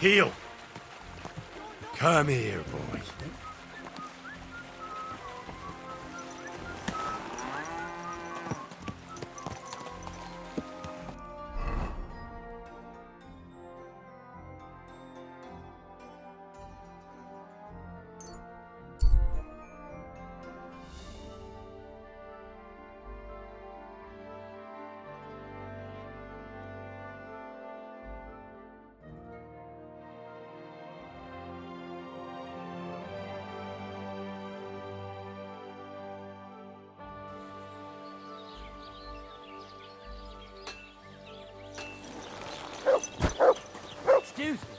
Heel! Come here, boy. Excuse me.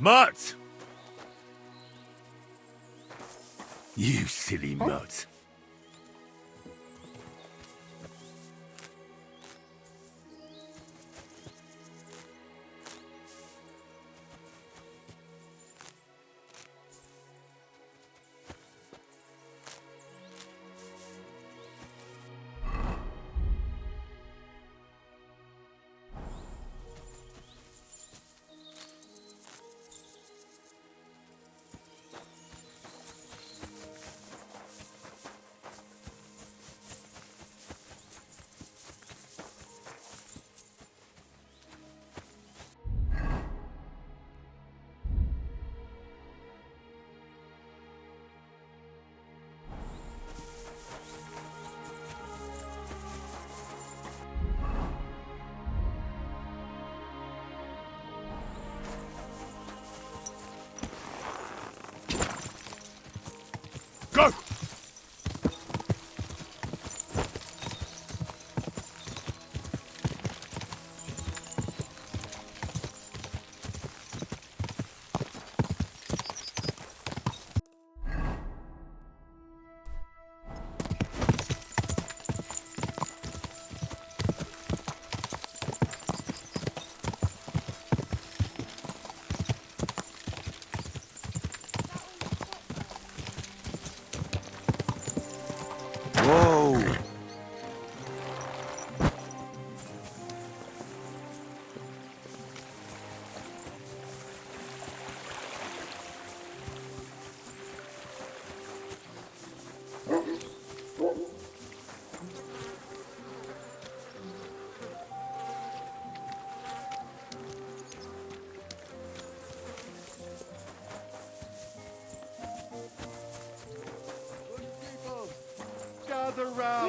Mutt! You silly mutt.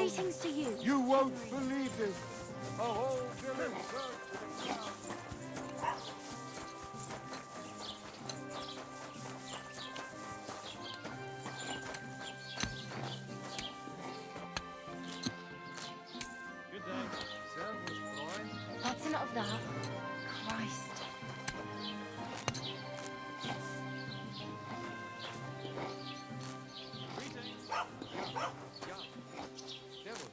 Greetings to you. You won't believe this. A whole village. Good day. Servus, Freund. That's enough of that. Christ. Greetings. Ja. Servus.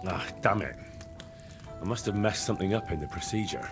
Ah, damn it. I must have messed something up in the procedure.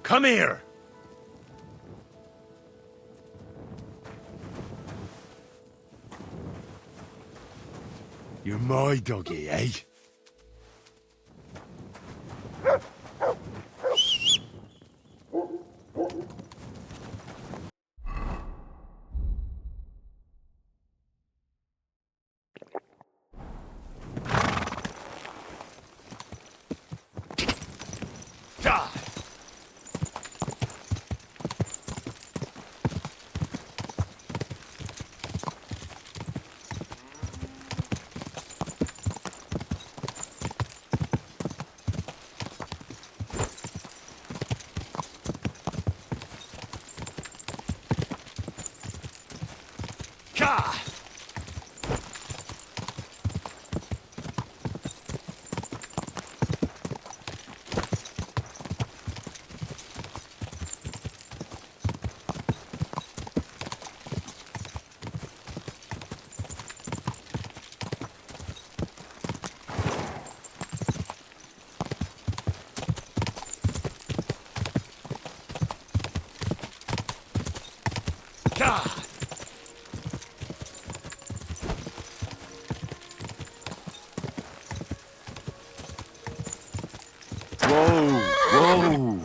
Come here! You're my doggy, eh? God! God! God! Whoa! Whoa!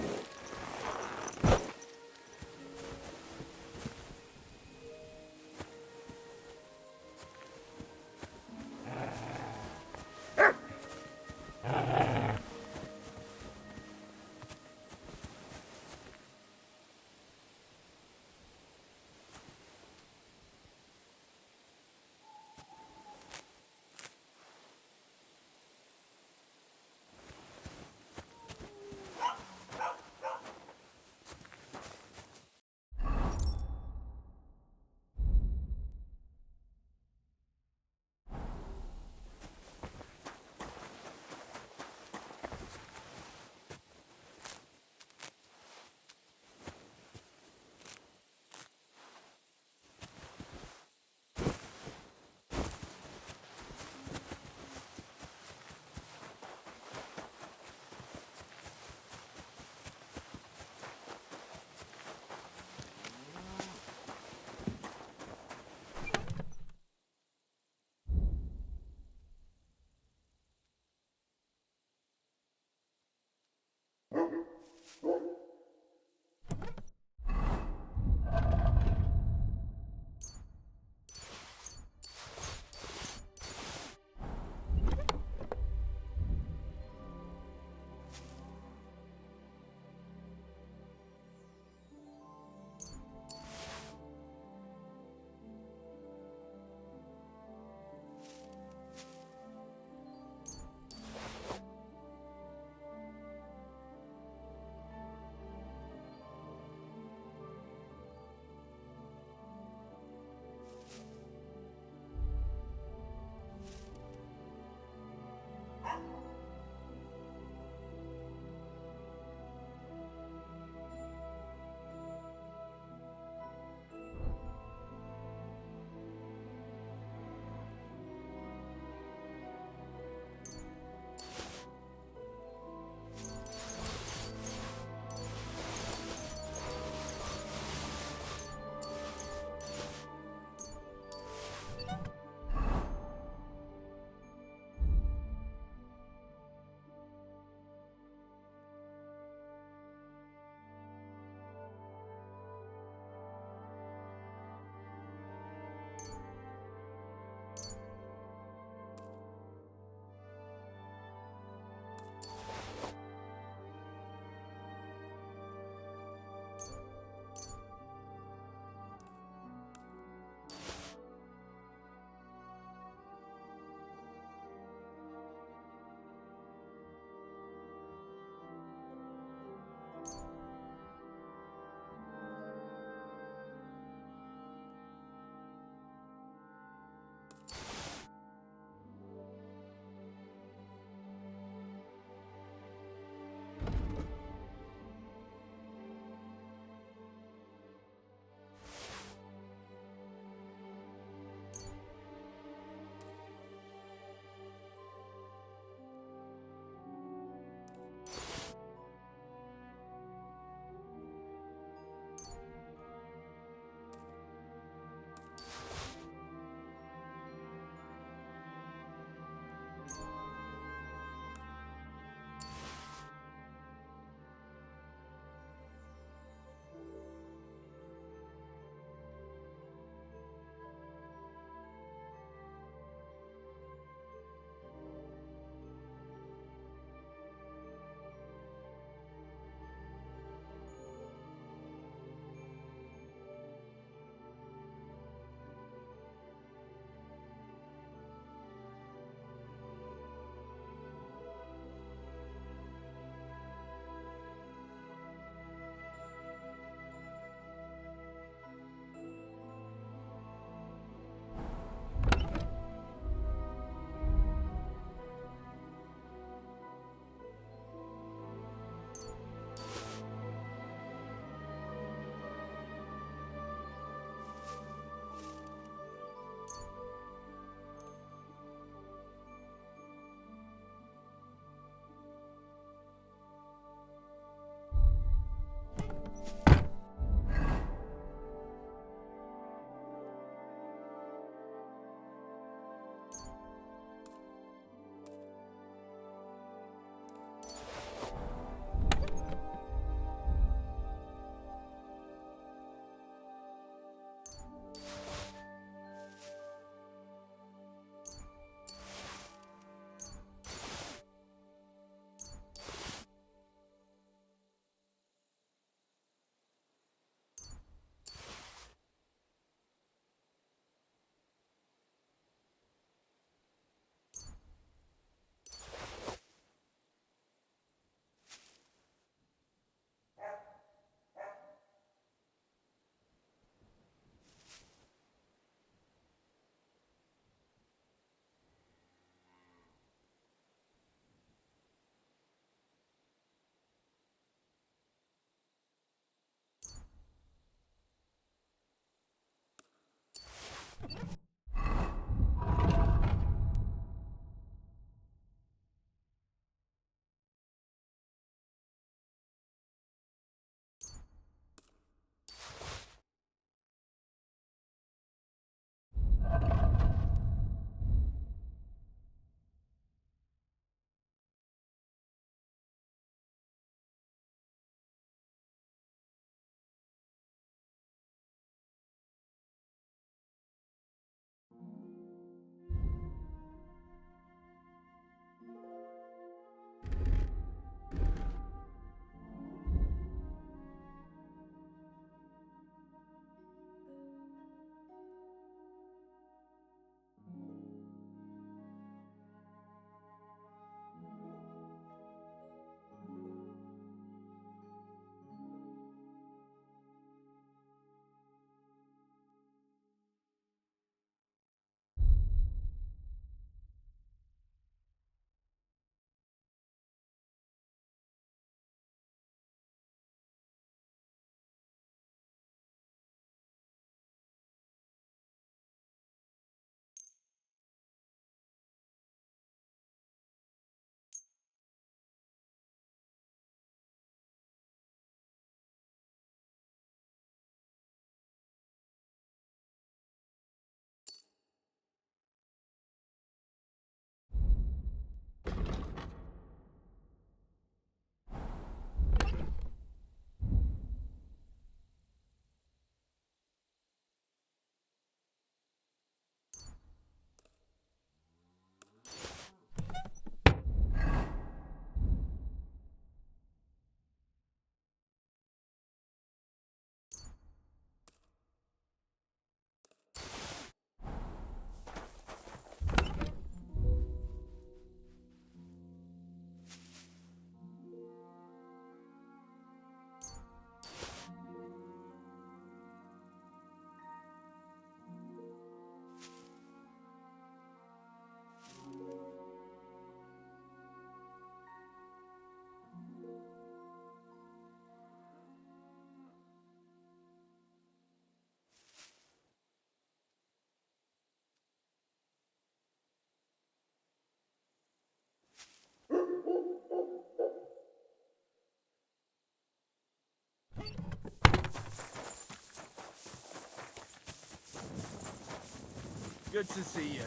Good to see you.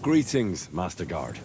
Greetings, Master Guard.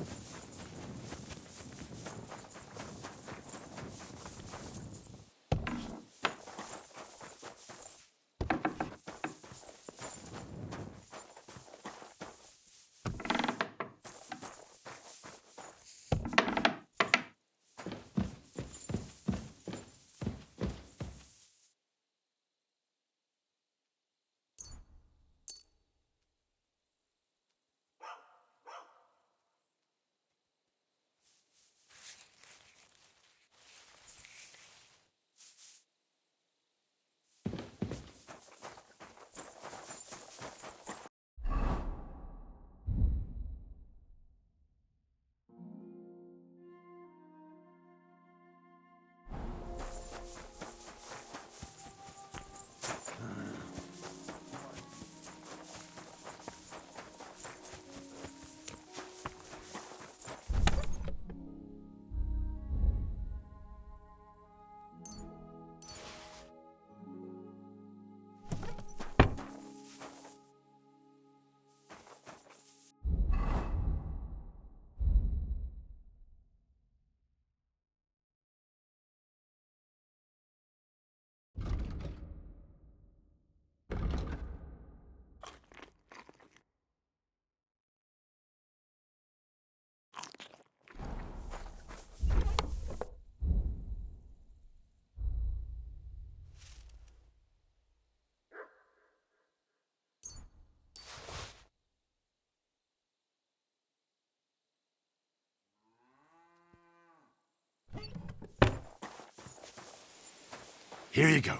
Here you go.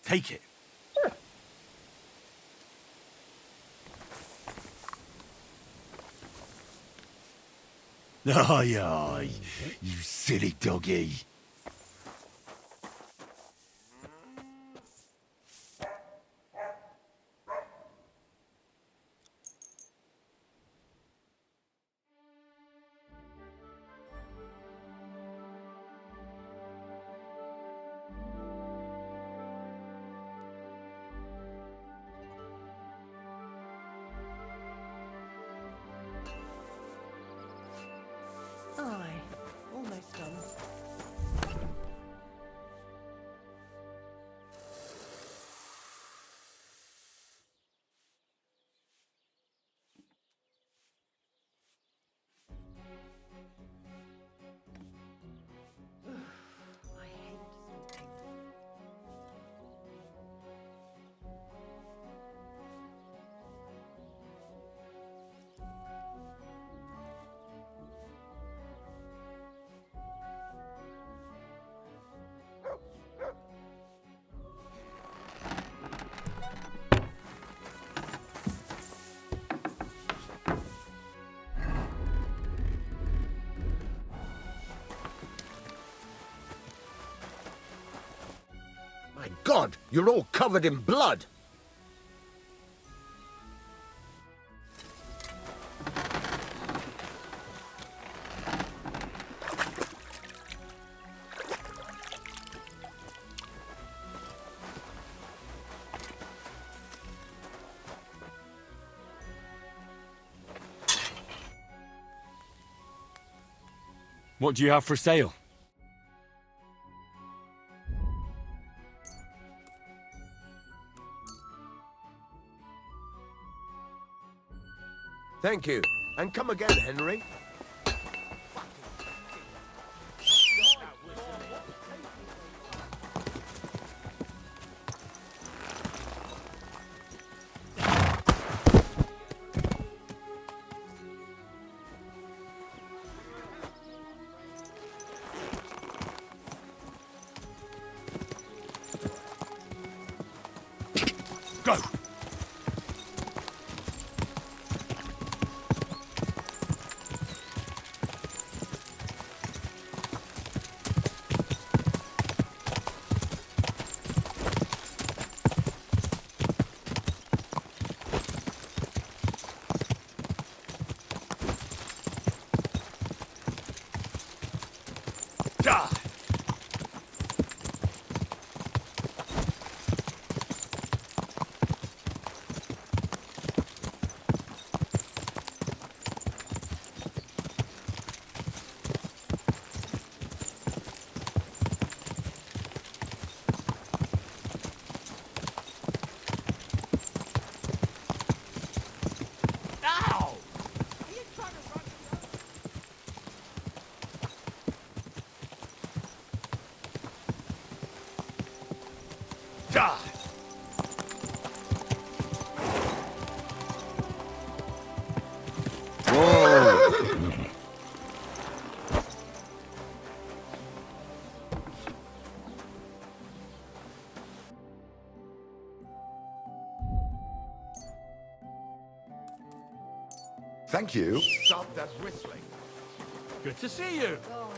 Take it. Aye, aye, you silly doggy. Aye, almost done. I hate sweeping. My God, you're all covered in blood. What do you have for sale? Thank you. And come again, Henry. Go! Die! Thank you. Stop that whistling. Good to see you. God.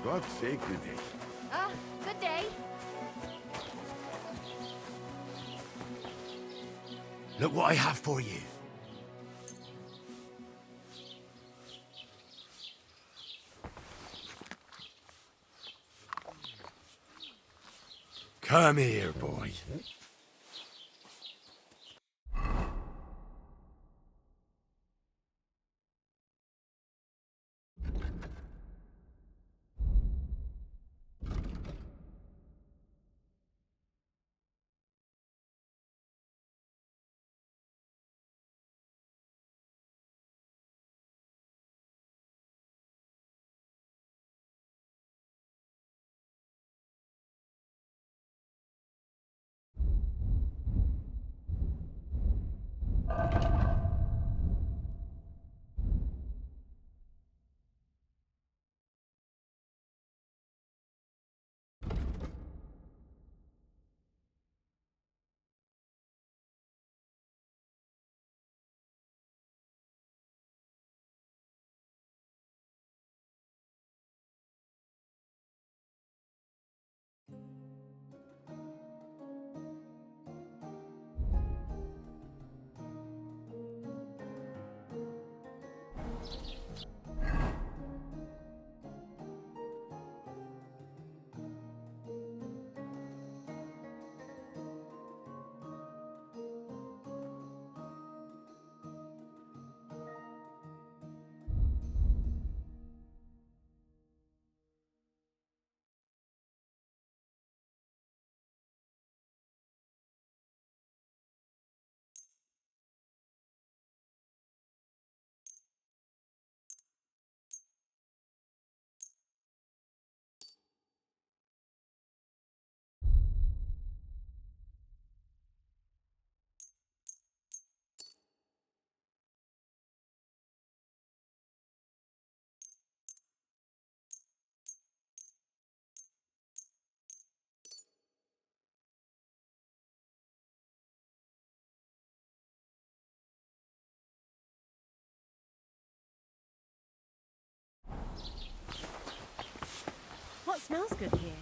Gott segne dich. Ah, good day. Look what I have for you. Come here, boy. What smells good here?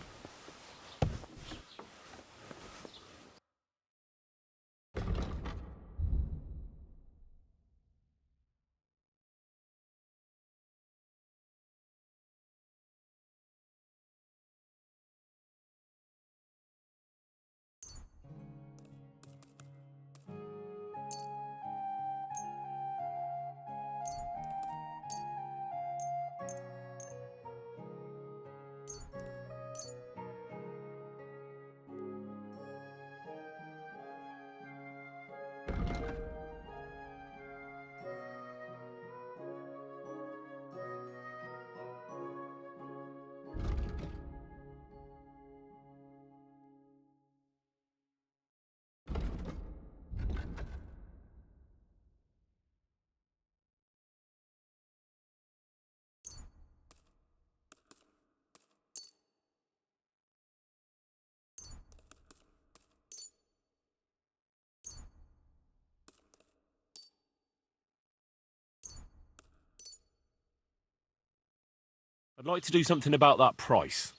I'd like to do something about that price.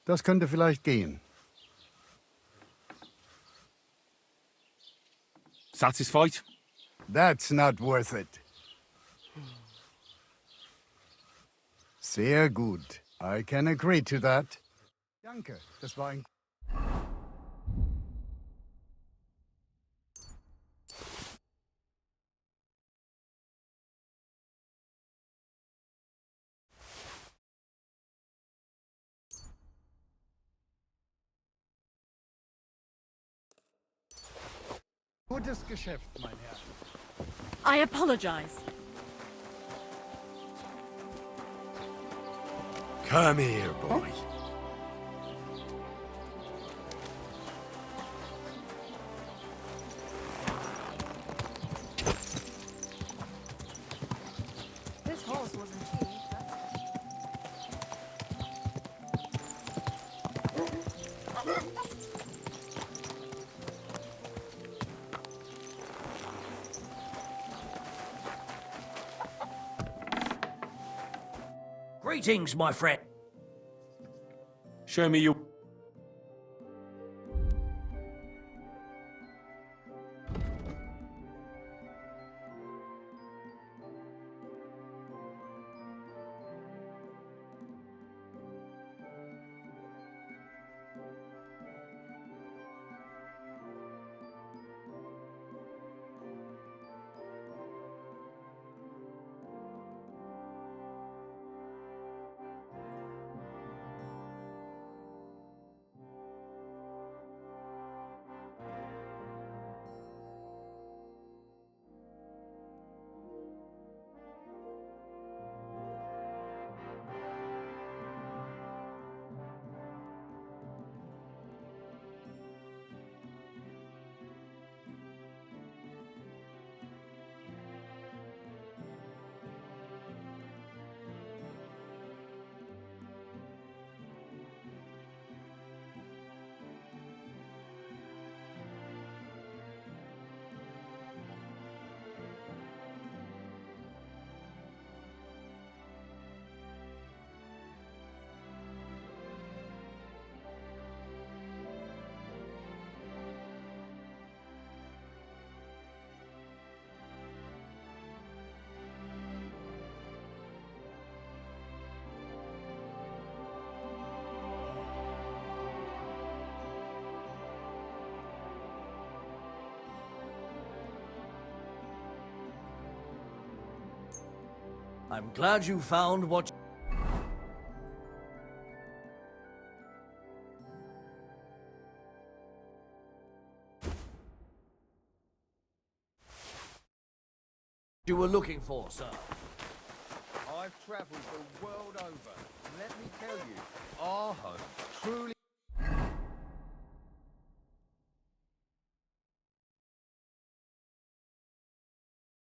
Das könnte vielleicht gehen. Satisfied? That's not worth it. Sehr gut. I can agree to that. Danke, das war ein... Gutes Geschäft, mein Herr. I apologize. Come here, boy. This horse wasn't cheap. Greetings, my friend. Show me your... I'm glad you found what... you were looking for, sir. I've travelled the world over. And let me tell you, our home truly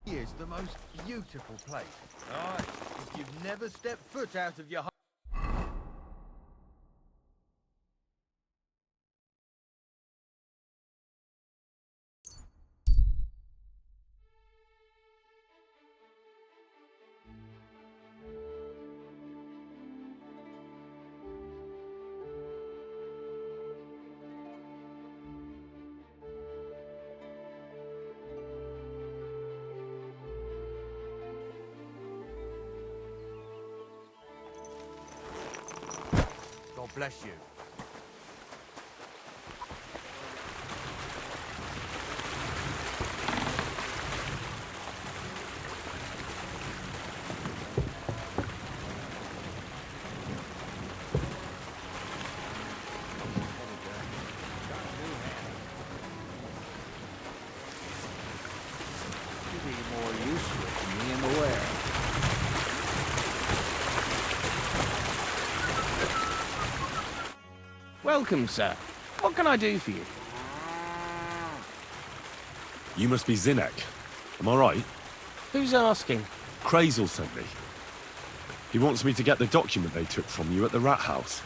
is the most beautiful place. Aye, if you've never stepped foot out of your home. God bless you. Be more useful to me, I'm aware. Welcome, sir. What can I do for you? You must be Zinek. Am I right? Who's asking? Crazel sent me. He wants me to get the document they took from you at the rat house.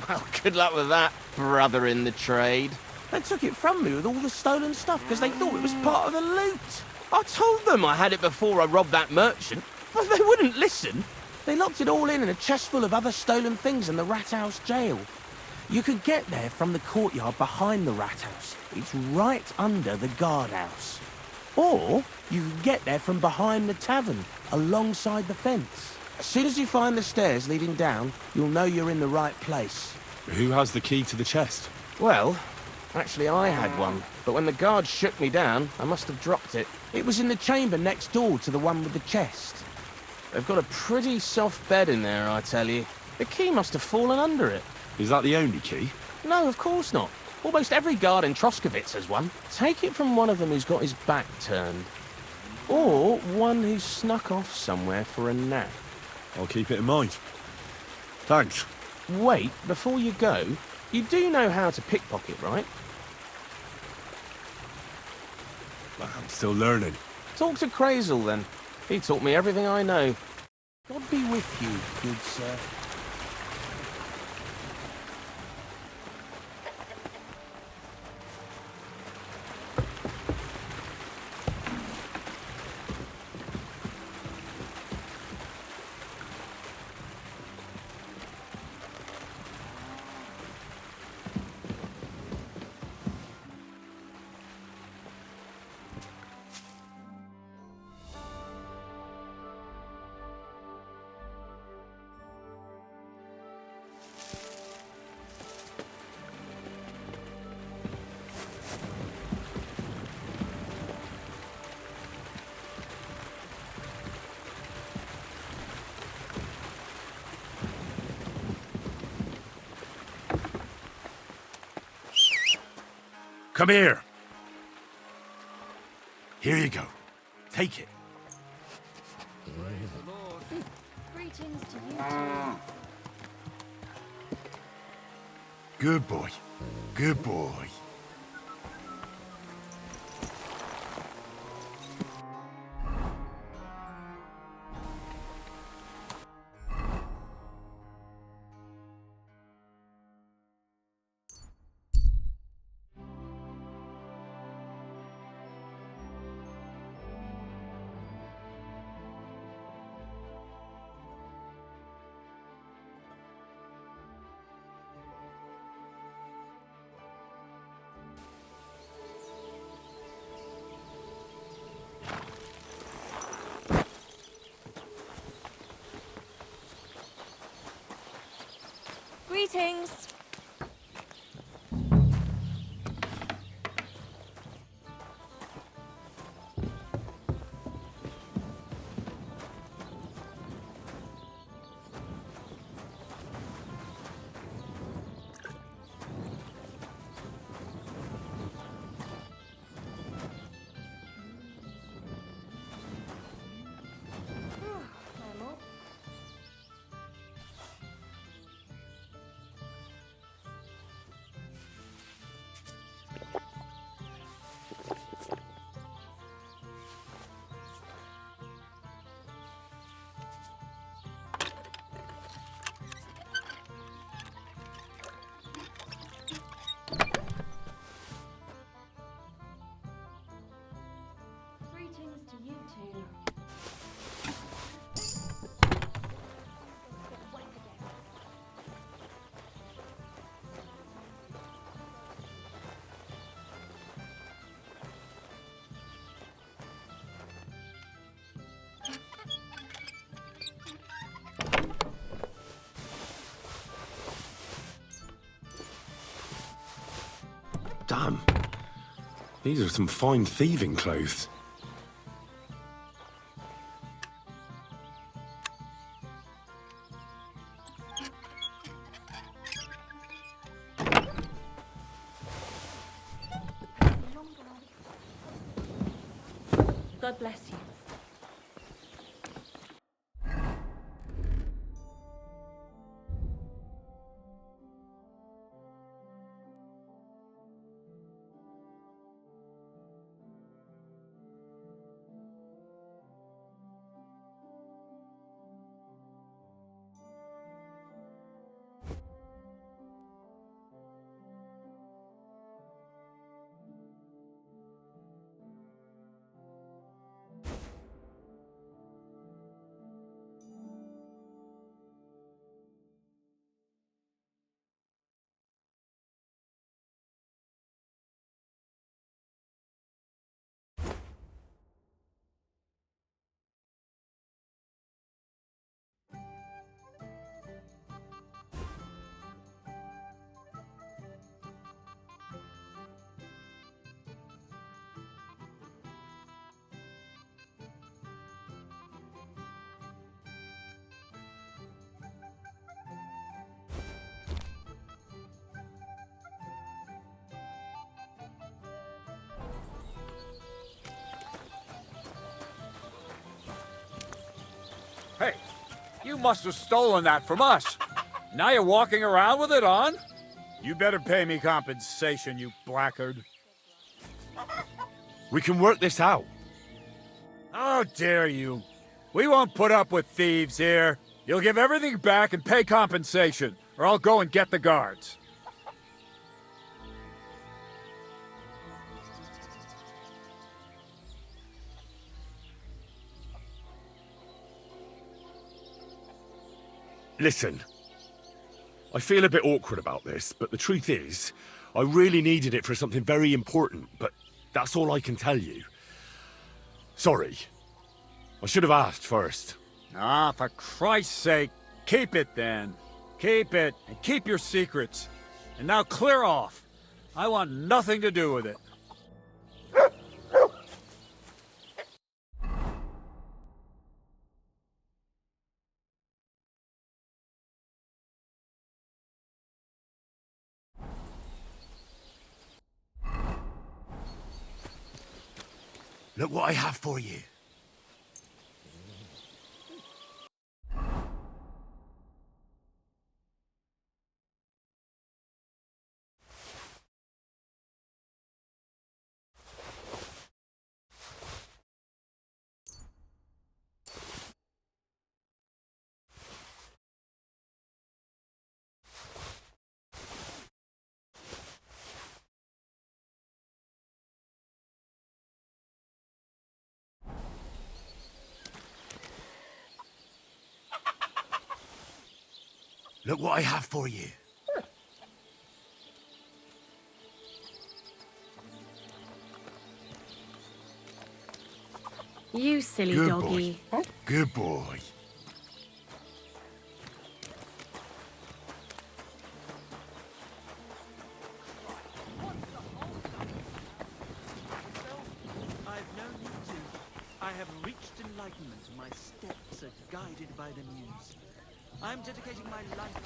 Well, good luck with that, brother in the trade. They took it from me with all the stolen stuff because they thought it was part of the loot. I told them I had it before I robbed that merchant, but they wouldn't listen. They locked it all in a chest full of other stolen things in the rat house jail. You could get there from the courtyard behind the rat house. It's right under the guardhouse. Or you could get there from behind the tavern, alongside the fence. As soon as you find the stairs leading down, you'll know you're in the right place. Who has the key to the chest? Well, actually I had one, but when the guards shook me down, I must have dropped it. It was in the chamber next door to the one with the chest. They've got a pretty soft bed in there, I tell you. The key must have fallen under it. Is that the only key? No, of course not. Almost every guard in Troskovitz has one. Take it from one of them who's got his back turned. Or one who's snuck off somewhere for a nap. I'll keep it in mind. Thanks. Wait, before you go, you do know how to pickpocket, right? I'm still learning. Talk to Crazel, then. He taught me everything I know. God be with you, good sir. Come here. Here you go. Take it. Greetings to you too. Good boy. Good boy. Greetings. Greetings to you too. Damn. These are some fine thieving clothes. God bless you. Hey, you must have stolen that from us. Now you're walking around with it on? You better pay me compensation, you blackguard. We can work this out. How dare you? We won't put up with thieves here. You'll give everything back and pay compensation, or I'll go and get the guards. Listen, I feel a bit awkward about this, but the truth is, I really needed it for something very important, but that's all I can tell you. Sorry. I should have asked first. Ah, for Christ's sake, keep it then. Keep it, and keep your secrets. And now clear off. I want nothing to do with it. Look what I have for you. Look what I have for you. You silly Good doggy. boy. Good boy. I've known you too. I have reached enlightenment. My steps are guided by the muse. I'm dedicating my life to...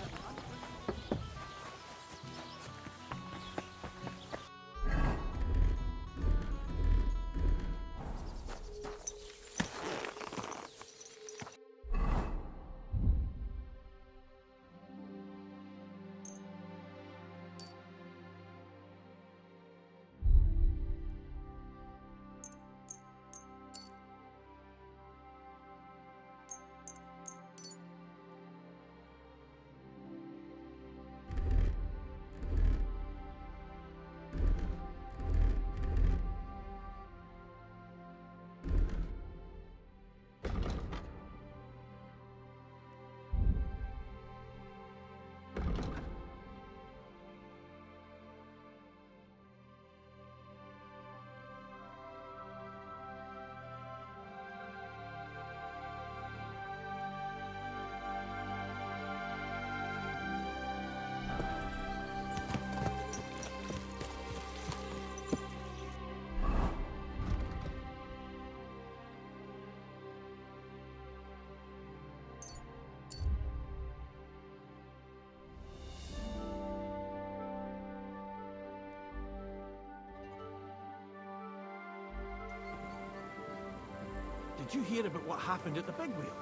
Did you hear about what happened at the Big Wheel?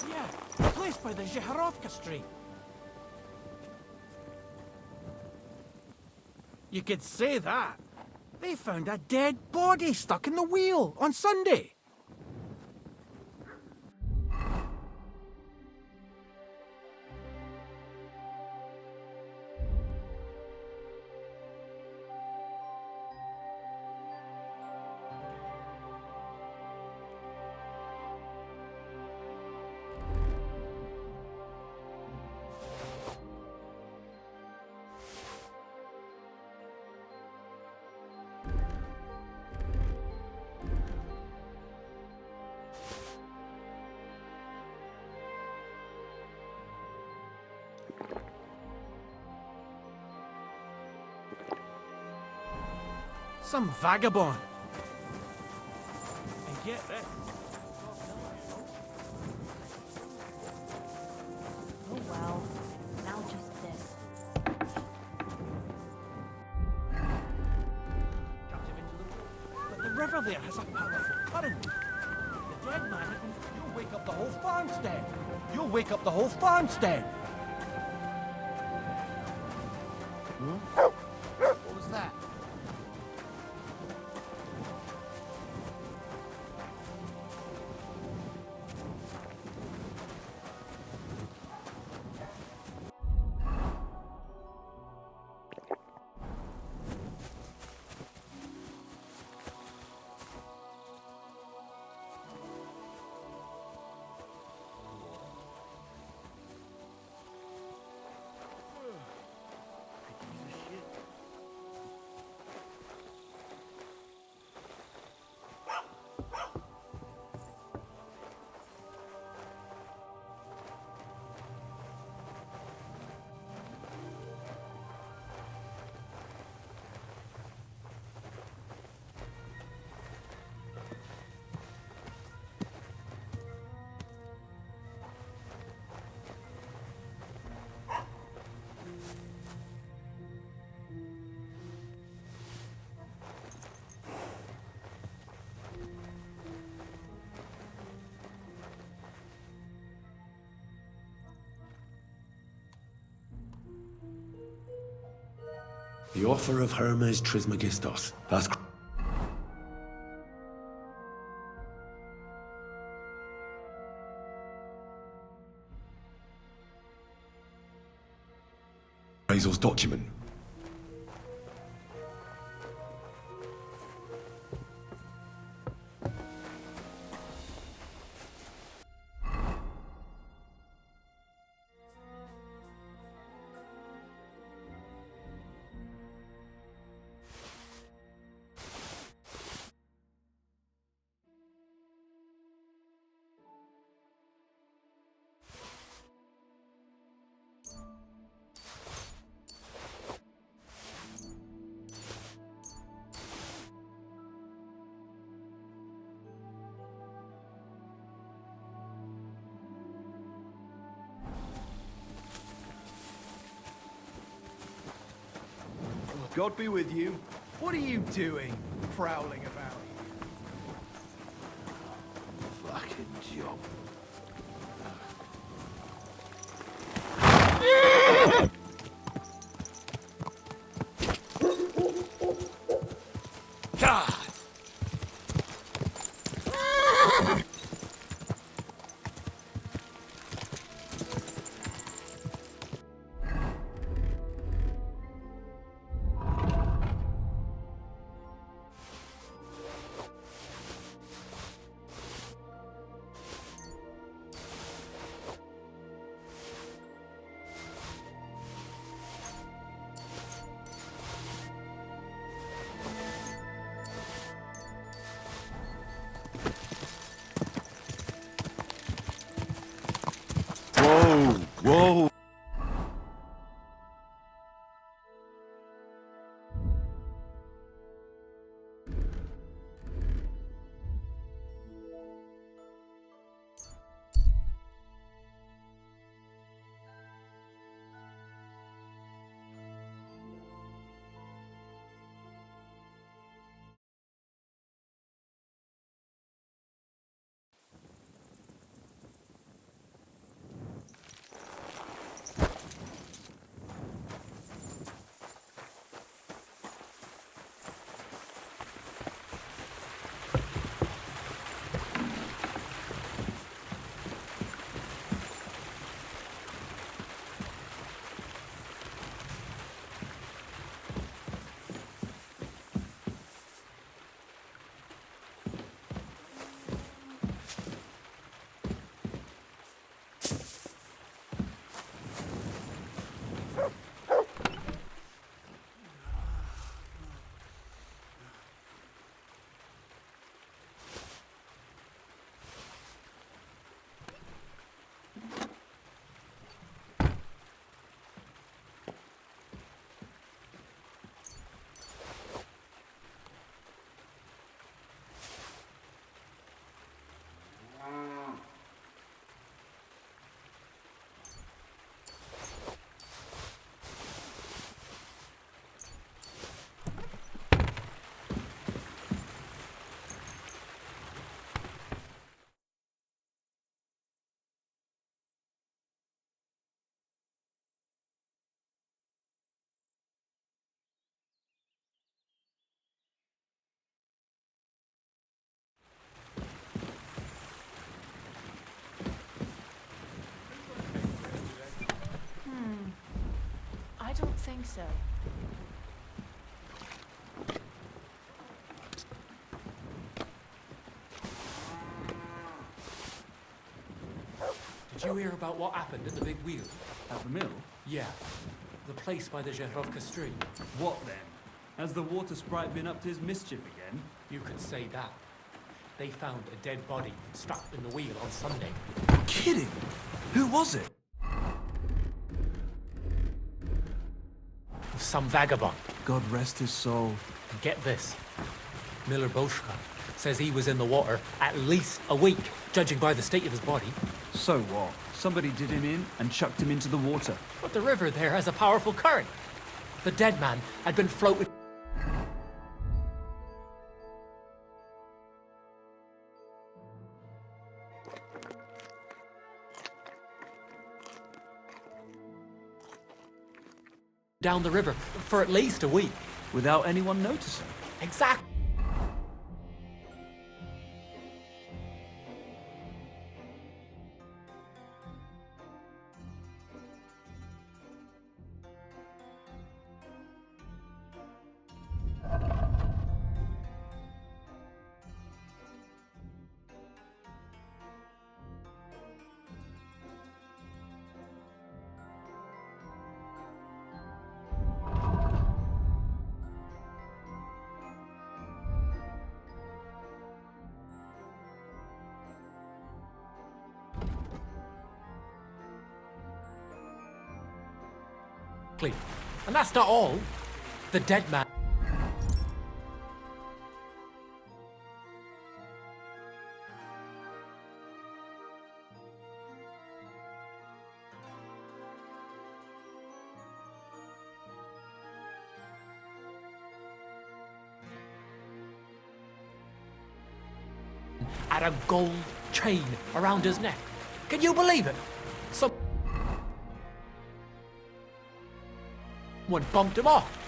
Yeah, the place by the Zheharovka Street. You could say that. They found a dead body stuck in the wheel on Sunday. Some vagabond. And get this. Oh well. Now just this. But the river there has a powerful current. The dead man, you'll wake up the whole farmstead. You'll wake up the whole farmstead. What was that? The offer of Hermes Trismegistos. That's Basil's document. God be with you. What are you doing, prowling about? Fucking job. Whoa! I don't think so. Did you hear about what happened at the big wheel? At the mill? Yeah. The place by the Zherovka stream. What then? Has the water sprite been up to his mischief again? You could say that. They found a dead body strapped in the wheel on Sunday. Kidding! Who was it? Some vagabond. God rest his soul. And get this. Miller Boschka says he was in the water at least a week, judging by the state of his body. So what? Somebody did him in and chucked him into the water. But the river there has a powerful current. The dead man had been floated. down the river for at least a week. Without anyone noticing. Exactly. And that's not all. The dead man. Had a gold chain around his neck. Can you believe it? Someone bumped him off.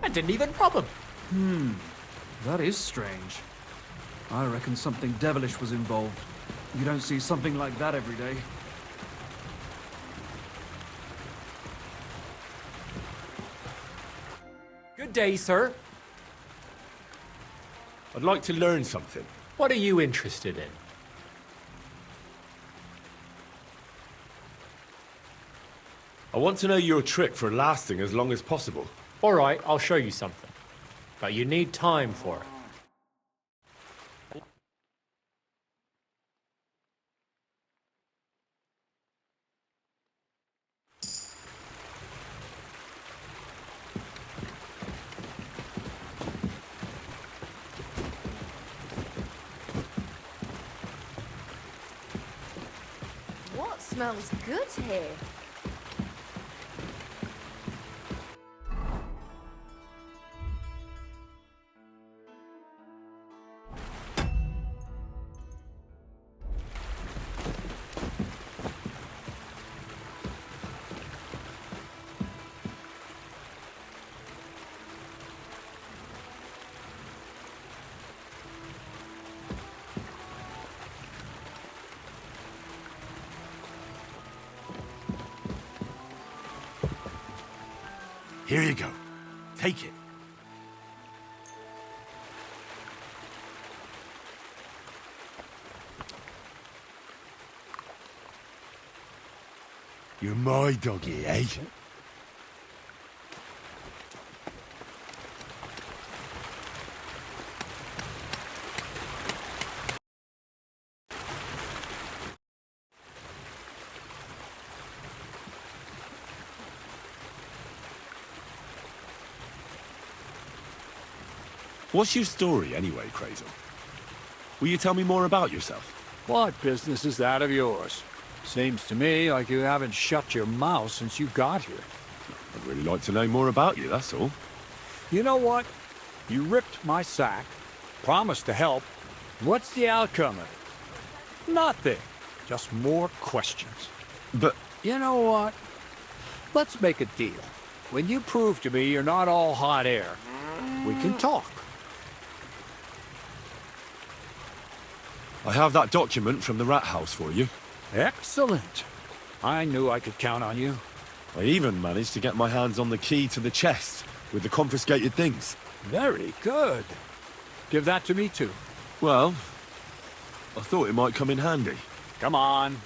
I didn't even rob him. That is strange. I reckon something devilish was involved. You don't see something like that every day. Good day, sir. I'd like to learn something. What are you interested in? I want to know your trick for lasting as long as possible. All right, I'll show you something. But you need time for it. What smells good here? Here you go. Take it. You're my doggy, eh? What's your story anyway, Crazel? Will you tell me more about yourself? What business is that of yours? Seems to me like you haven't shut your mouth since you got here. I'd really like to know more about you, that's all. You know what? You ripped my sack, promised to help. What's the outcome of it? Nothing. Just more questions. But... You know what? Let's make a deal. When you prove to me you're not all hot air, we can talk. I have that document from the rat house for you. Excellent. I knew I could count on you. I even managed to get my hands on the key to the chest with the confiscated things. Very good. Give that to me too. Well, I thought it might come in handy. Come on.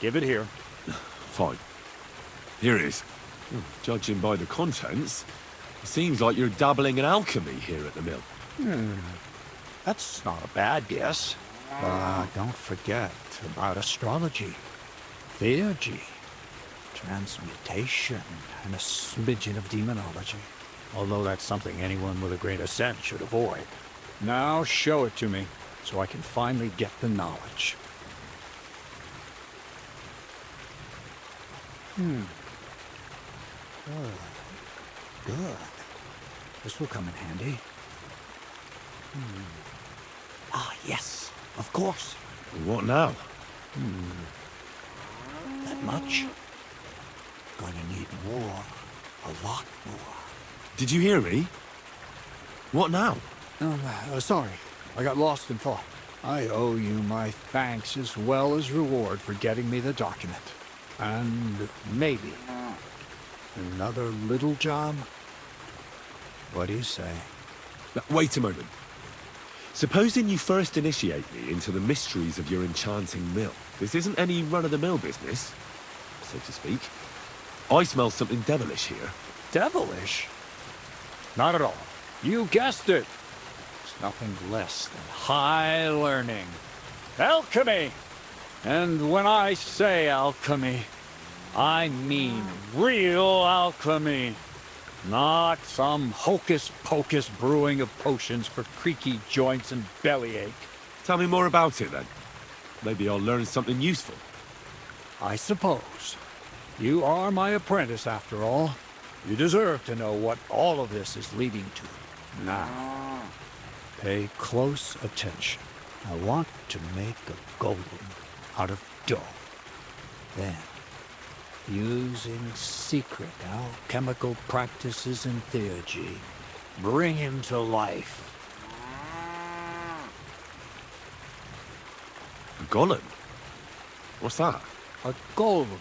Give it here. Fine. Here it is. Judging by the contents, it seems like you're dabbling in alchemy here at the mill. That's not a bad guess. But don't forget about astrology, theurgy, transmutation, and a smidgen of demonology. Although that's something anyone with a grain of sense should avoid. Now show it to me, so I can finally get the knowledge. Good. This will come in handy. Ah, yes, of course. What now? That much? Gonna need more. A lot more. Did you hear me? What now? Sorry. I got lost in thought. I owe you my thanks as well as reward for getting me the document. And maybe another little job? What do you say? Wait a moment. Supposing you first initiate me into the mysteries of your enchanting mill. This isn't any run-of-the-mill business, so to speak. I smell something devilish here. Devilish? Not at all. You guessed it. It's nothing less than high learning. Alchemy! And when I say alchemy, I mean real alchemy. Not some hocus-pocus brewing of potions for creaky joints and bellyache. Tell me more about it, then. Maybe I'll learn something useful. I suppose. You are my apprentice, after all. You deserve to know what all of this is leading to. Now, pay close attention. I want to make a golem out of dough. Then, using secret alchemical practices and theurgy, bring him to life. A golem? What's that? A golem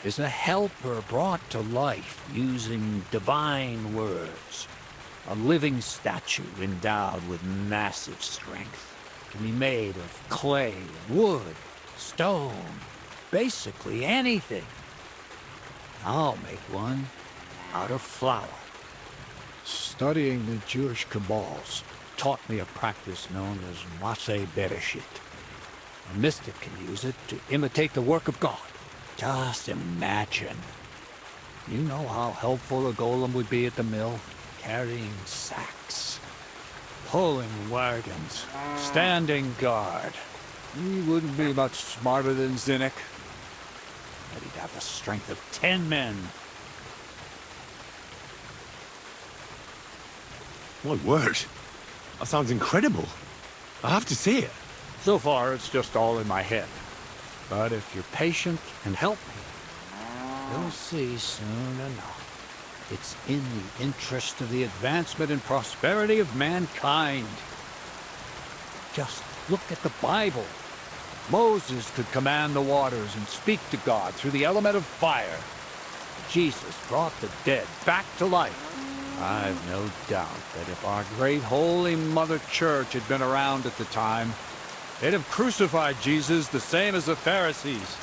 is a helper brought to life using divine words. A living statue endowed with massive strength. Can be made of clay, wood, stone, basically anything. I'll make one out of flour. Studying the Jewish Kabbals taught me a practice known as Maseh Bereshit. A mystic can use it to imitate the work of God. Just imagine. You know how helpful a golem would be at the mill? Carrying sacks, pulling wagons, standing guard. He wouldn't be much smarter than Zinnik, but he'd have the strength of 10 men. My word. That sounds incredible. I have to see it. So far, it's just all in my head. But if you're patient and help me, you'll see soon enough. It's in the interest of the advancement and prosperity of mankind. Just look at the Bible. Moses could command the waters and speak to God through the element of fire. Jesus brought the dead back to life. I've no doubt that if our great Holy Mother Church had been around at the time, they'd have crucified Jesus the same as the Pharisees.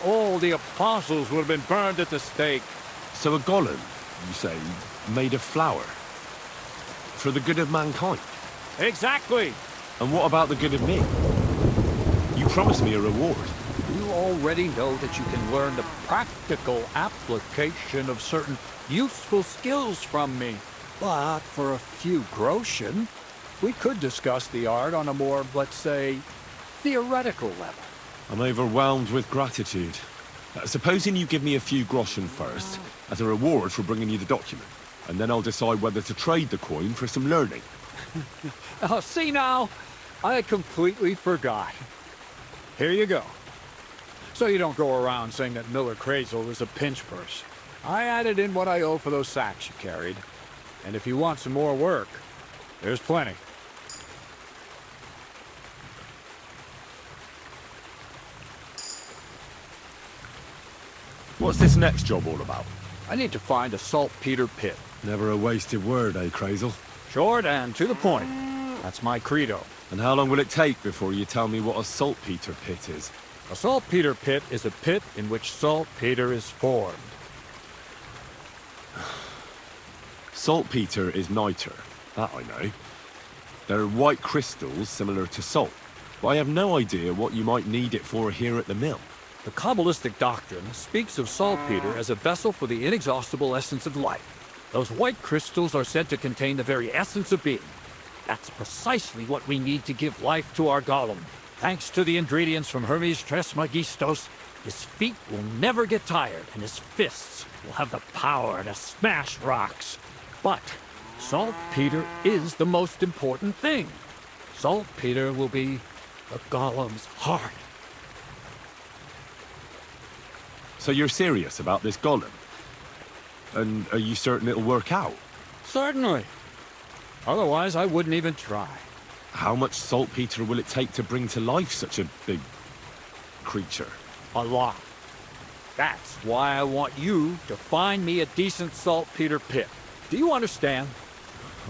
All the apostles would have been burned at the stake. So a golem, you say, made of flour? For the good of mankind? Exactly! And what about the good of me? You promised me a reward. You already know that you can learn the practical application of certain useful skills from me. But for a few groschen, we could discuss the art on a more, let's say, theoretical level. I'm overwhelmed with gratitude. Supposing you give me a few groschen first, as a reward for bringing you the document, and then I'll decide whether to trade the coin for some learning. Oh, see now, I completely forgot. Here you go. So you don't go around saying that Miller Crazel is a pinch purse. I added in what I owe for those sacks you carried. And if you want some more work, there's plenty. What's this next job all about? I need to find a saltpeter pit. Never a wasted word, eh, Crazel? Short and to the point. That's my credo. And how long will it take before you tell me what a saltpeter pit is? A saltpeter pit is a pit in which saltpeter is formed. Saltpeter is niter. That I know. They're white crystals similar to salt. But I have no idea what you might need it for here at the mill. The Kabbalistic doctrine speaks of saltpeter as a vessel for the inexhaustible essence of life. Those white crystals are said to contain the very essence of being. That's precisely what we need to give life to our golem. Thanks to the ingredients from Hermes Trismegistos, his feet will never get tired, and his fists will have the power to smash rocks. But saltpeter is the most important thing. Saltpeter will be the golem's heart. So you're serious about this golem? And are you certain it'll work out? Certainly. Otherwise, I wouldn't even try. How much saltpeter will it take to bring to life such a big creature? A lot. That's why I want you to find me a decent saltpeter pit. Do you understand?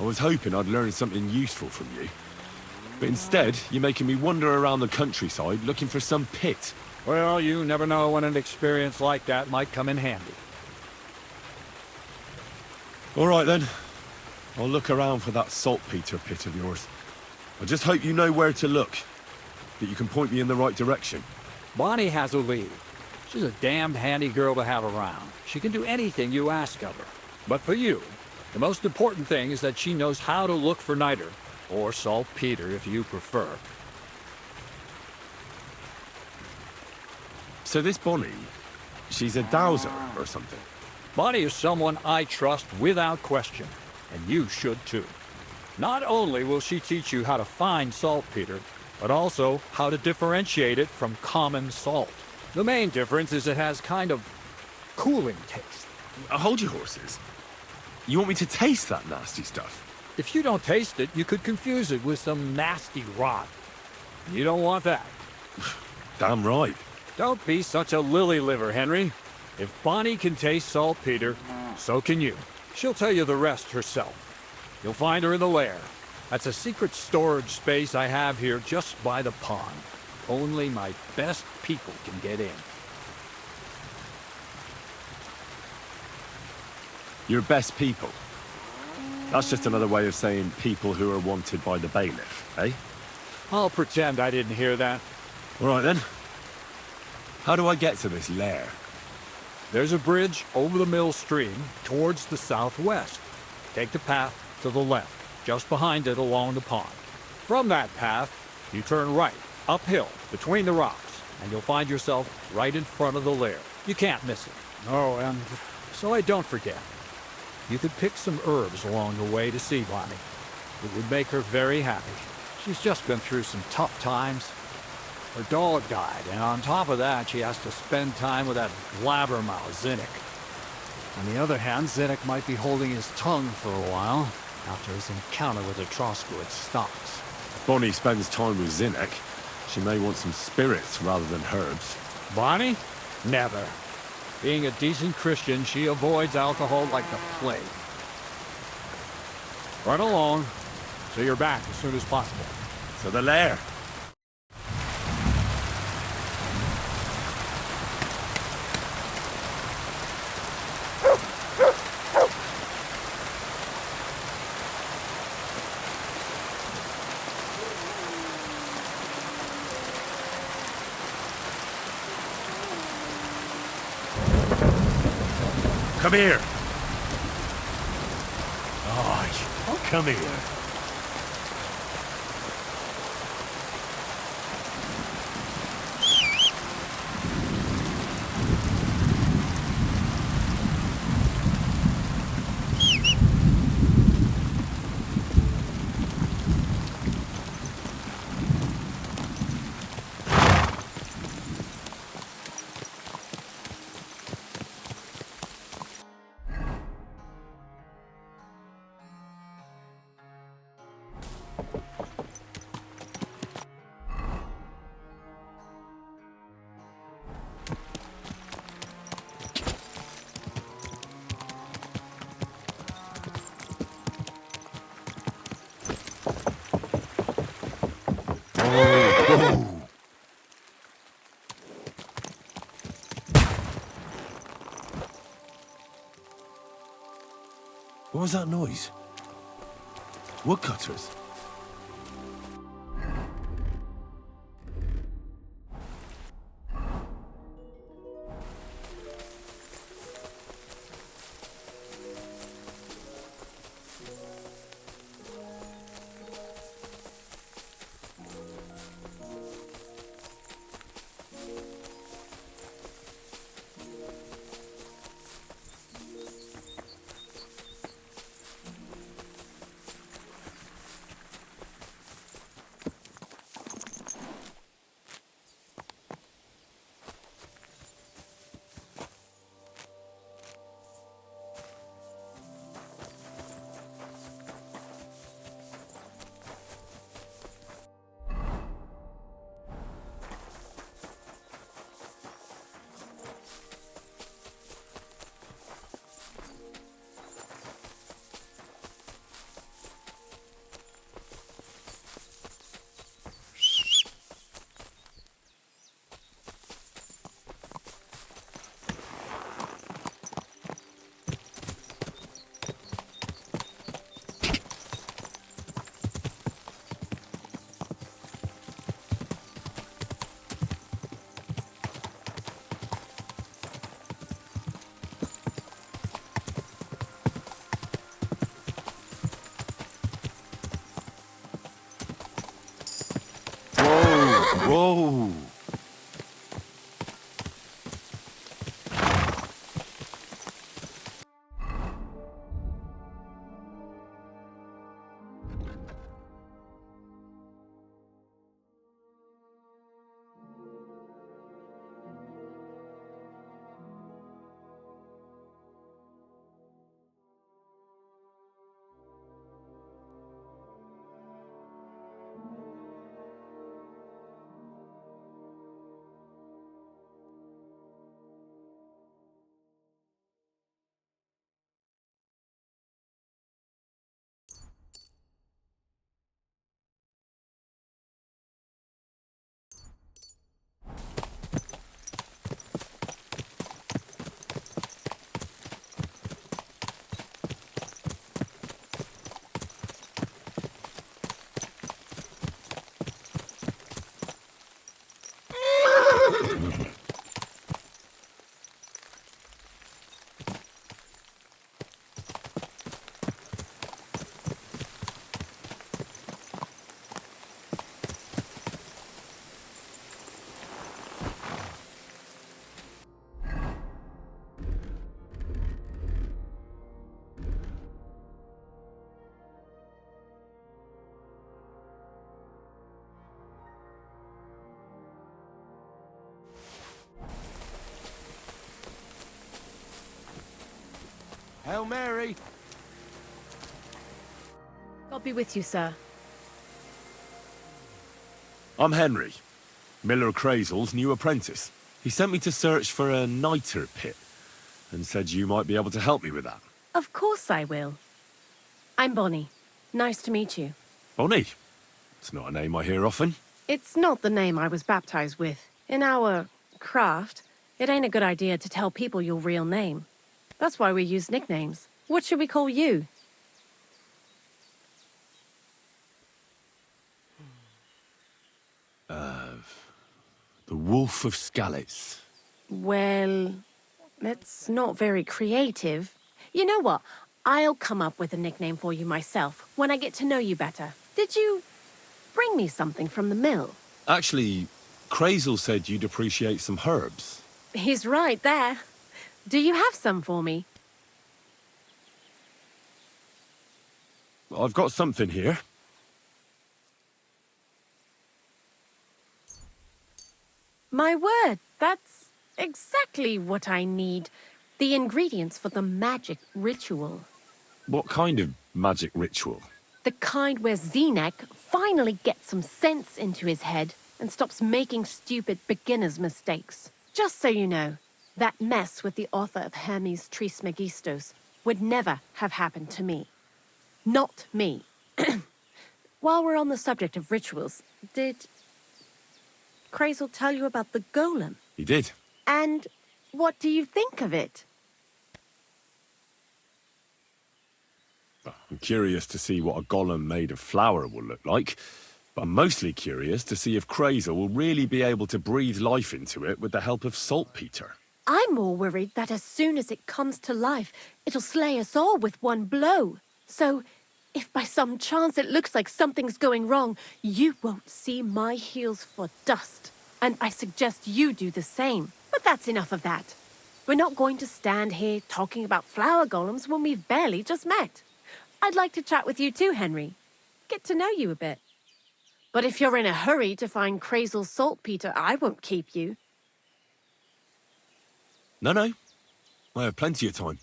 I was hoping I'd learn something useful from you. But instead, you're making me wander around the countryside looking for some pit. Well, you never know when an experience like that might come in handy. All right then. I'll look around for that saltpeter pit of yours. I just hope you know where to look. That you can point me in the right direction. Bonnie has a lead. She's a damned handy girl to have around. She can do anything you ask of her. But for you, the most important thing is that she knows how to look for niter, or saltpeter if you prefer. So this Bonnie, she's a dowser or something? Bonnie is someone I trust without question, and you should too. Not only will she teach you how to find saltpeter, but also how to differentiate it from common salt. The main difference is it has kind of cooling taste. Hold your horses. You want me to taste that nasty stuff? If you don't taste it, you could confuse it with some nasty rot. You don't want that. Damn right. Don't be such a lily liver, Henry. If Bonnie can taste saltpeter, so can you. She'll tell you the rest herself. You'll find her in the lair. That's a secret storage space I have here just by the pond. Only my best people can get in. Your best people? That's just another way of saying people who are wanted by the bailiff, eh? I'll pretend I didn't hear that. All right then. How do I get to this lair? There's a bridge over the mill stream towards the southwest. Take the path to the left, just behind it along the pond. From that path, you turn right, uphill, between the rocks, and you'll find yourself right in front of the lair. You can't miss it. Oh, and so I don't forget, you could pick some herbs along the way to see Bonnie. It would make her very happy. She's just been through some tough times. Her dog died, and on top of that, she has to spend time with that blabbermouth, Zinnik. On the other hand, Zinnik might be holding his tongue for a while after his encounter with the Trosku at Stocks. Bonnie spends time with Zinnik. She may want some spirits rather than herbs. Bonnie? Never. Being a decent Christian, she avoids alcohol like the plague. Run along, so you're back as soon as possible. To the lair. Come here. Oh, come here. What was that noise? Woodcutters. Whoa! Hail Mary! God be with you, sir. I'm Henry, Miller Crazel's new apprentice. He sent me to search for a niter pit and said you might be able to help me with that. Of course I will. I'm Bonnie. Nice to meet you. Bonnie? It's not a name I hear often. It's not the name I was baptized with. In our craft, it ain't a good idea to tell people your real name. That's why we use nicknames. What should we call you? The Wolf of Skalitz. Well, that's not very creative. You know what? I'll come up with a nickname for you myself when I get to know you better. Did you bring me something from the mill? Actually, Crazel said you'd appreciate some herbs. He's right there. Do you have some for me? I've got something here. My word, that's exactly what I need. The ingredients for the magic ritual. What kind of magic ritual? The kind where Zenek finally gets some sense into his head and stops making stupid beginner's mistakes. Just so you know, that mess with the author of Hermes Trismegistos would never have happened to me. Not me. While we're on the subject of rituals, did Crazel tell you about the golem? He did. And what do you think of it? I'm curious to see what a golem made of flour will look like, but I'm mostly curious to see if Crazel will really be able to breathe life into it with the help of saltpeter. I'm more worried that as soon as it comes to life, it'll slay us all with one blow. So, if by some chance it looks like something's going wrong, you won't see my heels for dust. And I suggest you do the same. But that's enough of that. We're not going to stand here talking about flower golems when we've barely just met. I'd like to chat with you too, Henry. Get to know you a bit. But if you're in a hurry to find Crazel's saltpeter, I won't keep you. No. I have plenty of time.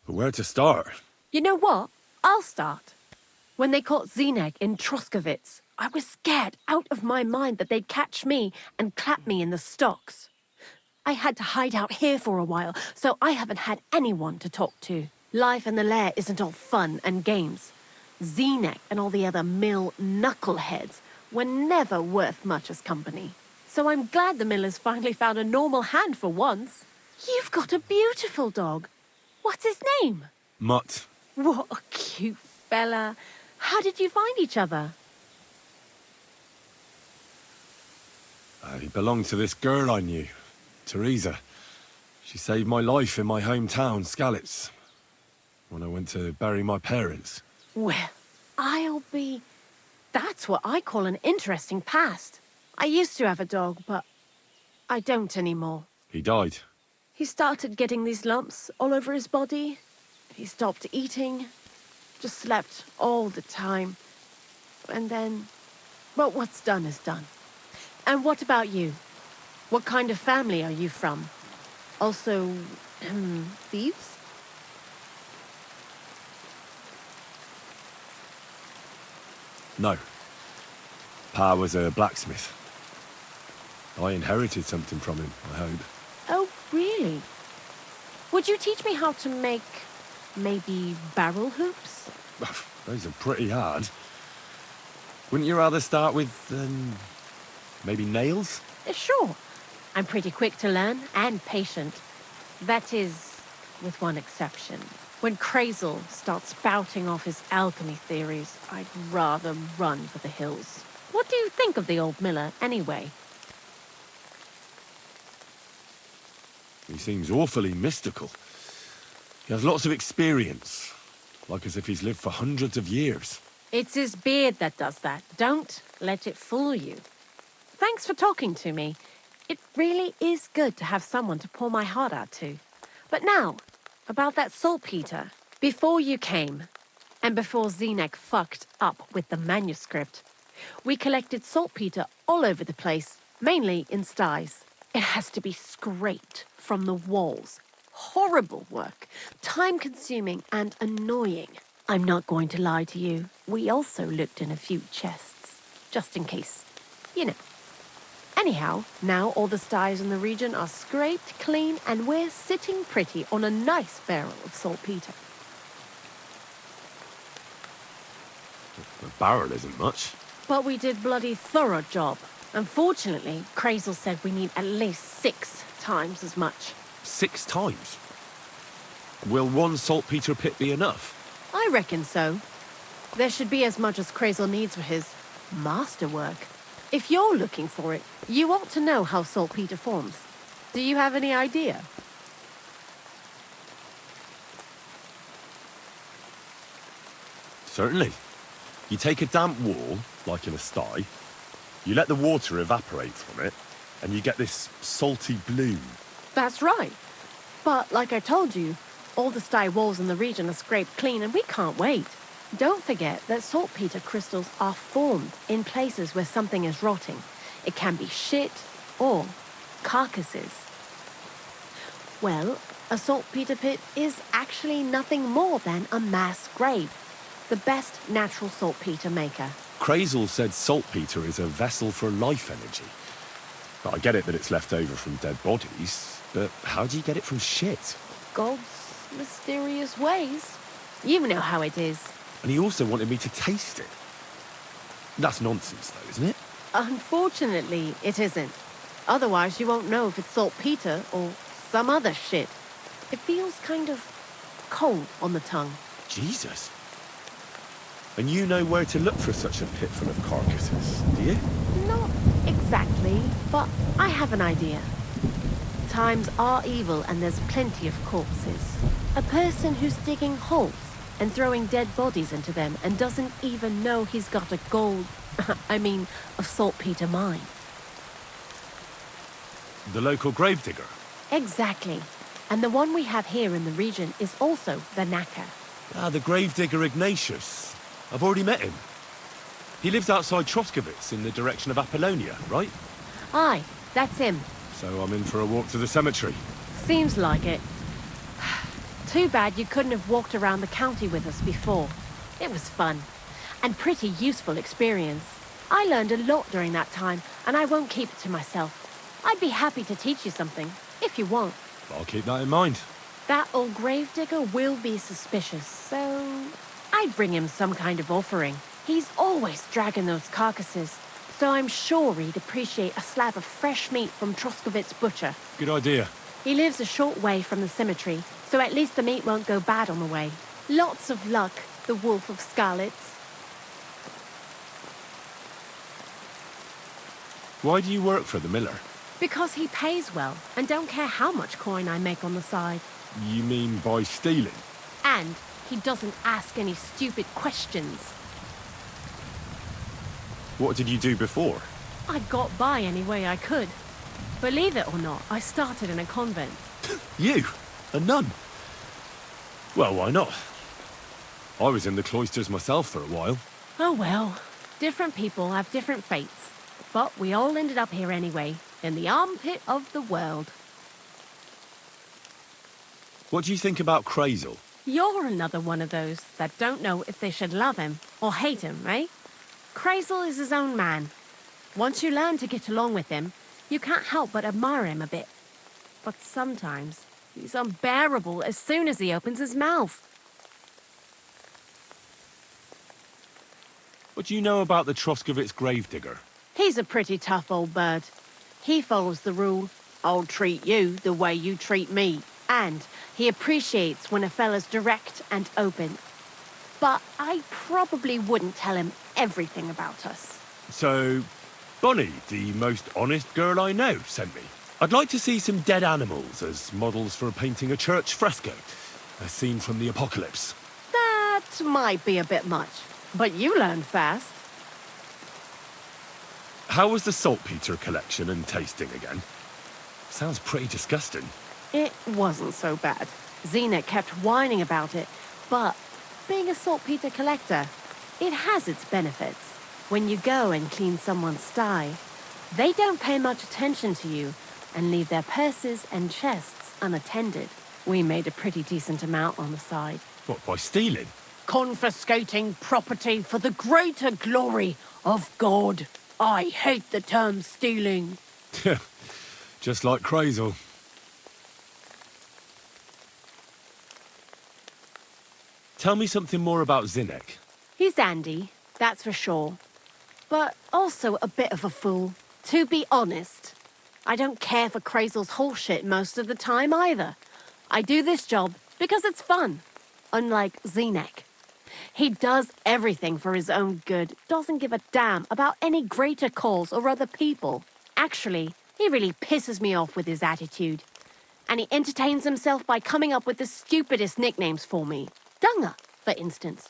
But where to start? You know what? I'll start. When they caught Zenek in Troskovitz, I was scared out of my mind that they'd catch me and clap me in the stocks. I had to hide out here for a while, so I haven't had anyone to talk to. Life in the lair isn't all fun and games. Zenek and all the other mill knuckleheads were never worth much as company. So I'm glad the miller's finally found a normal hand for once. You've got a beautiful dog. What's his name? Mutt. What a cute fella. How did you find each other? He belonged to this girl I knew, Teresa. She saved my life in my hometown, Skalitz, when I went to bury my parents. Well, I'll be... That's what I call an interesting past. I used to have a dog, but I don't anymore. He died. He started getting these lumps all over his body. He stopped eating, just slept all the time. And then, well, what's done is done. And what about you? What kind of family are you from? Also, thieves? No. Pa was a blacksmith. I inherited something from him, I hope. Oh, really? Would you teach me how to make, maybe, barrel hoops? Those are pretty hard. Wouldn't you rather start with, maybe nails? Sure. I'm pretty quick to learn and patient. That is, with one exception. When Crazel starts spouting off his alchemy theories, I'd rather run for the hills. What do you think of the old miller, anyway? He seems awfully mystical. He has lots of experience, like as if he's lived for hundreds of years. It's his beard that does that. Don't let it fool you. Thanks for talking to me. It really is good to have someone to pour my heart out to. But now, about that saltpeter. Before you came, and before Zenek fucked up with the manuscript, we collected saltpeter all over the place, mainly in sties. It has to be scraped from the walls. Horrible work, time-consuming and annoying. I'm not going to lie to you. We also looked in a few chests, just in case. You know. Anyhow, now all the sties in the region are scraped clean and we're sitting pretty on a nice barrel of saltpeter. A barrel isn't much. But we did bloody thorough job. Unfortunately, Crazel said we need at least 6 times as much. 6 times? Will one saltpeter pit be enough? I reckon so. There should be as much as Crazel needs for his masterwork. If you're looking for it, you ought to know how saltpeter forms. Do you have any idea? Certainly. You take a damp wall, like in a sty, you let the water evaporate from it, and you get this salty bloom. That's right. But like I told you, all the sty walls in the region are scraped clean and we can't wait. Don't forget that saltpeter crystals are formed in places where something is rotting. It can be shit or carcasses. Well, a saltpeter pit is actually nothing more than a mass grave. The best natural saltpeter maker. Crazel said saltpeter is a vessel for life energy. But I get it that it's left over from dead bodies, but how do you get it from shit? God's mysterious ways. You know how it is. And he also wanted me to taste it. That's nonsense, though, isn't it? Unfortunately, it isn't. Otherwise, you won't know if it's saltpeter or some other shit. It feels kind of cold on the tongue. Jesus. And you know where to look for such a pit full of carcasses, do you? Not exactly, but I have an idea. Times are evil and there's plenty of corpses. A person who's digging holes and throwing dead bodies into them and doesn't even know he's got a a saltpeter mine. The local gravedigger? Exactly. And the one we have here in the region is also the knacker. Ah, the gravedigger Ignatius. I've already met him. He lives outside Troskowitz in the direction of Apollonia, right? Aye, that's him. So I'm in for a walk to the cemetery. Seems like it. Too bad you couldn't have walked around the county with us before. It was fun. And pretty useful experience. I learned a lot during that time, and I won't keep it to myself. I'd be happy to teach you something, if you want. I'll keep that in mind. That old gravedigger will be suspicious, so I'd bring him some kind of offering. He's always dragging those carcasses, so I'm sure he'd appreciate a slab of fresh meat from Troskowitz Butcher. Good idea. He lives a short way from the cemetery, so at least the meat won't go bad on the way. Lots of luck, the Wolf of Scarlets. Why do you work for the miller? Because he pays well, and don't care how much coin I make on the side. You mean by stealing? And he doesn't ask any stupid questions. What did you do before? I got by any way I could. Believe it or not, I started in a convent. You? A nun? Well, why not? I was in the cloisters myself for a while. Oh well, different people have different fates. But we all ended up here anyway, in the armpit of the world. What do you think about Crazel? You're another one of those that don't know if they should love him or hate him, right? Crazel is his own man. Once you learn to get along with him, you can't help but admire him a bit. But sometimes, he's unbearable as soon as he opens his mouth. What do you know about the Troskovitz gravedigger? He's a pretty tough old bird. He follows the rule, I'll treat you the way you treat me. And he appreciates when a fella's direct and open. But I probably wouldn't tell him everything about us. So, Bonnie, the most honest girl I know, sent me. I'd like to see some dead animals as models for painting a church fresco. A scene from the apocalypse. That might be a bit much, but you learn fast. How was the saltpeter collection and tasting again? Sounds pretty disgusting. It wasn't so bad. Xena kept whining about it, but being a saltpeter collector, it has its benefits. When you go and clean someone's sty, they don't pay much attention to you and leave their purses and chests unattended. We made a pretty decent amount on the side. What, by stealing? Confiscating property for the greater glory of God. I hate the term stealing. Just like Crazel. Tell me something more about Zinnek. He's dandy, that's for sure. But also a bit of a fool. To be honest, I don't care for Crazel's bullshit most of the time either. I do this job because it's fun, unlike Zinnek. He does everything for his own good, doesn't give a damn about any greater cause or other people. Actually, he really pisses me off with his attitude. And he entertains himself by coming up with the stupidest nicknames for me. Dunger, for instance.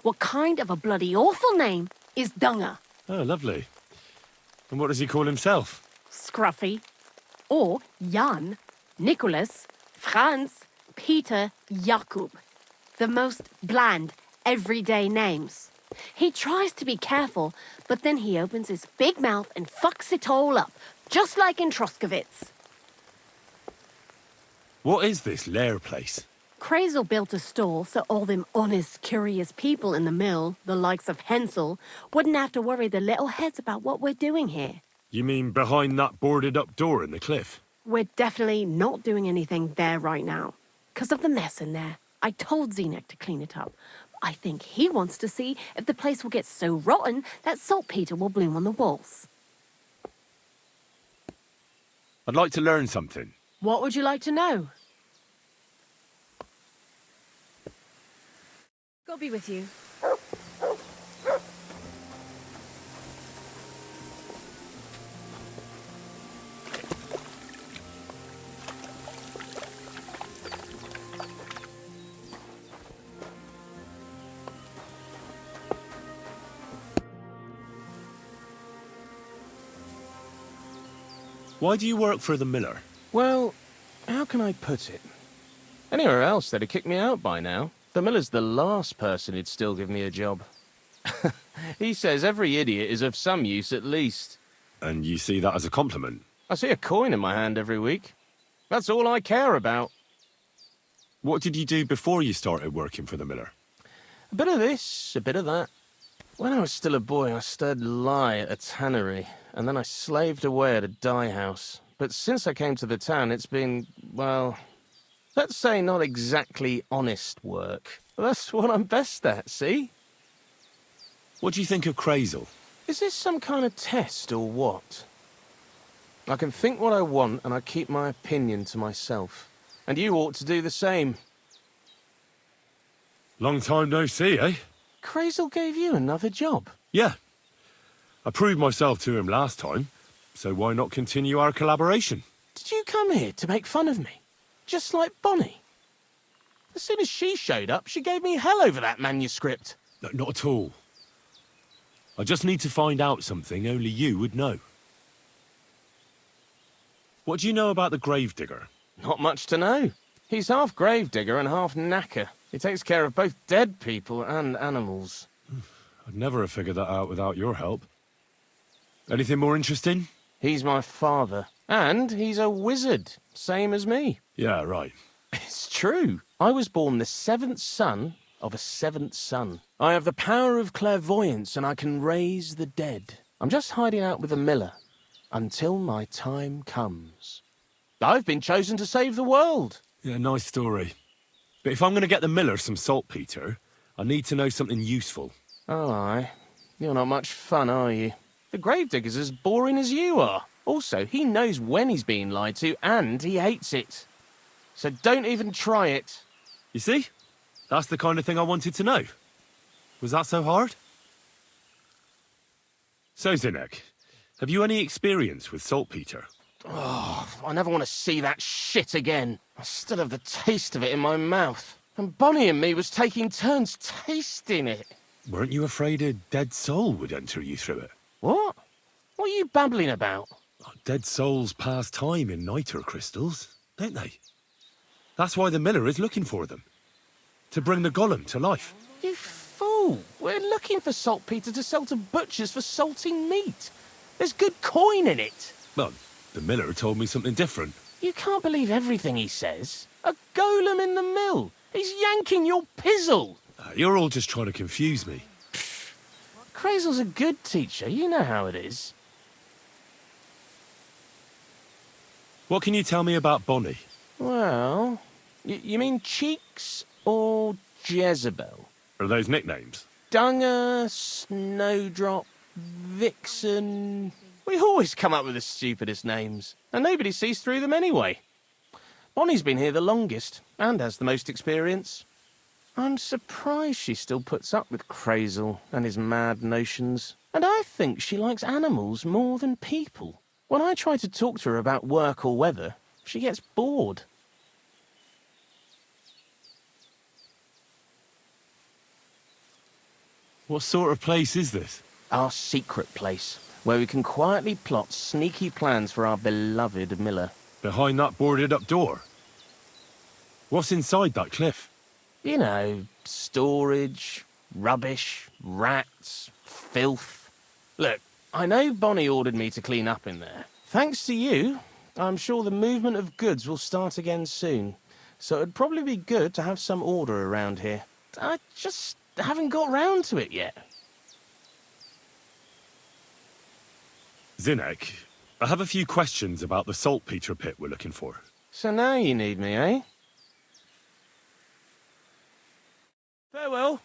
What kind of a bloody awful name is Dunger? Oh, lovely. And what does he call himself? Scruffy. Or Jan, Nicholas, Franz, Peter, Jakub. The most bland, everyday names. He tries to be careful, but then he opens his big mouth and fucks it all up, just like in Troskovitz. What is this lair place? Crazel built a store so all them honest, curious people in the mill, the likes of Hensel, wouldn't have to worry their little heads about what we're doing here. You mean behind that boarded-up door in the cliff? We're definitely not doing anything there right now. Because of the mess in there. I told Zinnek to clean it up. I think he wants to see if the place will get so rotten that saltpeter will bloom on the walls. I'd like to learn something. What would you like to know? God be with you. Why do you work for the miller? Well, how can I put it? Anywhere else, they'd have kicked me out by now. The miller's the last person who'd still give me a job. He says every idiot is of some use at least. And you see that as a compliment? I see a coin in my hand every week. That's all I care about. What did you do before you started working for the miller? A bit of this, a bit of that. When I was still a boy, I stirred lye at a tannery, and then I slaved away at a dye house. But since I came to the town, it's been, well, let's say not exactly honest work. That's what I'm best at, see? What do you think of Crazel? Is this some kind of test or what? I can think what I want, and I keep my opinion to myself. And you ought to do the same. Long time no see, eh? Crazel gave you another job? Yeah. I proved myself to him last time, so why not continue our collaboration? Did you come here to make fun of me? Just like Bonnie? As soon as she showed up, she gave me hell over that manuscript. No, not at all. I just need to find out something only you would know. What do you know about the gravedigger? Not much to know. He's half gravedigger and half knacker. He takes care of both dead people and animals. I'd never have figured that out without your help. Anything more interesting? He's my father. And he's a wizard, same as me. Yeah, right. It's true. I was born the seventh son of a seventh son. I have the power of clairvoyance and I can raise the dead. I'm just hiding out with the miller until my time comes. I've been chosen to save the world. Yeah, nice story. But if I'm going to get the miller some saltpeter, I need to know something useful. Oh, aye. You're not much fun, are you? The gravedigger's as boring as you are. Also, he knows when he's being lied to, and he hates it. So don't even try it. You see? That's the kind of thing I wanted to know. Was that so hard? So, Zinek, have you any experience with saltpeter? Oh, I never want to see that shit again. I still have the taste of it in my mouth. And Bonnie and me was taking turns tasting it. Weren't you afraid a dead soul would enter you through it? What? What are you babbling about? Dead souls pass time in niter crystals, don't they? That's why the miller is looking for them. To bring the golem to life. You fool! We're looking for saltpeter to sell to butchers for salting meat. There's good coin in it. Well, the miller told me something different. You can't believe everything he says. A golem in the mill. He's yanking your pizzle. You're all just trying to confuse me. Crazel's a good teacher. You know how it is. What can you tell me about Bonnie? Well, you mean Cheeks or Jezebel? Are those nicknames? Dunger, Snowdrop, Vixen... We always come up with the stupidest names, and nobody sees through them anyway. Bonnie's been here the longest, and has the most experience. I'm surprised she still puts up with Crazel and his mad notions. And I think she likes animals more than people. When I try to talk to her about work or weather, she gets bored. What sort of place is this? Our secret place, where we can quietly plot sneaky plans for our beloved miller. Behind that boarded-up door? What's inside that cliff? You know, storage, rubbish, rats, filth. Look, I know Bonnie ordered me to clean up in there. Thanks to you, I'm sure the movement of goods will start again soon. So it'd probably be good to have some order around here. I just haven't got round to it yet. Zinek, I have a few questions about the saltpeter pit we're looking for. So now you need me, eh? Farewell.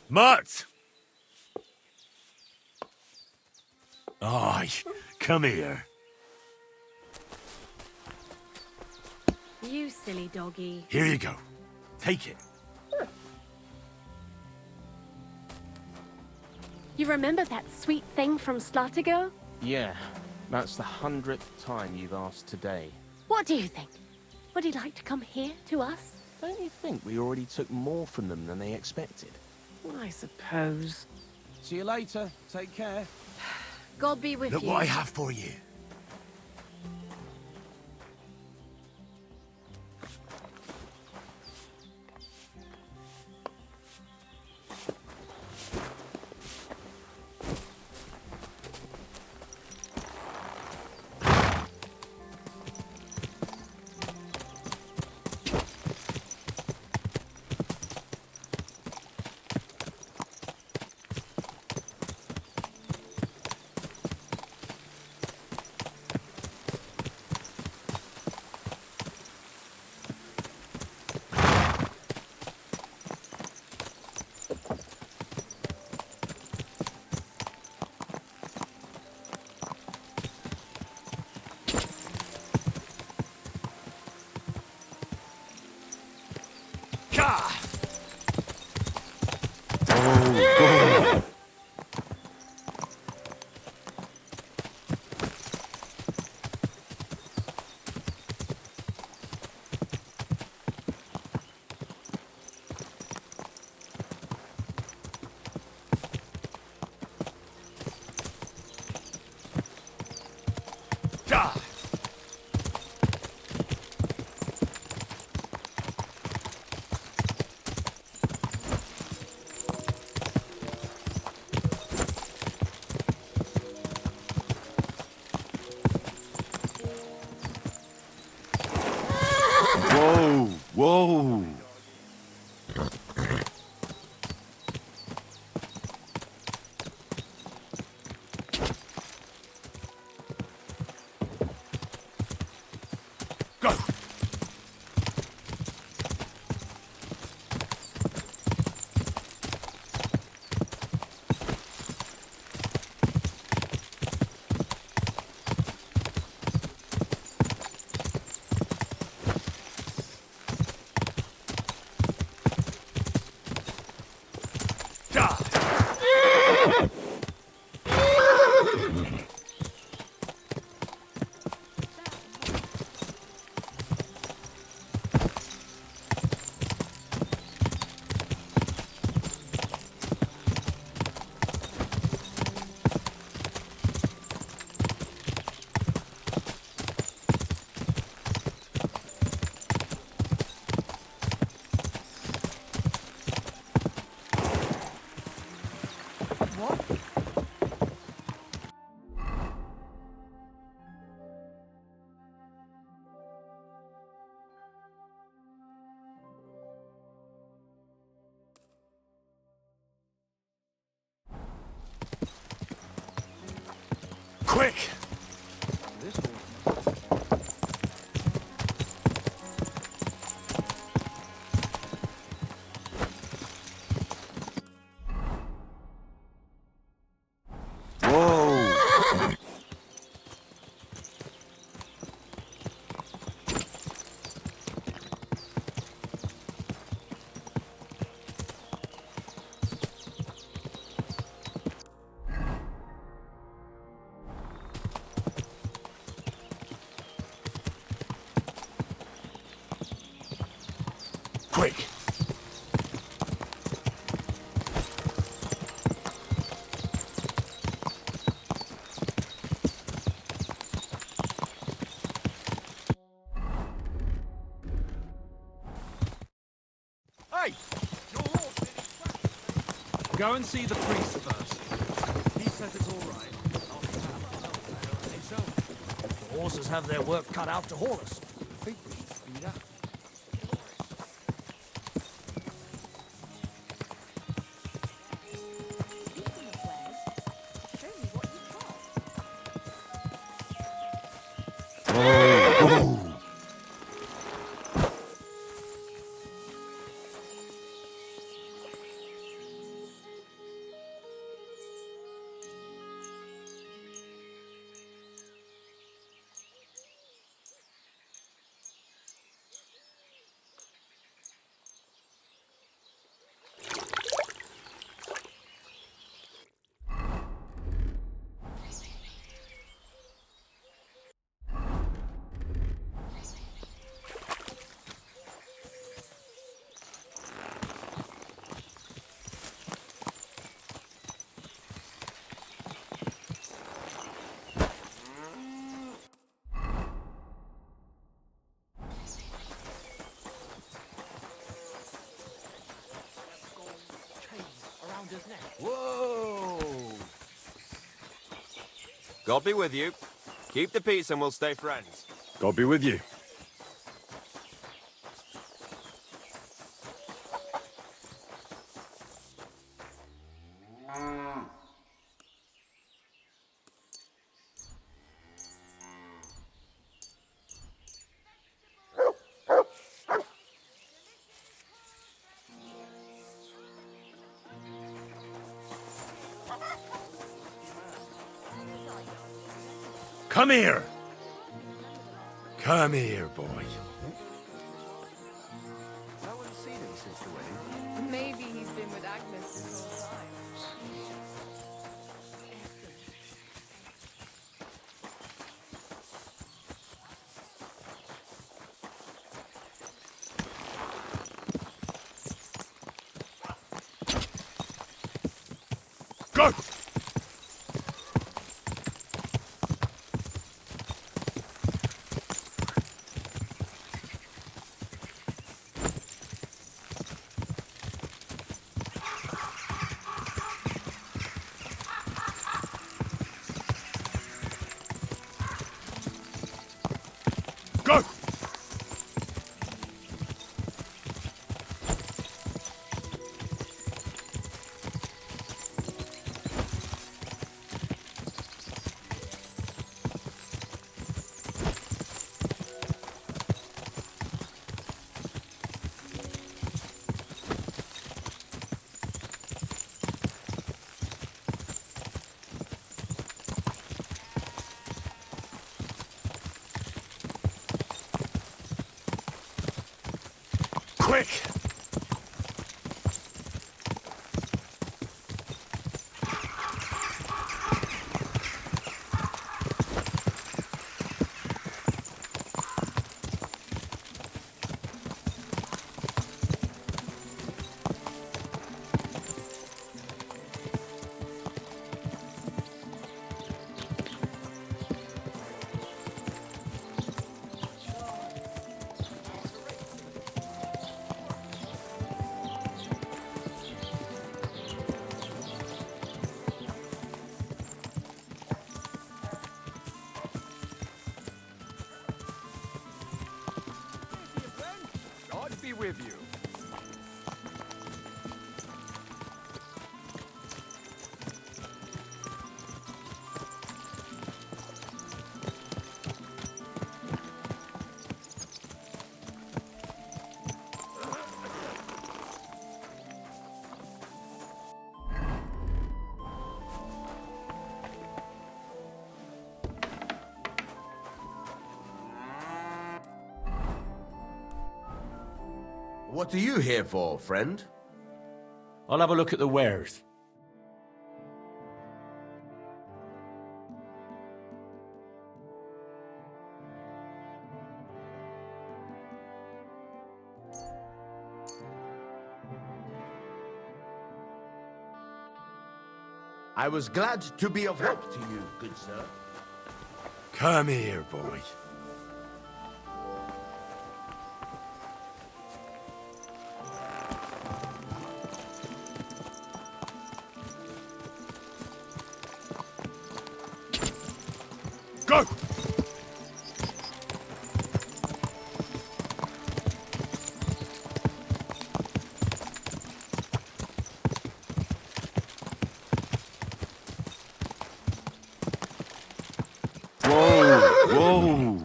Mutt! Aye, come here. You silly doggy. Here you go. Take it. You remember that sweet thing from Slatigo? Yeah, that's the 100th time you've asked today. What do you think? Would he like to come here to us? Don't you think we already took more from them than they expected? I suppose. See you later. Take care. God be with Look you. what I have for you. Die! Whoa, whoa. Go! Quick! Whoa. Quick! Hey! Your horse did his Go and see the priest first. He says it's all right. The horses have their work cut out to haul us. I think we should speed up. Whoa! God be with you. Keep the peace and we'll stay friends. God be with you. Come here! Come here, boy. No one's seen him since the wedding. Maybe he's been with Agnes this whole time. Go! Go! Quick! God be with you. What are you here for, friend? I'll have a look at the wares. I was glad to be of help to you, good sir. Come here, boy. Go! Whoa!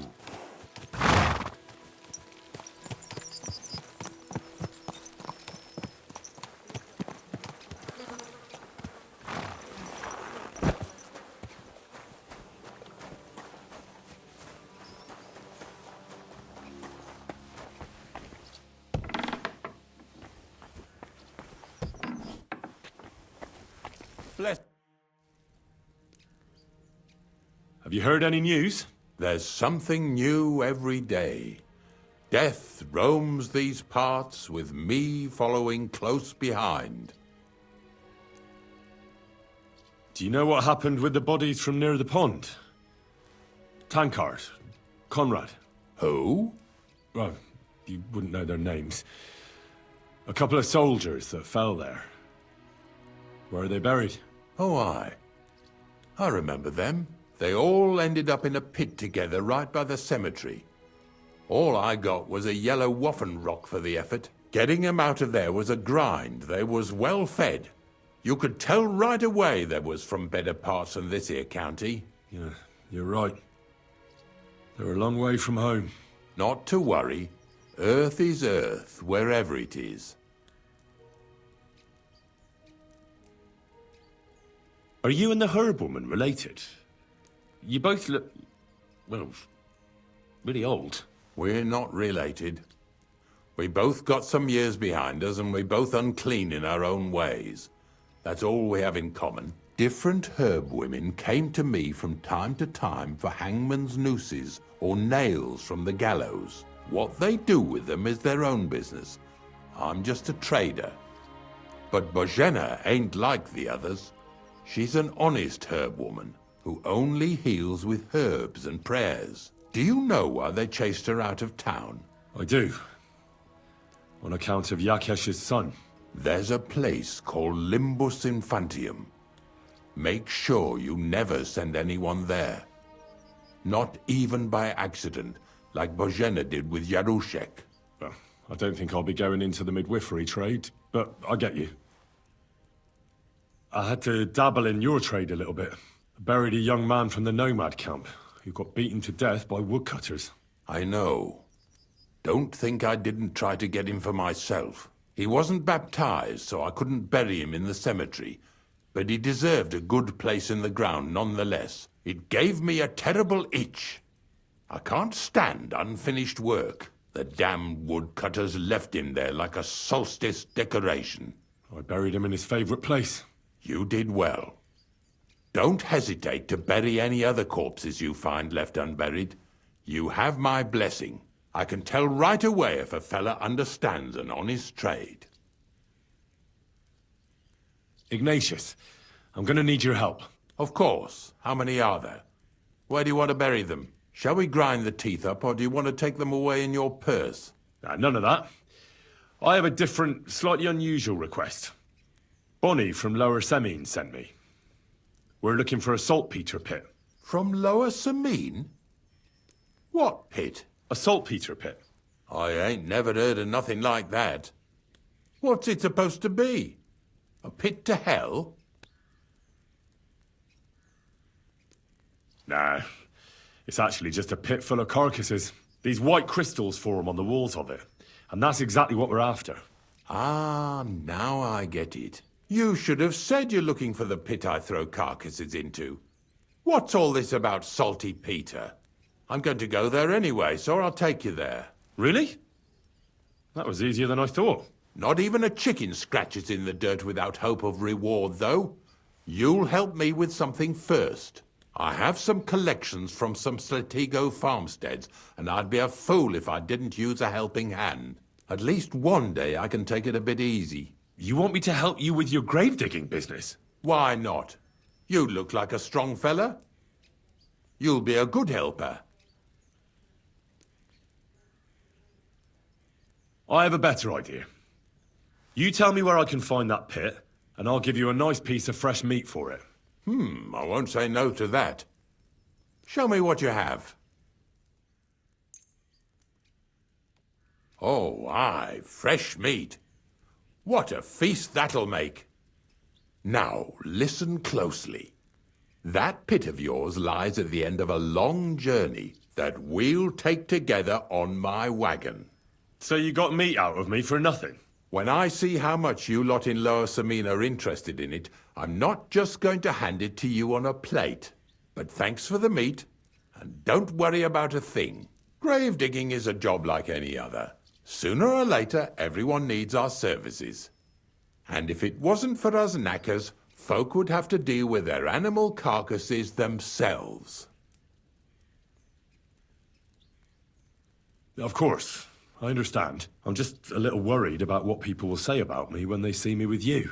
Bless. Have you heard any news? There's something new every day. Death roams these parts with me following close behind. Do you know what happened with the bodies from near the pond? Tankard, Conrad. Who? Well, you wouldn't know their names. A couple of soldiers that fell there. Where are they buried? Oh, I remember them. They all ended up in a pit together right by the cemetery. All I got was a yellow waffen rock for the effort. Getting them out of there was a grind. They was well fed. You could tell right away they was from better parts than this here county. Yeah, you're right. They're a long way from home. Not to worry. Earth is earth, wherever it is. Are you and the herb woman related? You both look, well, really old. We're not related. We both got some years behind us, and we're both unclean in our own ways. That's all we have in common. Different herb women came to me from time to time for hangman's nooses or nails from the gallows. What they do with them is their own business. I'm just a trader. But Bozhena ain't like the others. She's an honest herb woman who only heals with herbs and prayers. Do you know why they chased her out of town? I do. On account of Yakesh's son. There's a place called Limbus Infantium. Make sure you never send anyone there. Not even by accident. like Bozhena did with Yarushek. Well, I don't think I'll be going into the midwifery trade, but I get you. I had to dabble in your trade a little bit. I buried a young man from the nomad camp who got beaten to death by woodcutters. I know. Don't think I didn't try to get him for myself. He wasn't baptized, so I couldn't bury him in the cemetery. But he deserved a good place in the ground nonetheless. It gave me a terrible itch. I can't stand unfinished work. The damned woodcutters left him there like a solstice decoration. I buried him in his favorite place. You did well. Don't hesitate to bury any other corpses you find left unburied. You have my blessing. I can tell right away if a fella understands an honest trade. Ignatius, I'm gonna need your help. Of course. How many are there? Where do you want to bury them? Shall we grind the teeth up, or do you want to take them away in your purse? None of that. I have a different, slightly unusual request. Bonnie from Lower Semine sent me. We're looking for a saltpeter pit. From Lower Semine? What pit? A saltpeter pit. I ain't never heard of nothing like that. What's it supposed to be? A pit to hell? Nah, it's actually just a pit full of carcasses. These white crystals form on the walls of it, and that's exactly what we're after. Ah, now I get it. You should have said you're looking for the pit I throw carcasses into. What's all this about Salty Peter? I'm going to go there anyway, so I'll take you there. Really? That was easier than I thought. Not even a chicken scratches in the dirt without hope of reward, though. You'll help me with something first. I have some collections from some Slatigo farmsteads, and I'd be a fool if I didn't use a helping hand. At least one day I can take it a bit easy. You want me to help you with your grave-digging business? Why not? You look like a strong fella. You'll be a good helper. I have a better idea. You tell me where I can find that pit, and I'll give you a nice piece of fresh meat for it. I won't say no to that. Show me what you have. Oh, aye, fresh meat. What a feast that'll make. Now, listen closely. That pit of yours lies at the end of a long journey that we'll take together on my wagon. So you got meat out of me for nothing? When I see how much you lot in Lower Semine are interested in it, I'm not just going to hand it to you on a plate. But thanks for the meat, and don't worry about a thing. Grave digging is a job like any other. Sooner or later, everyone needs our services. And if it wasn't for us knackers, folk would have to deal with their animal carcasses themselves. Of course, I understand. I'm just a little worried about what people will say about me when they see me with you.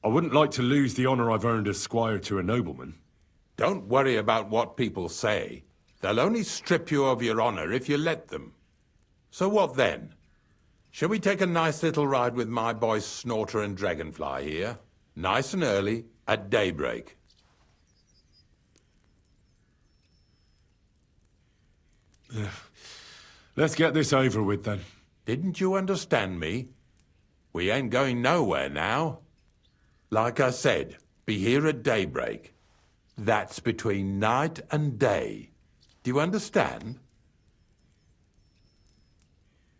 I wouldn't like to lose the honor I've earned as squire to a nobleman. Don't worry about what people say. They'll only strip you of your honor if you let them. So what then? Shall we take a nice little ride with my boys Snorter and Dragonfly here? Nice and early, at daybreak. Let's get this over with then. Didn't you understand me? We ain't going nowhere now. Like I said, be here at daybreak. That's between night and day. Do you understand?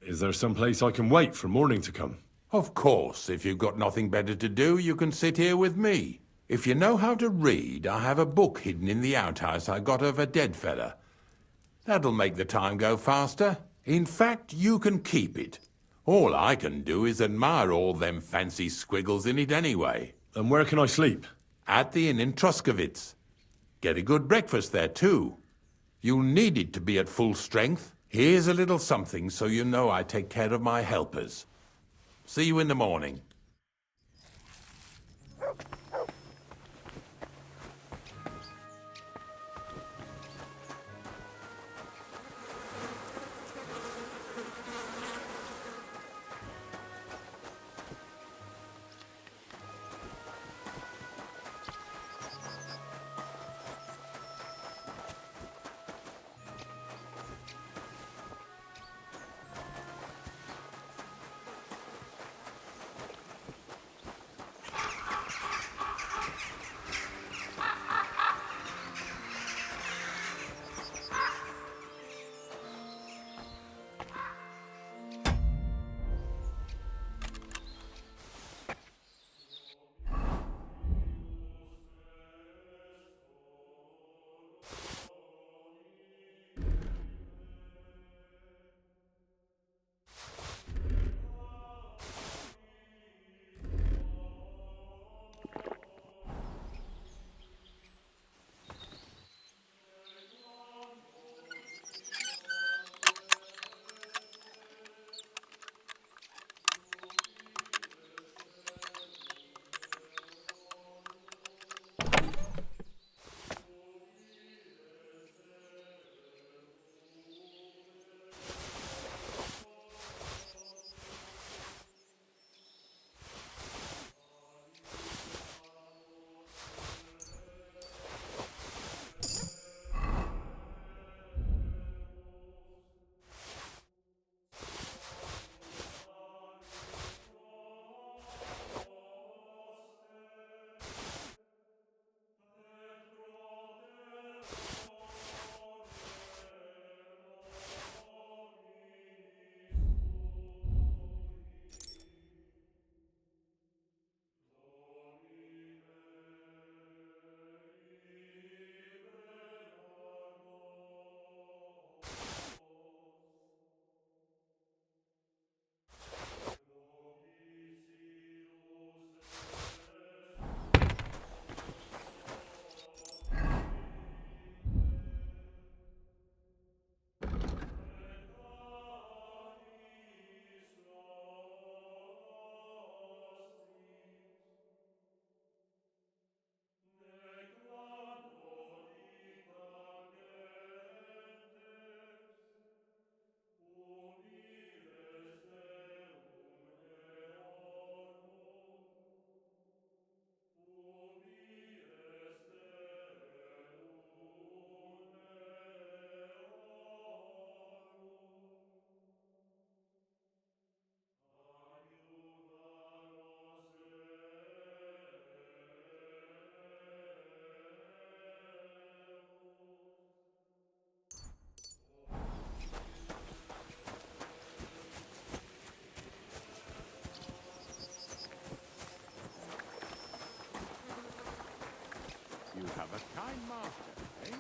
Is there some place I can wait for morning to come? Of course, if you've got nothing better to do, you can sit here with me. If you know how to read, I have a book hidden in the outhouse I got of a dead fella. That'll make the time go faster. In fact, you can keep it. All I can do is admire all them fancy squiggles in it anyway. And where can I sleep? At the inn in Truskovitz. Get a good breakfast there, too. You'll need it to be at full strength. Here's a little something so you know I take care of my helpers. See you in the morning. Fine master, eh?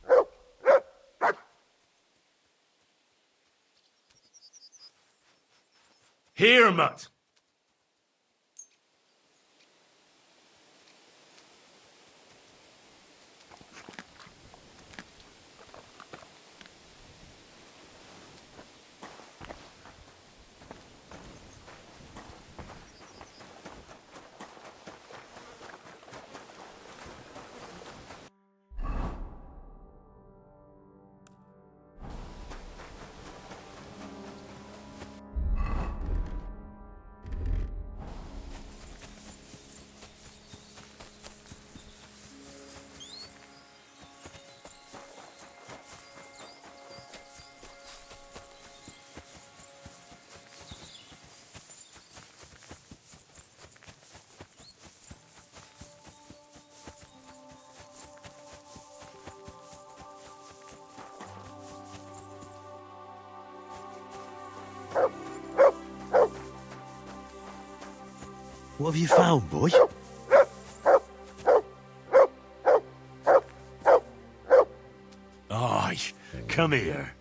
Huh? Here, Mutt. What have you found, boy? Aye, come here.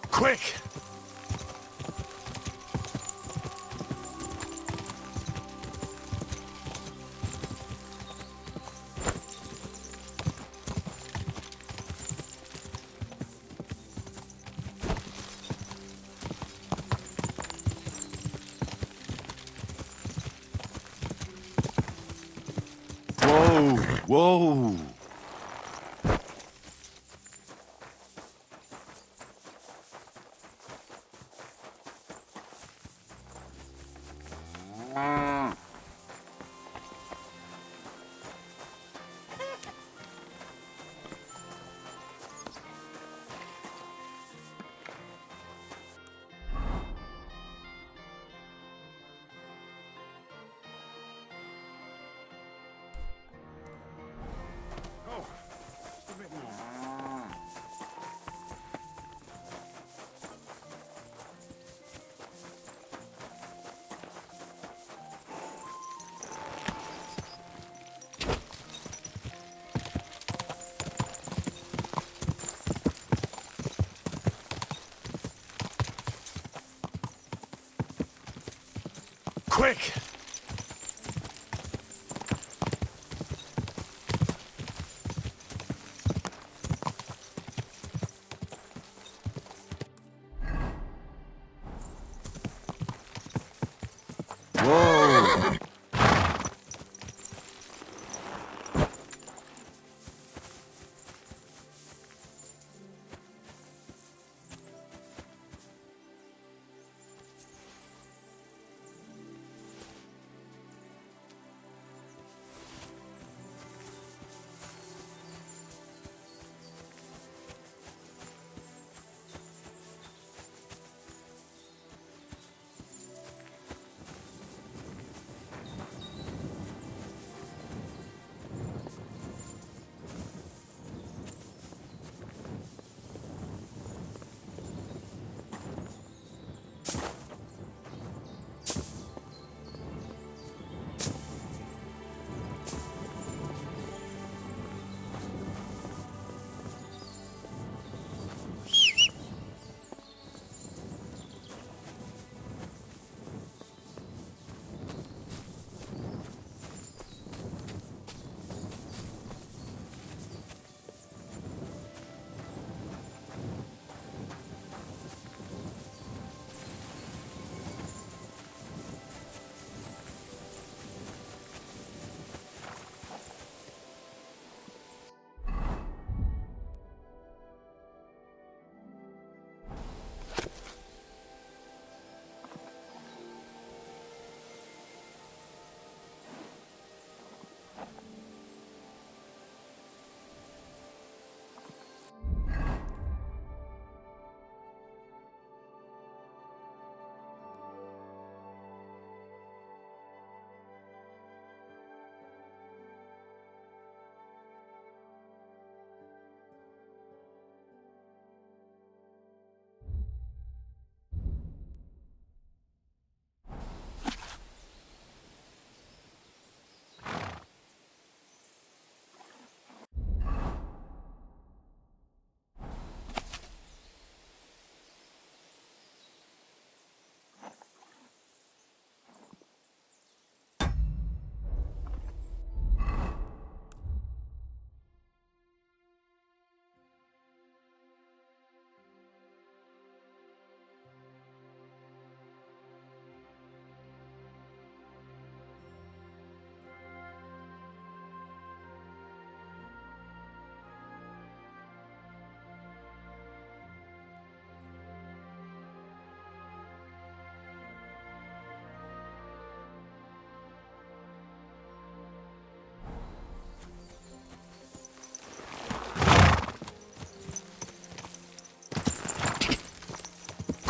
Quick! Whoa! Whoa! Quick! Whoa!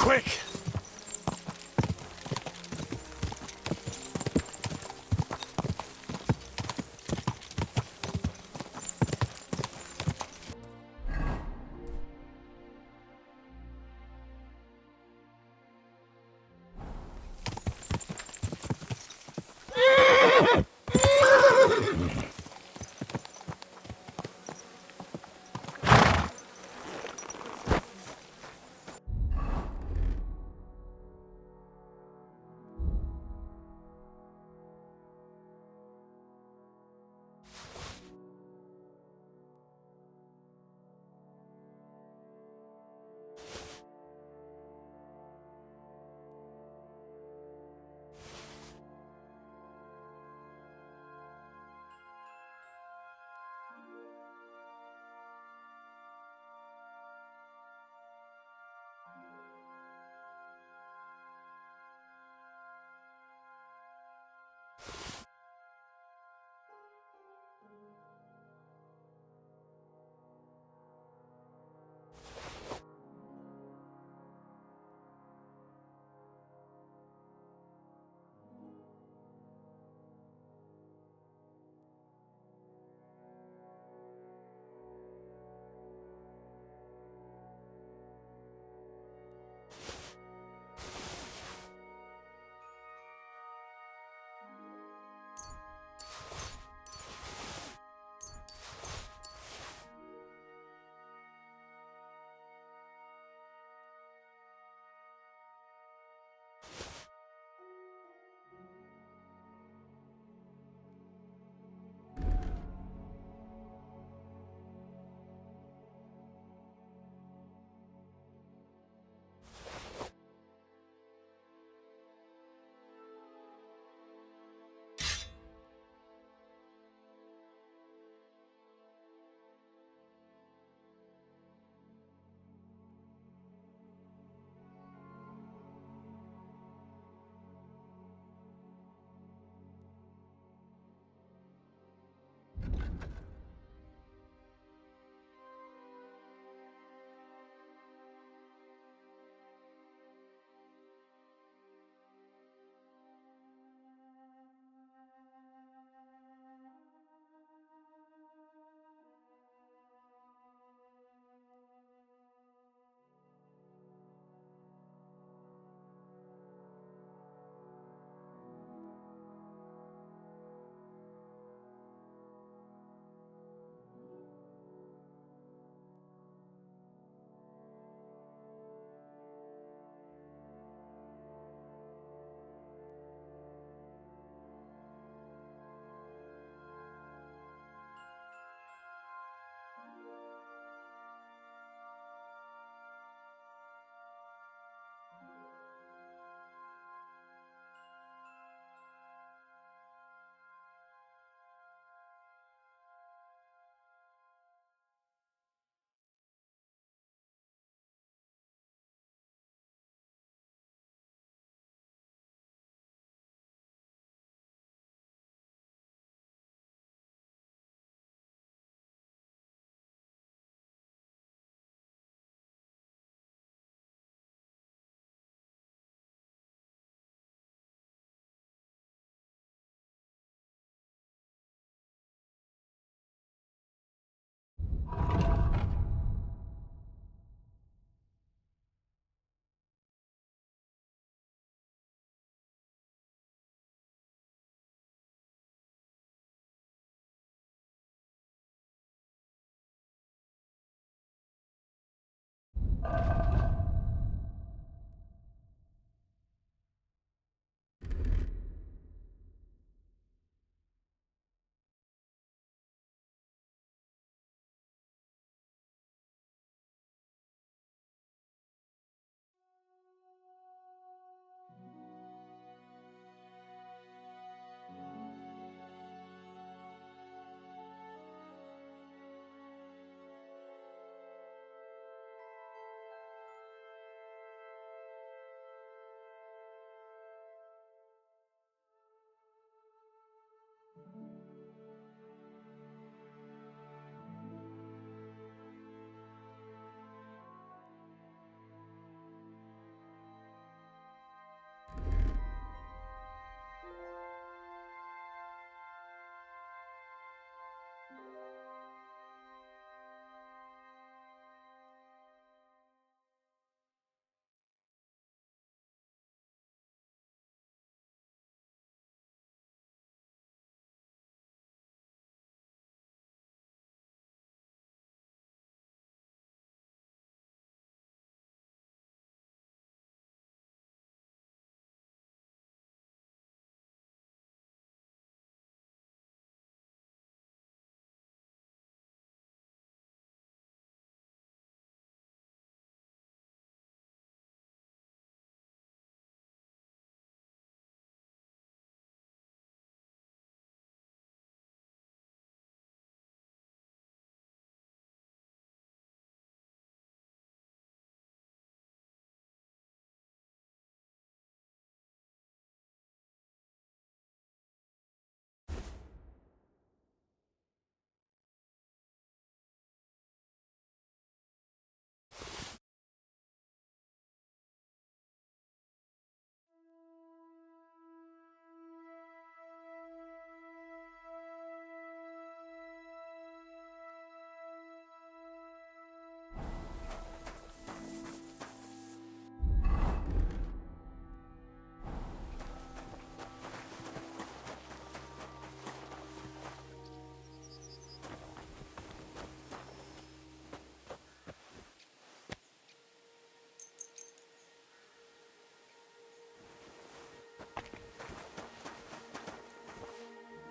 Quick!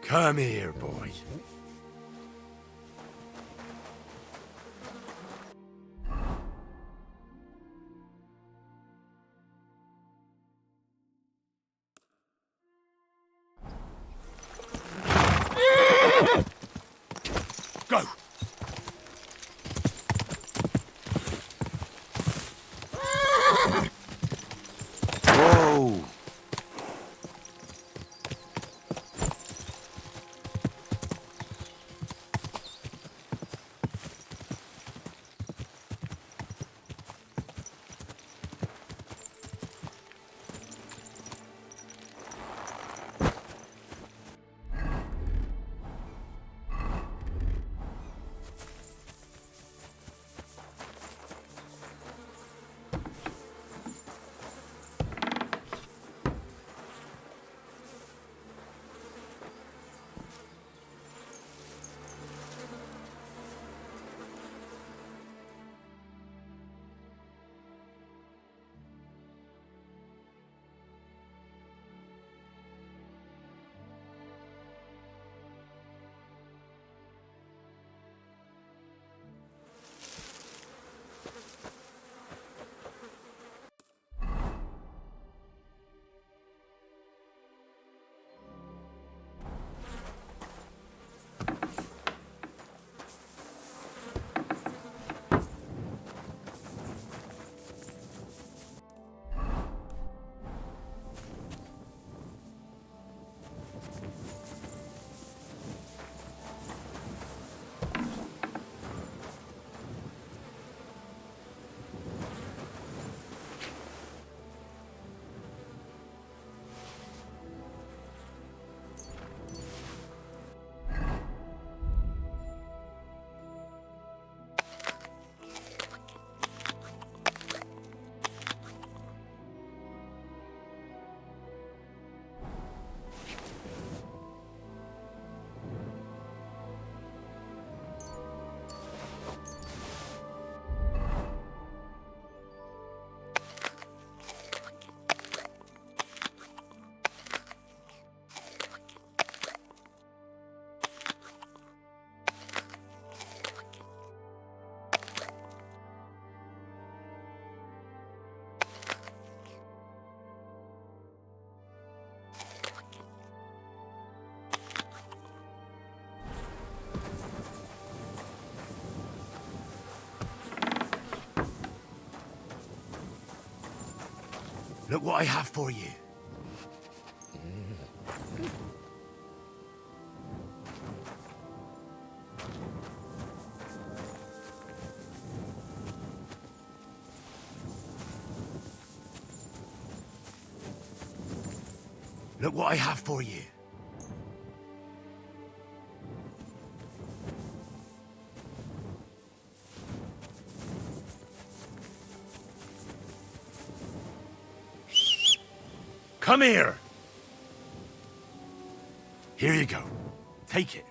Come here, boy. Go! Whoa! Look what I have for you. Look what I have for you. Come here! Here you go. Take it.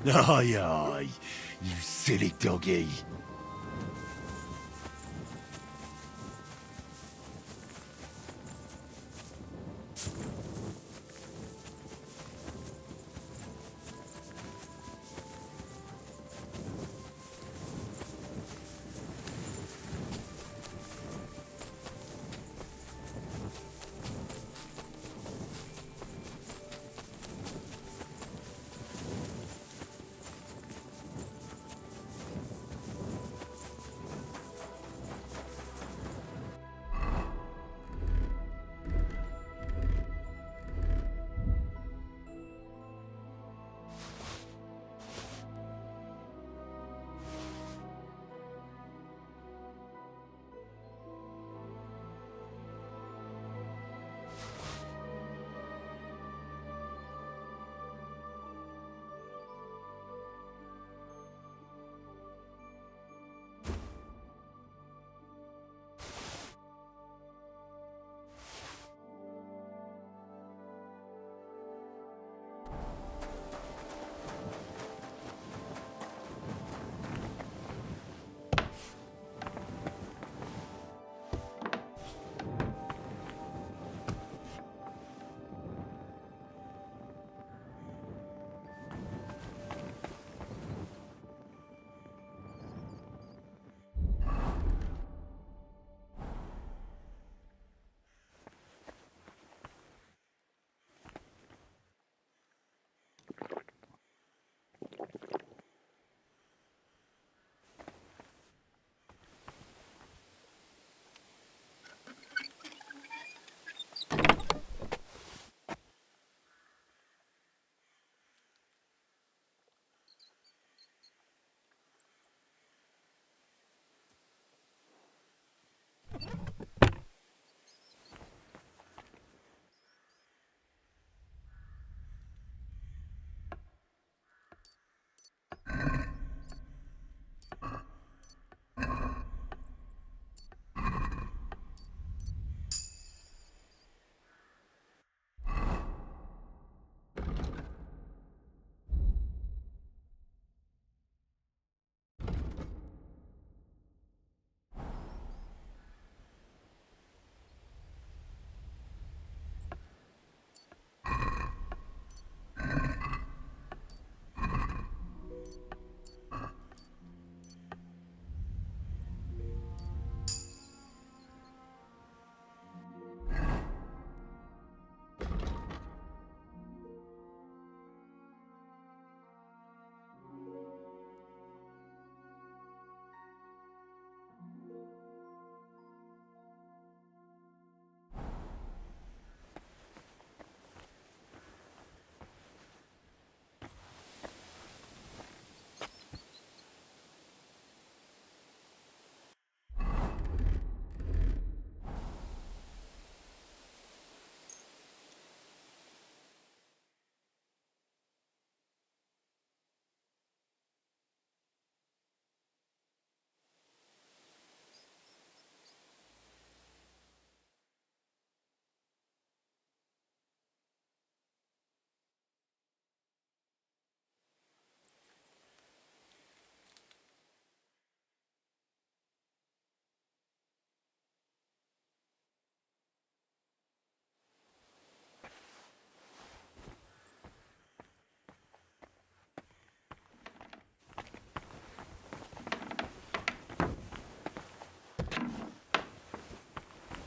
Aye, aye, you silly doggy.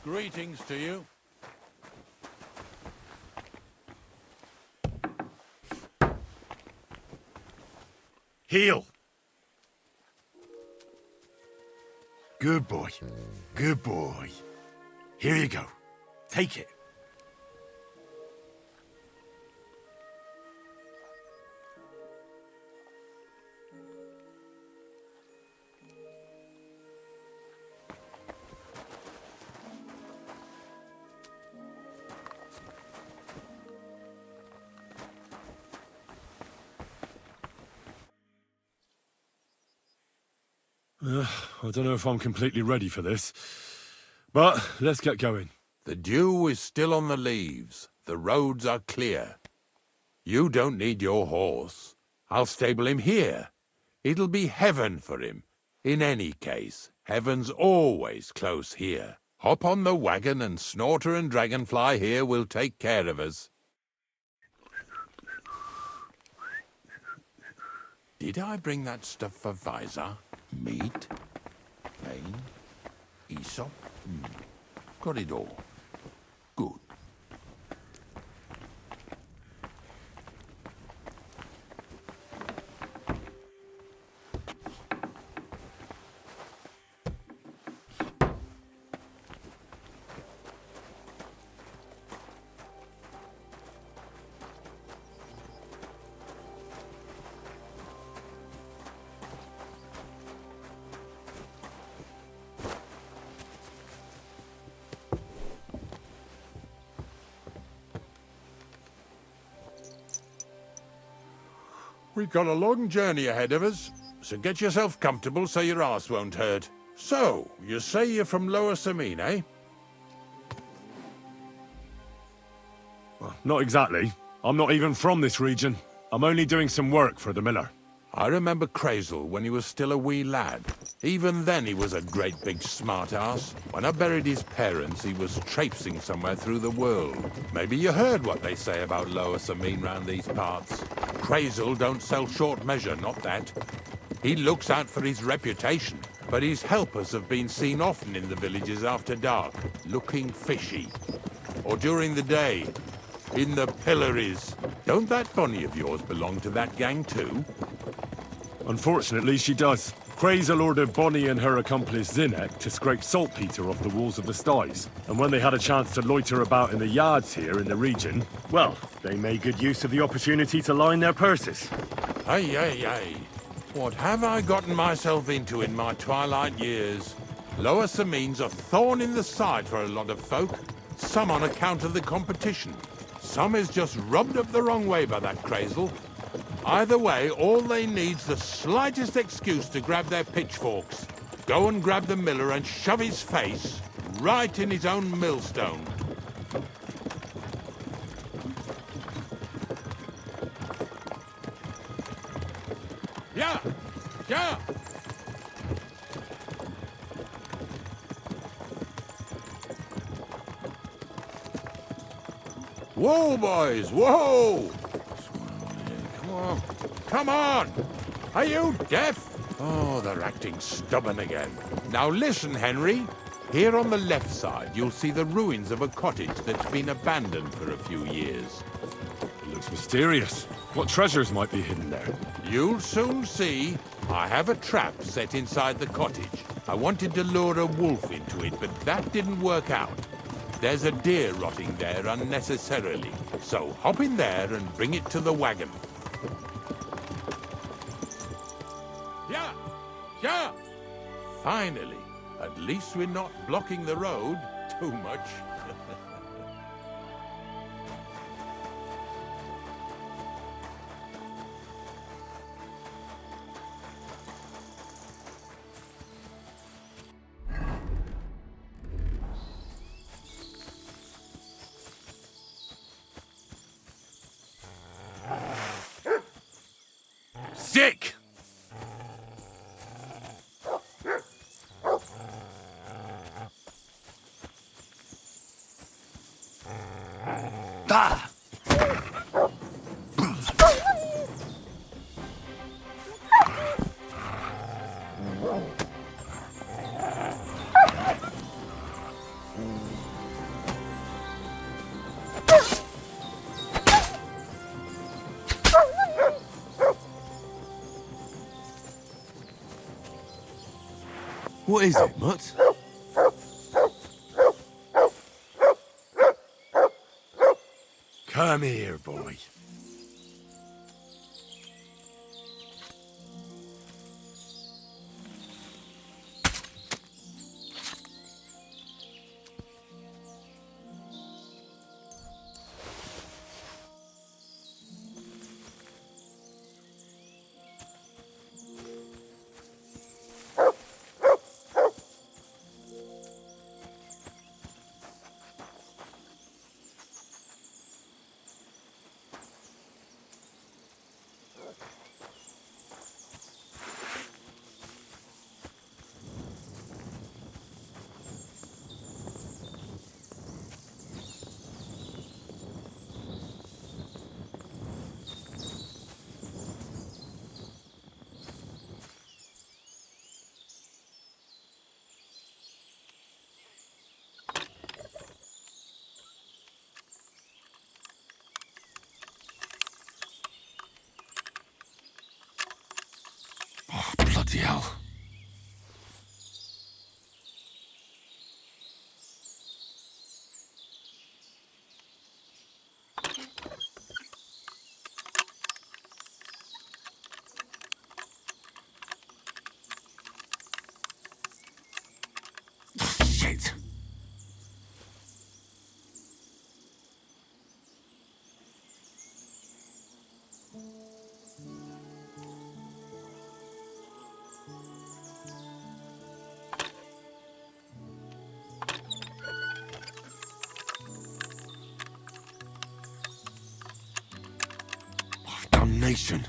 Greetings to you. Heal! Good boy. Good boy. Here you go. Take it. I don't know if I'm completely ready for this, but let's get going. The dew is still on the leaves. The roads are clear. You don't need your horse. I'll stable him here. It'll be heaven for him. In any case, heaven's always close here. Hop on the wagon and Snorter and Dragonfly here will take care of us. Did I bring that stuff for Visor? Meat? Pain? Aesop? Got it all. Good. We've got a long journey ahead of us, so get yourself comfortable so your arse won't hurt. So, you say you're from Lower Samine, eh? Well, not exactly. I'm not even from this region. I'm only doing some work for the miller. I remember Crazel when he was still a wee lad. Even then he was a great big smart-ass. When I buried his parents, he was traipsing somewhere through the world. Maybe you heard what they say about Lower Samine round these parts. Crazel don't sell short measure, not that. He looks out for his reputation, but his helpers have been seen often in the villages after dark, looking fishy. Or during the day, in the pillories. Don't that Bonnie of yours belong to that gang too? Unfortunately, she does. Crazel ordered Bonnie and her accomplice Zinek to scrape saltpeter off the walls of the sties. And when they had a chance to loiter about in the yards here in the region, well, they made good use of the opportunity to line their purses. Ay, ay, ay. What have I gotten myself into in my twilight years? Lower Samin's a thorn in the side for a lot of folk. Some on account of the competition. Some is just rubbed up the wrong way by that Crazel. Either way, all they need's the slightest excuse to grab their pitchforks. Go and grab the miller and shove his face right in his own millstone. Yeah! Yeah! Whoa, boys! Whoa! Come on! Come on! Are you deaf? Oh, they're acting stubborn again. Now listen, Henry. Here on the left side, you'll see the ruins of a cottage that's been abandoned for a few years. It looks mysterious. What treasures might be hidden there? You'll soon see. I have a trap set inside the cottage. I wanted to lure a wolf into it, but that didn't work out. There's a deer rotting there unnecessarily. So hop in there and bring it to the wagon. Yeah! Yeah! Finally. At least we're not blocking the road too much. Sick! Ah! What is it, Mutt? Come here, boy. Bloody hell. Shit. Damnation.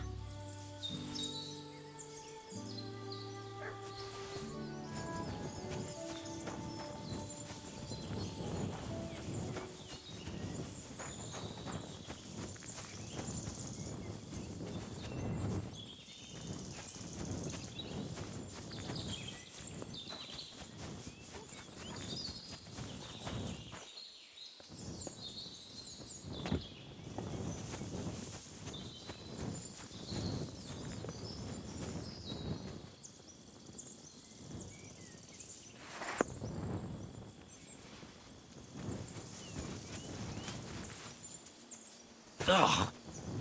Oh,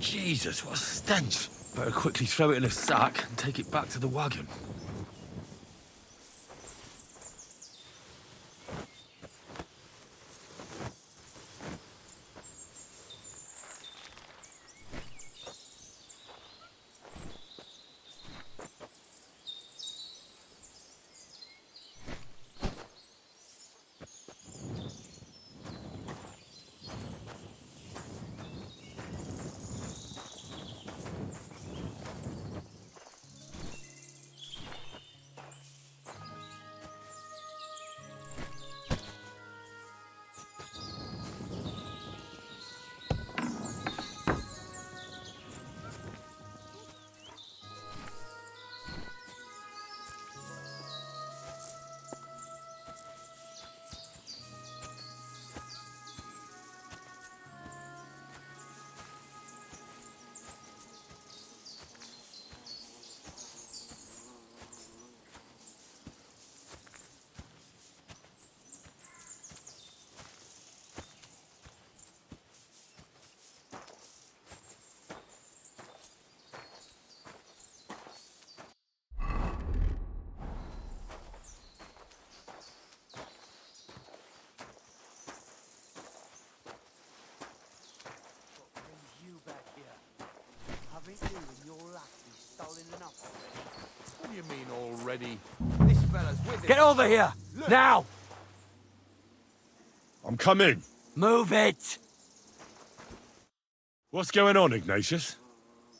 Jesus, what a stench. Better quickly throw it in a sack and take it back to the wagon. What do you mean already? This fella's with it. Get over here! Look. Now! I'm coming. Move it! What's going on, Ignatius?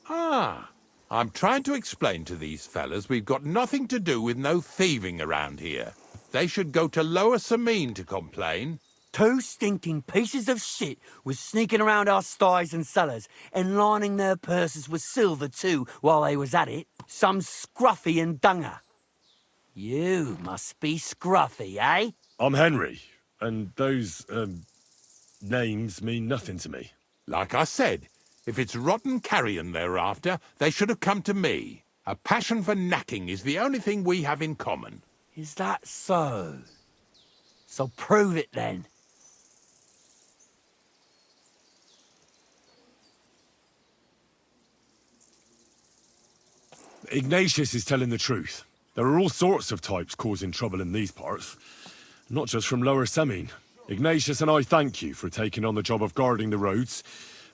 Ah, I'm trying to explain to these fellas we've got nothing to do with no thieving around here. They should go to Lower Samine to complain. 2 stinking pieces of shit was sneaking around our sties and cellars and lining their purses with silver too while they was at it. Some scruffy and dunger. You must be scruffy, eh? I'm Henry, and those, names mean nothing to me. Like I said, if it's rotten carrion they're after, they should have come to me. A passion for knacking is the only thing we have in common. Is that so? So prove it then. Ignatius is telling the truth. There are all sorts of types causing trouble in these parts, not just from Lower Samine. Ignatius and I thank you for taking on the job of guarding the roads,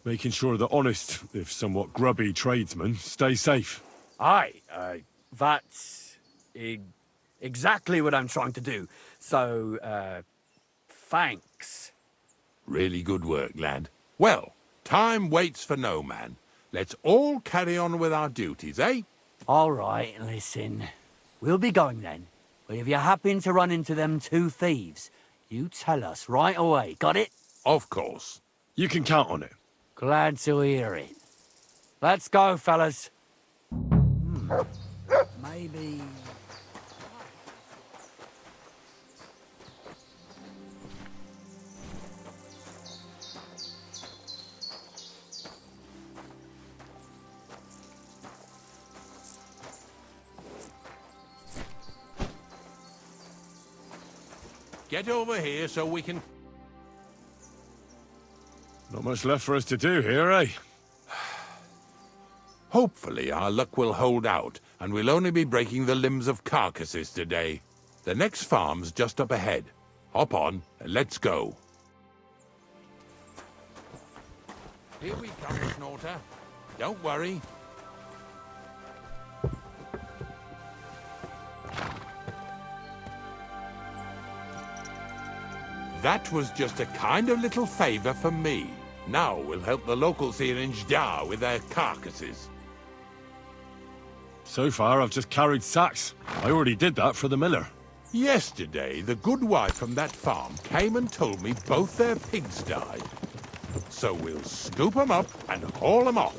making sure that honest, if somewhat grubby tradesmen stay safe. Aye, that's exactly what I'm trying to do. So, thanks. Really good work, lad. Well, time waits for no man. Let's all carry on with our duties, eh? All right, listen. We'll be going then. But if you happen to run into them 2 thieves, you tell us right away. Got it? Of course. You can count on it. Glad to hear it. Let's go, fellas. Maybe... Get over here so we can... Not much left for us to do here, eh? Hopefully our luck will hold out, and we'll only be breaking the limbs of carcasses today. The next farm's just up ahead. Hop on, and let's go. Here we come, Snorter. Don't worry. That was just a kind of little favor for me. Now we'll help the locals here in Jdar with their carcasses. So far, I've just carried sacks. I already did that for the miller. Yesterday, the good wife from that farm came and told me both their pigs died. So we'll scoop them up and haul them off.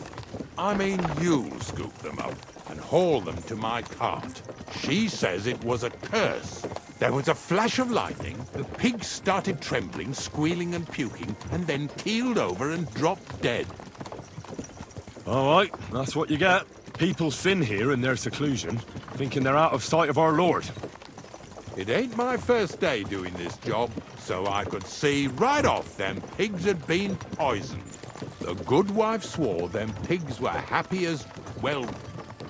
I mean, you'll scoop them up and haul them to my cart. She says it was a curse. There was a flash of lightning, the pigs started trembling, squealing and puking, and then keeled over and dropped dead. All right, that's what you get. People sin here in their seclusion, thinking they're out of sight of our Lord. It ain't my first day doing this job, so I could see right off them pigs had been poisoned. The good wife swore them pigs were happy as, well,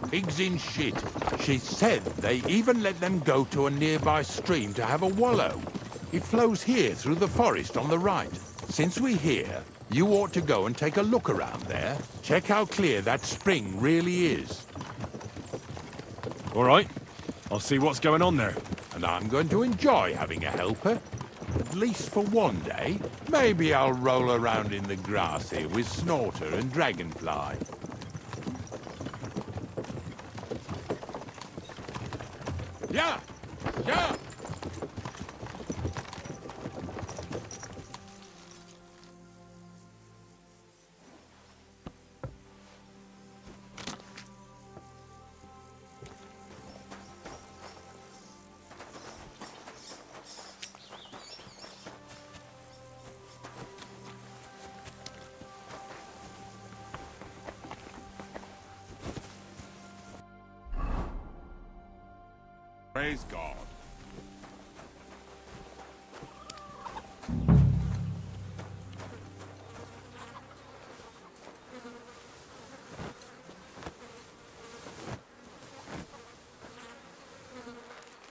pigs in shit. She said they even let them go to a nearby stream to have a wallow. It flows here through the forest on the right. Since we're here, you ought to go and take a look around there. Check how clear that spring really is. All right. I'll see what's going on there. And I'm going to enjoy having a helper. At least for one day. Maybe I'll roll around in the grass here with Snorter and Dragonfly. Yeah! Yeah! Praise God.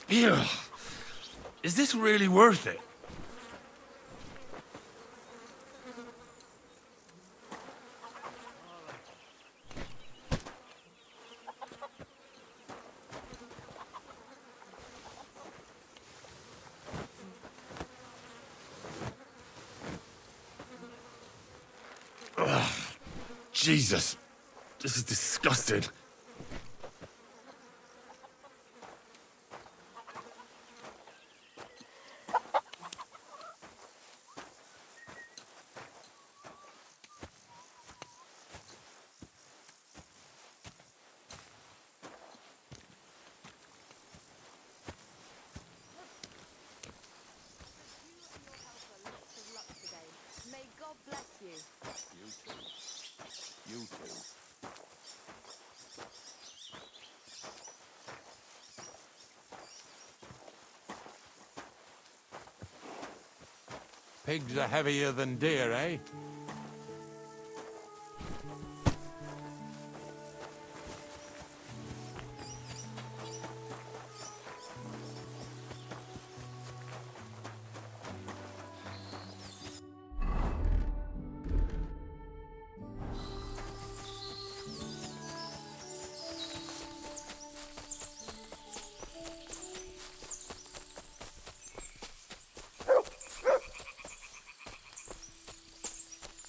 Yeah. Is this really worth it? Ugh. Jesus. This is disgusting. May God bless you. You too. You too. Pigs are heavier than deer, eh?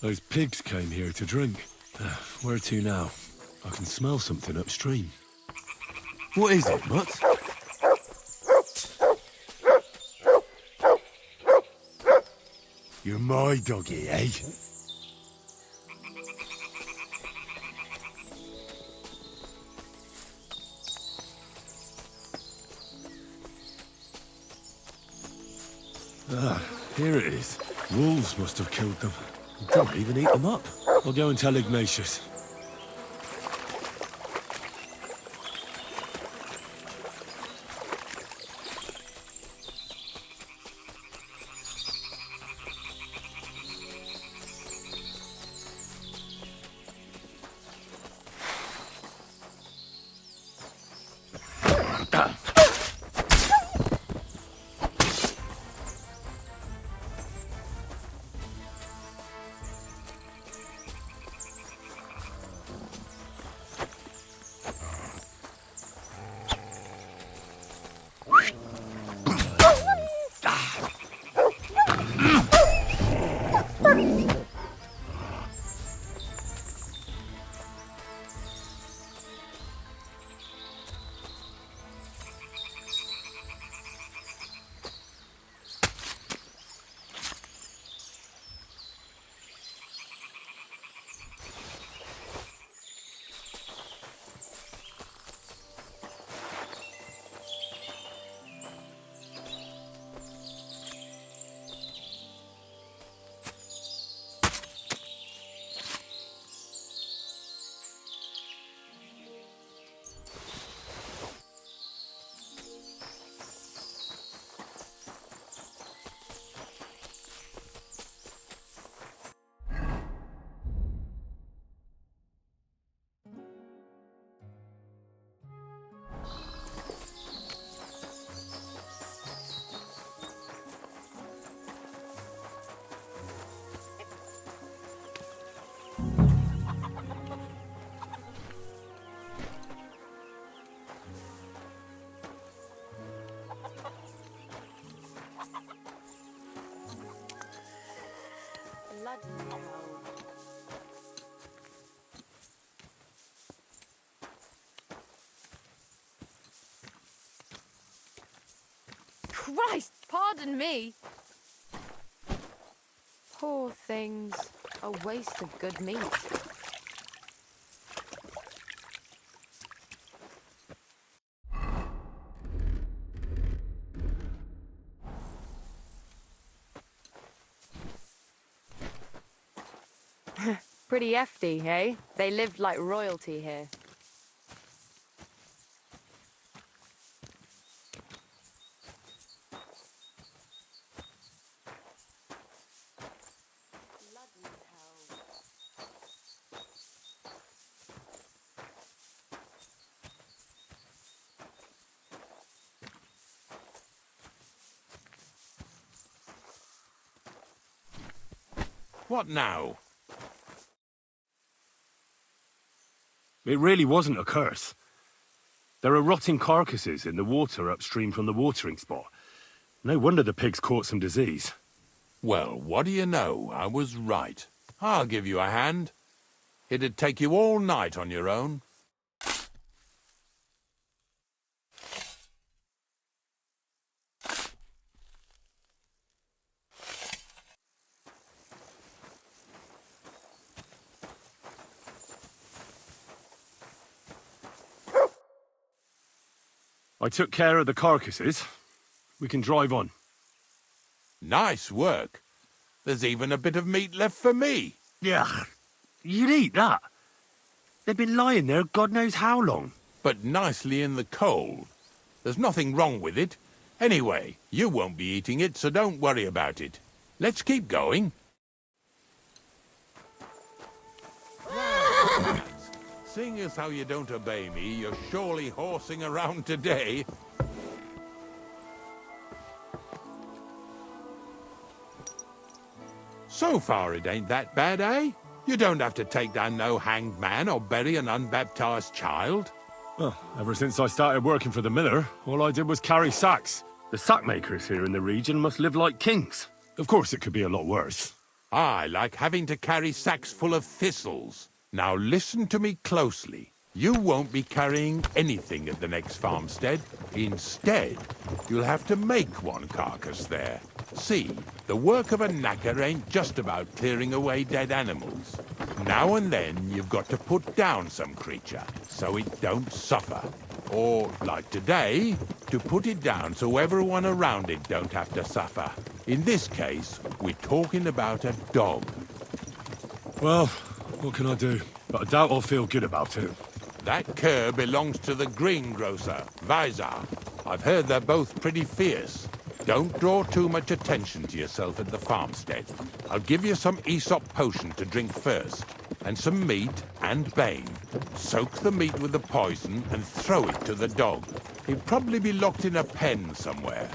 Those pigs came here to drink. Where to now? I can smell something upstream. What is it, Mutt? You're my doggy, eh? Ah, here it is. Wolves must have killed them. Don't even eat them up. I'll go and tell Ignatius. Christ, pardon me. Poor things. A waste of good meat. Pretty hefty, eh? They lived like royalty here. What now? It really wasn't a curse. There are rotting carcasses in the water upstream from the watering spot. No wonder the pigs caught some disease. Well, what do you know? I was right. I'll give you a hand. It'd take you all night on your own. I took care of the carcasses. We can drive on. Nice work. There's even a bit of meat left for me. Yeah, you'd eat that. They've been lying there God knows how long. But nicely in the cold. There's nothing wrong with it. Anyway, you won't be eating it, so don't worry about it. Let's keep going. Seeing as how you don't obey me, you're surely horsing around today. So far it ain't that bad, eh? You don't have to take down no hanged man or bury an unbaptized child. Well, ever since I started working for the miller, all I did was carry sacks. The sack makers here in the region must live like kings. Of course it could be a lot worse. I like having to carry sacks full of thistles. Now listen to me closely. You won't be carrying anything at the next farmstead. Instead, you'll have to make one carcass there. See, the work of a knacker ain't just about clearing away dead animals. Now and then, you've got to put down some creature, so it don't suffer. Or, like today, to put it down so everyone around it don't have to suffer. In this case, we're talking about a dog. Well, what can I do? But I doubt I'll feel good about it. That cur belongs to the greengrocer, Vizar. I've heard they're both pretty fierce. Don't draw too much attention to yourself at the farmstead. I'll give you some Aesop potion to drink first, and some meat and bane. Soak the meat with the poison and throw it to the dog. He'll probably be locked in a pen somewhere.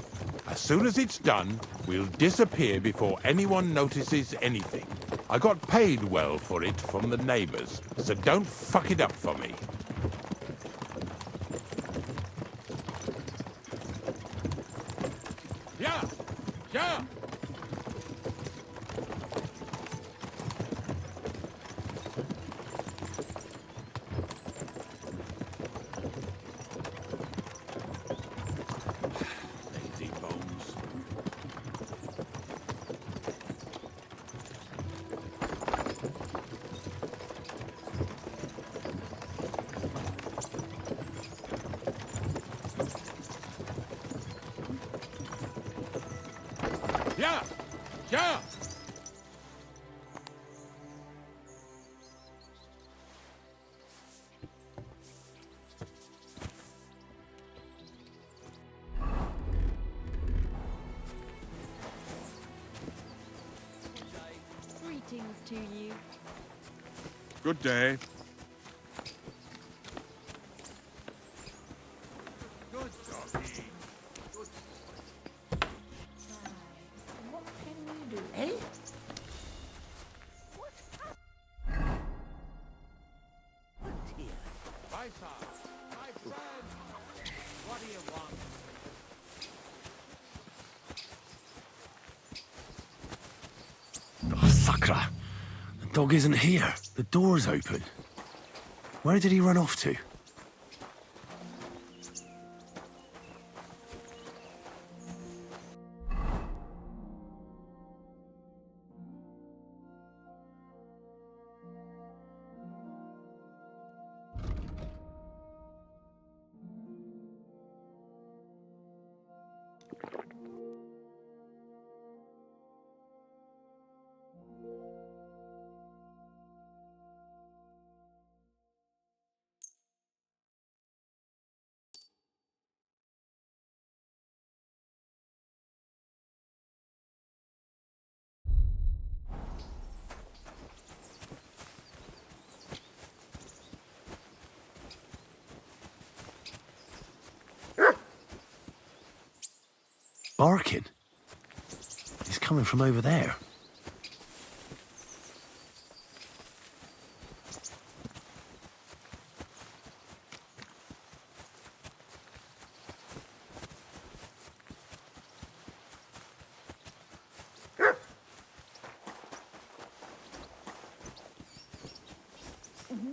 As soon as it's done, we'll disappear before anyone notices anything. I got paid well for it from the neighbors, so don't fuck it up for me. Yeah! Yeah! Lazy bones. Yeah! Yeah! Greetings to you. Good day. Good doggy. What can we do? Eh? Vizar, my friend! What do you want? Oh, Sakra! The dog isn't here. The door's open. Where did he run off to? barking. It's coming from over there.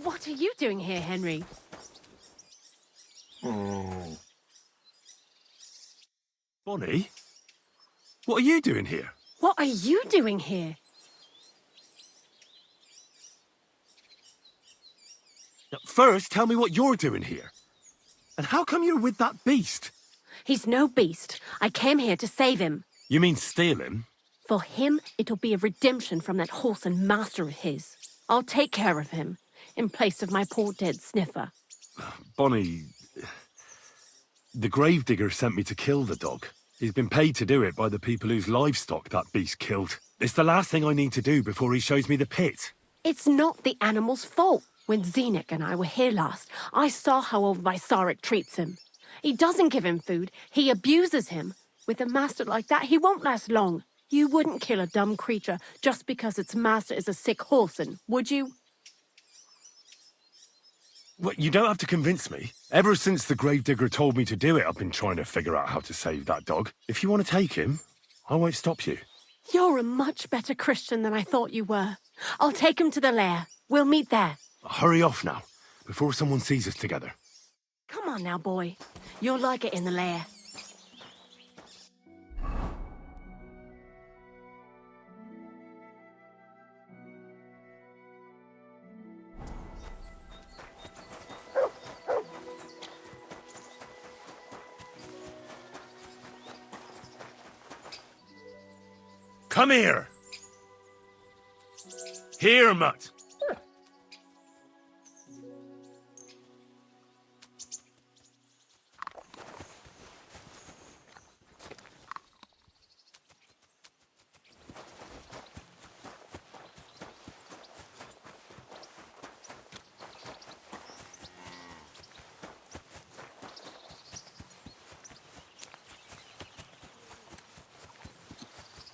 What are you doing here, Henry? Bonnie? What are you doing here? What are you doing here? First, tell me what you're doing here. And how come you're with that beast? He's no beast. I came here to save him. You mean steal him? For him, it'll be a redemption from that horse and master of his. I'll take care of him, in place of my poor dead sniffer. Bonnie... The gravedigger sent me to kill the dog. He's been paid to do it by the people whose livestock that beast killed. It's the last thing I need to do before he shows me the pit. It's not the animal's fault. When Zenek and I were here last, I saw how old Vysarik treats him. He doesn't give him food, he abuses him. With a master like that, he won't last long. You wouldn't kill a dumb creature just because its master is a sick horseman, would you? Well, you don't have to convince me. Ever since the gravedigger told me to do it, I've been trying to figure out how to save that dog. If you want to take him, I won't stop you. You're a much better Christian than I thought you were. I'll take him to the lair. We'll meet there. Hurry off now, before someone sees us together. Come on now, boy. You'll like it in the lair. Come here! Here, mutt!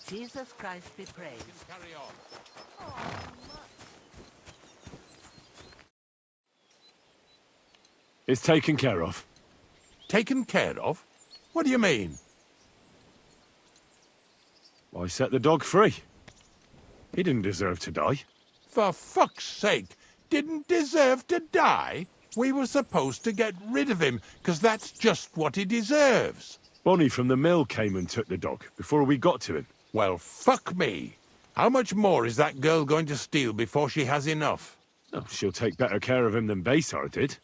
Jesus Christ be praised. Carry on. It's taken care of. Taken care of? What do you mean? I set the dog free. He didn't deserve to die. For fuck's sake, didn't deserve to die? We were supposed to get rid of him, because that's just what he deserves. Bonnie from the mill came and took the dog before we got to him. Well, fuck me. How much more is that girl going to steal before she has enough? Oh, she'll take better care of him than Baysar did.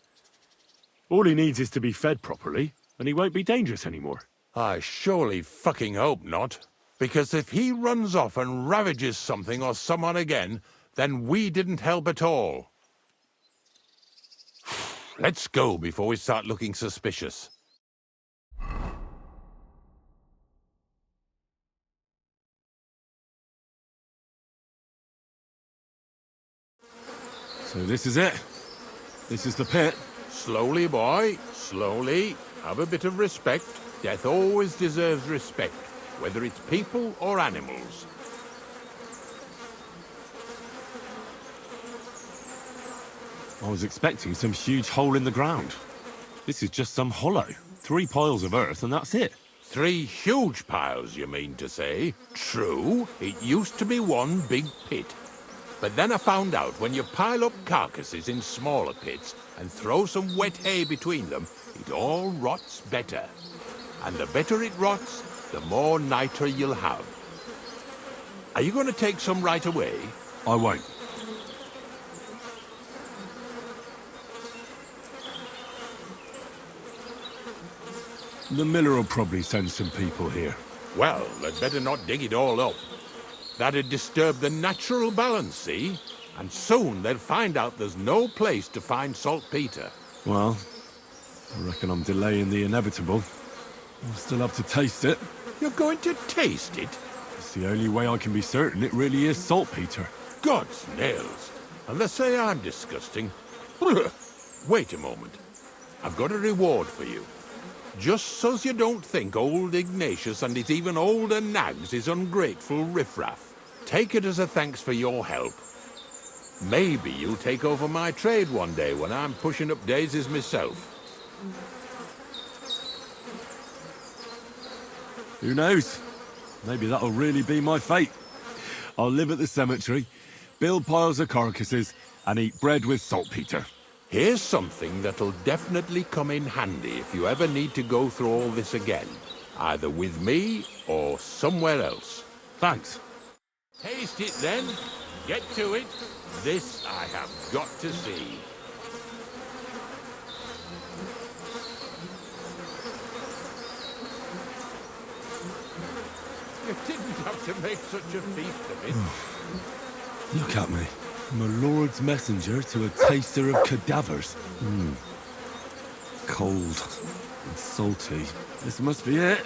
All he needs is to be fed properly, and he won't be dangerous anymore. I surely fucking hope not. Because if he runs off and ravages something or someone again, then we didn't help at all. Let's go before we start looking suspicious. So this is it. This is the pit. Slowly, boy. Slowly. Have a bit of respect. Death always deserves respect, whether it's people or animals. I was expecting some huge hole in the ground. This is just some hollow. 3 piles of earth and that's it. 3 huge piles, you mean to say? True, it used to be one big pit. But then I found out when you pile up carcasses in smaller pits and throw some wet hay between them, it all rots better. And the better it rots, the more nitre you'll have. Are you going to take some right away? I won't. The miller will probably send some people here. Well, they'd better not dig it all up. That'd disturb the natural balance, see? And soon they'll find out there's no place to find saltpeter. Well, I reckon I'm delaying the inevitable. I'll still have to taste it. You're going to taste it? It's the only way I can be certain it really is saltpeter. God's nails. And they say I'm disgusting. Wait a moment. I've got a reward for you. Just so's you don't think old Ignatius and his even older nags is ungrateful riffraff. Take it as a thanks for your help. Maybe you'll take over my trade one day when I'm pushing up daisies myself. Who knows? Maybe that'll really be my fate. I'll live at the cemetery, build piles of carcasses, and eat bread with saltpeter. Here's something that'll definitely come in handy if you ever need to go through all this again. Either with me or somewhere else. Thanks. Taste it then. Get to it. This I have got to see. You didn't have to make such a feast of it. Look at me. I'm a lord's messenger to a taster of cadavers. Cold and salty. This must be it.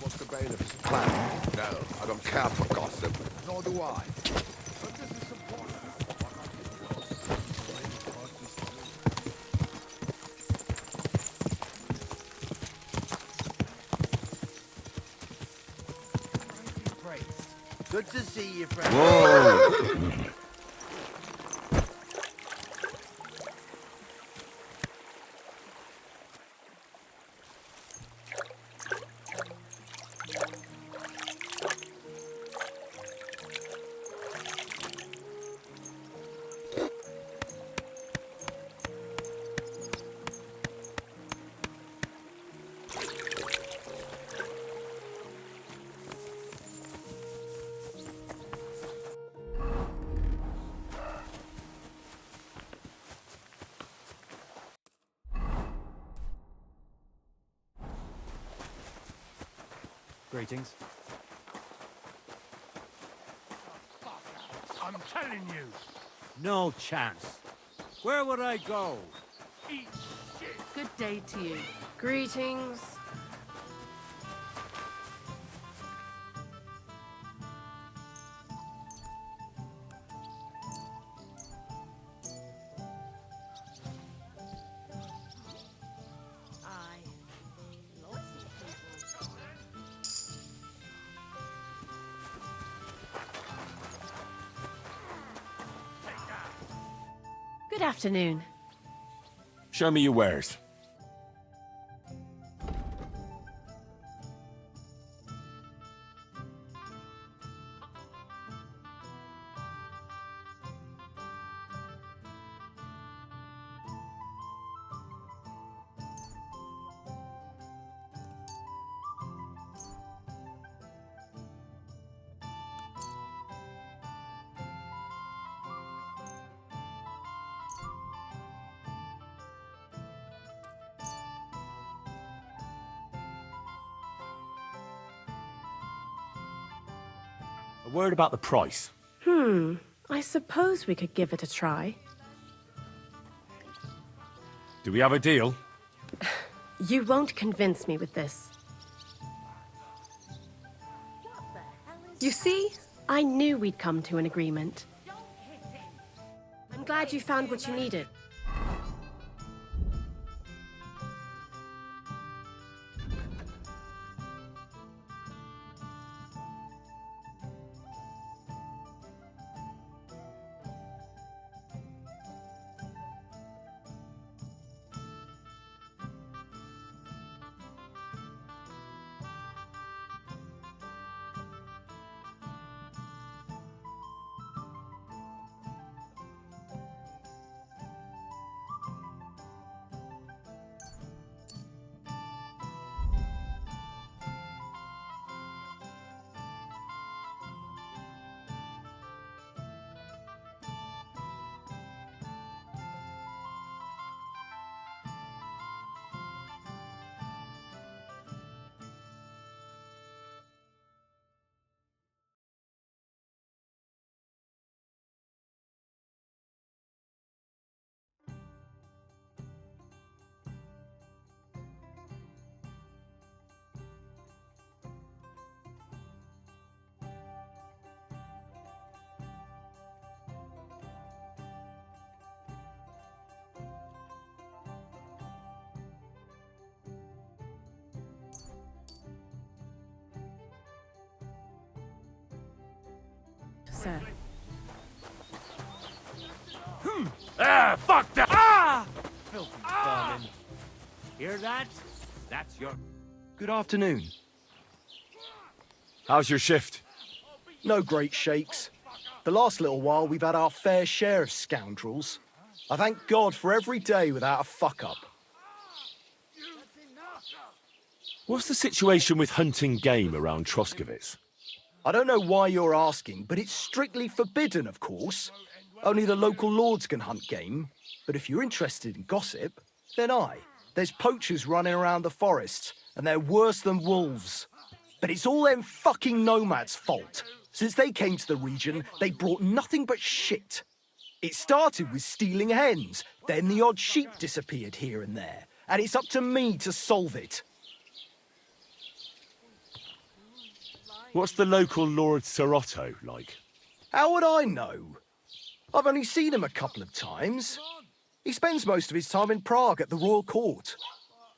What's the bailiff's plan? No, I don't care for gossip. Nor do I. But this is important. Good to see you, friend. Whoa! Greetings. I'm telling you. No chance. Where would I go? Eat shit. Good day to you. Greetings. Aye. Lots of people. Good afternoon. Show me your wares. A word about the price. I suppose we could give it a try. Do we have a deal? You won't convince me with this. You see, I knew we'd come to an agreement. I'm glad you found what you needed. Sir. Ah, fuck that! Ah! Filthy vermin. Hear that? That's your... Good afternoon. How's your shift? No great shakes. The last little while we've had our fair share of scoundrels. I thank God for every day without a fuck-up. What's the situation with hunting game around Troskovitz? I don't know why you're asking, but it's strictly forbidden, of course. Only the local lords can hunt game. But if you're interested in gossip, then aye. There's poachers running around the forests, and they're worse than wolves. But it's all them fucking nomads' fault. Since they came to the region, they brought nothing but shit. It started with stealing hens, then the odd sheep disappeared here and there, and it's up to me to solve it. What's the local Lord Serotto like? How would I know? I've only seen him a couple of times. He spends most of his time in Prague at the royal court.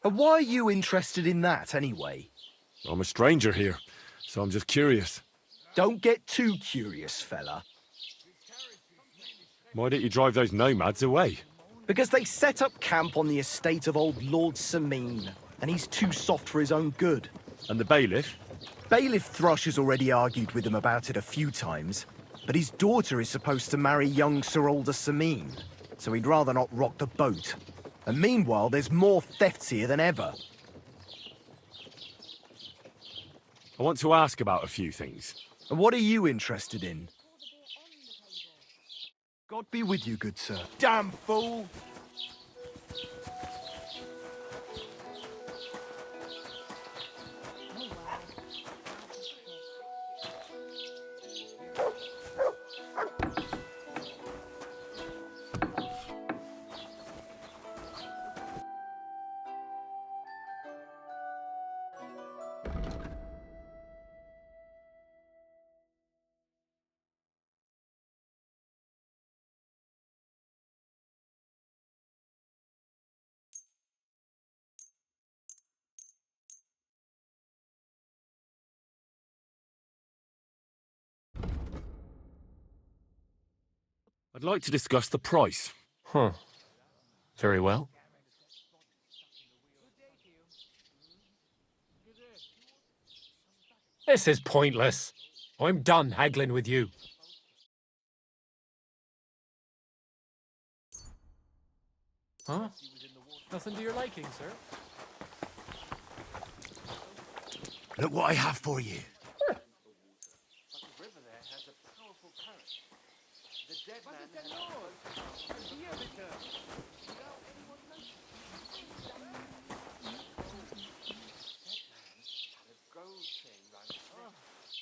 And why are you interested in that, anyway? I'm a stranger here, so I'm just curious. Don't get too curious, fella. Why don't you drive those nomads away? Because they set up camp on the estate of old Lord Samine, and he's too soft for his own good. And the bailiff? Bailiff Thrush has already argued with him about it a few times, but his daughter is supposed to marry young Sir Older Samine, so he'd rather not rock the boat. And meanwhile, there's more thefts here than ever. I want to ask about a few things. And what are you interested in? God be with you, good sir. Damn fool! I'd like to discuss the price. Huh. Very well. This is pointless. I'm done haggling with you. Huh? Nothing to your liking, sir? Look what I have for you.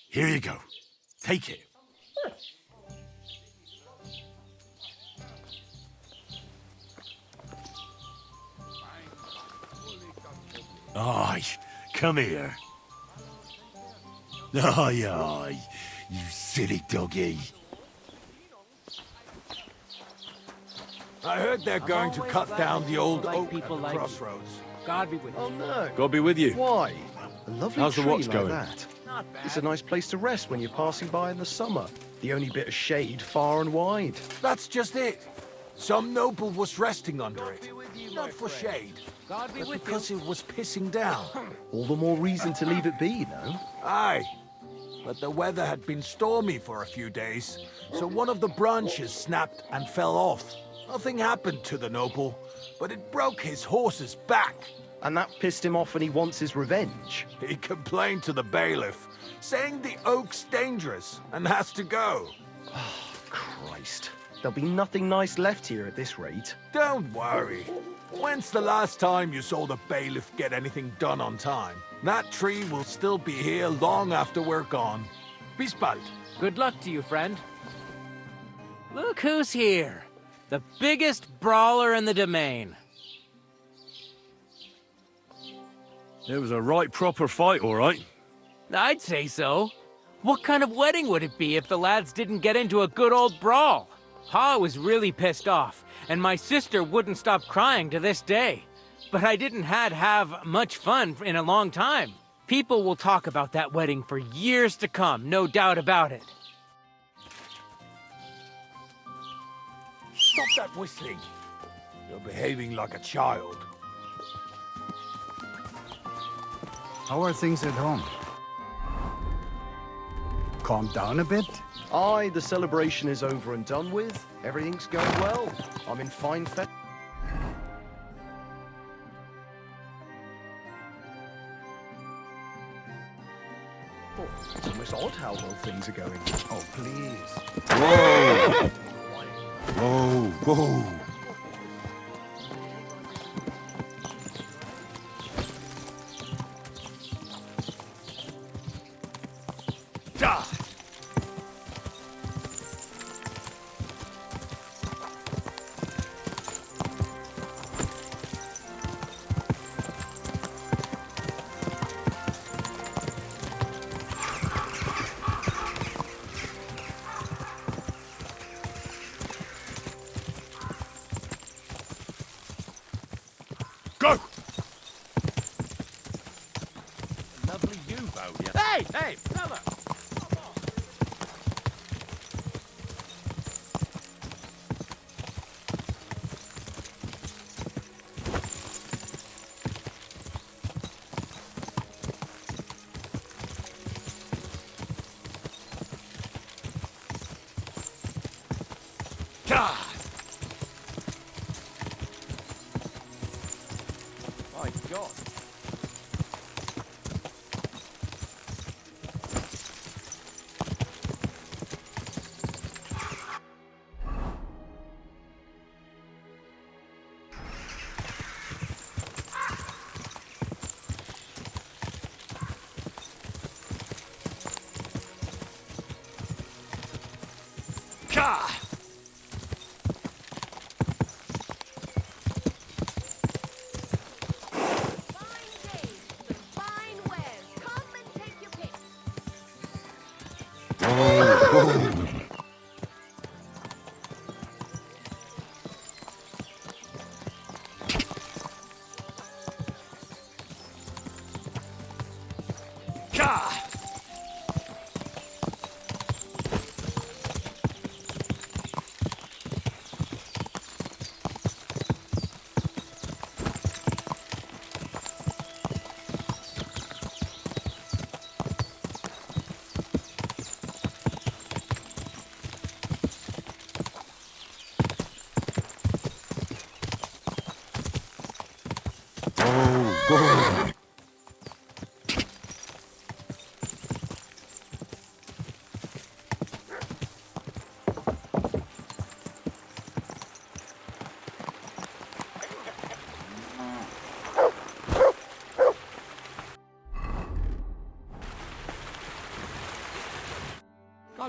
Here you go. Take it. Aye, come here. Aye, aye, you silly doggy. I heard they're going to cut down the old oak at the like crossroads. God be with you. Oh no. God be with you. Why? A lovely How's the tree watch like going? that. It's a nice place to rest when you're passing by in the summer. The only bit of shade far and wide. That's just it. Some noble was resting under it. Not for shade, God be but with because you. it was pissing down. All the more reason to leave it be, no? Aye. But the weather had been stormy for a few days, so one of the branches snapped and fell off. Nothing happened to the noble, but it broke his horse's back. And that pissed him off and he wants his revenge. He complained to the bailiff, saying the oak's dangerous and has to go. Christ. There'll be nothing nice left here at this rate. Don't worry. When's the last time you saw the bailiff get anything done on time? That tree will still be here long after we're gone. Bis bald. Good luck to you, friend. Look who's here. The biggest brawler in the domain. It was a right proper fight, all right. I'd say so. What kind of wedding would it be if the lads didn't get into a good old brawl? Pa was really pissed off, and my sister wouldn't stop crying to this day. But I didn't have much fun in a long time. People will talk about that wedding for years to come, no doubt about it. Stop that whistling. You're behaving like a child. How are things at home? Calm down a bit? Aye, the celebration is over and done with. Everything's going well. I'm in fine fe- Oh, it's almost odd how well things are going. Oh, please. Whoa! Whoa, whoa. Go! Lovely you, Bo. Hey, fella! My God. God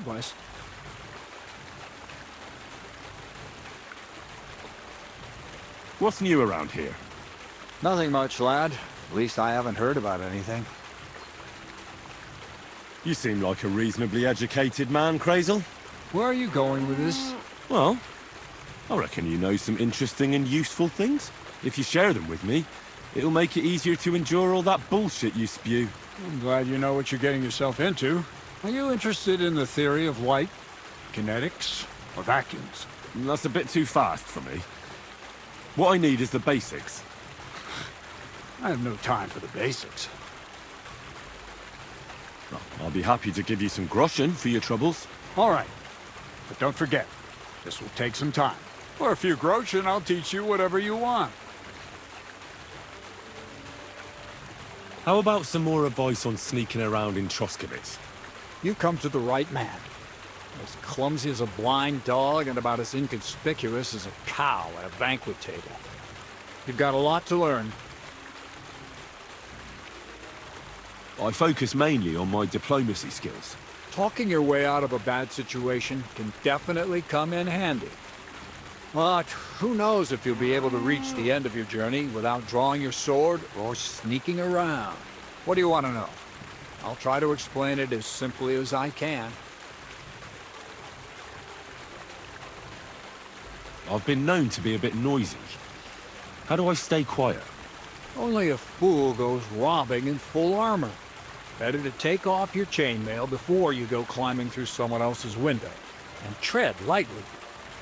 bless. What's new around here? Nothing much, lad. At least I haven't heard about anything. You seem like a reasonably educated man, Crazel. Where are you going with this? Well, I reckon you know some interesting and useful things. If you share them with me, it'll make it easier to endure all that bullshit you spew. I'm glad you know what you're getting yourself into. Are you interested in the theory of light, kinetics, or vacuums? That's a bit too fast for me. What I need is the basics. I have no time for the basics. Well, I'll be happy to give you some groschen for your troubles. All right. But don't forget, this will take some time. For a few groschen, I'll teach you whatever you want. How about some more advice on sneaking around in Troskowitz? You've come to the right man. As clumsy as a blind dog and about as inconspicuous as a cow at a banquet table. You've got a lot to learn. I focus mainly on my diplomacy skills. Talking your way out of a bad situation can definitely come in handy. But who knows if you'll be able to reach the end of your journey without drawing your sword or sneaking around. What do you want to know? I'll try to explain it as simply as I can. I've been known to be a bit noisy. How do I stay quiet? Only a fool goes robbing in full armor. Better to take off your chainmail before you go climbing through someone else's window. And tread lightly.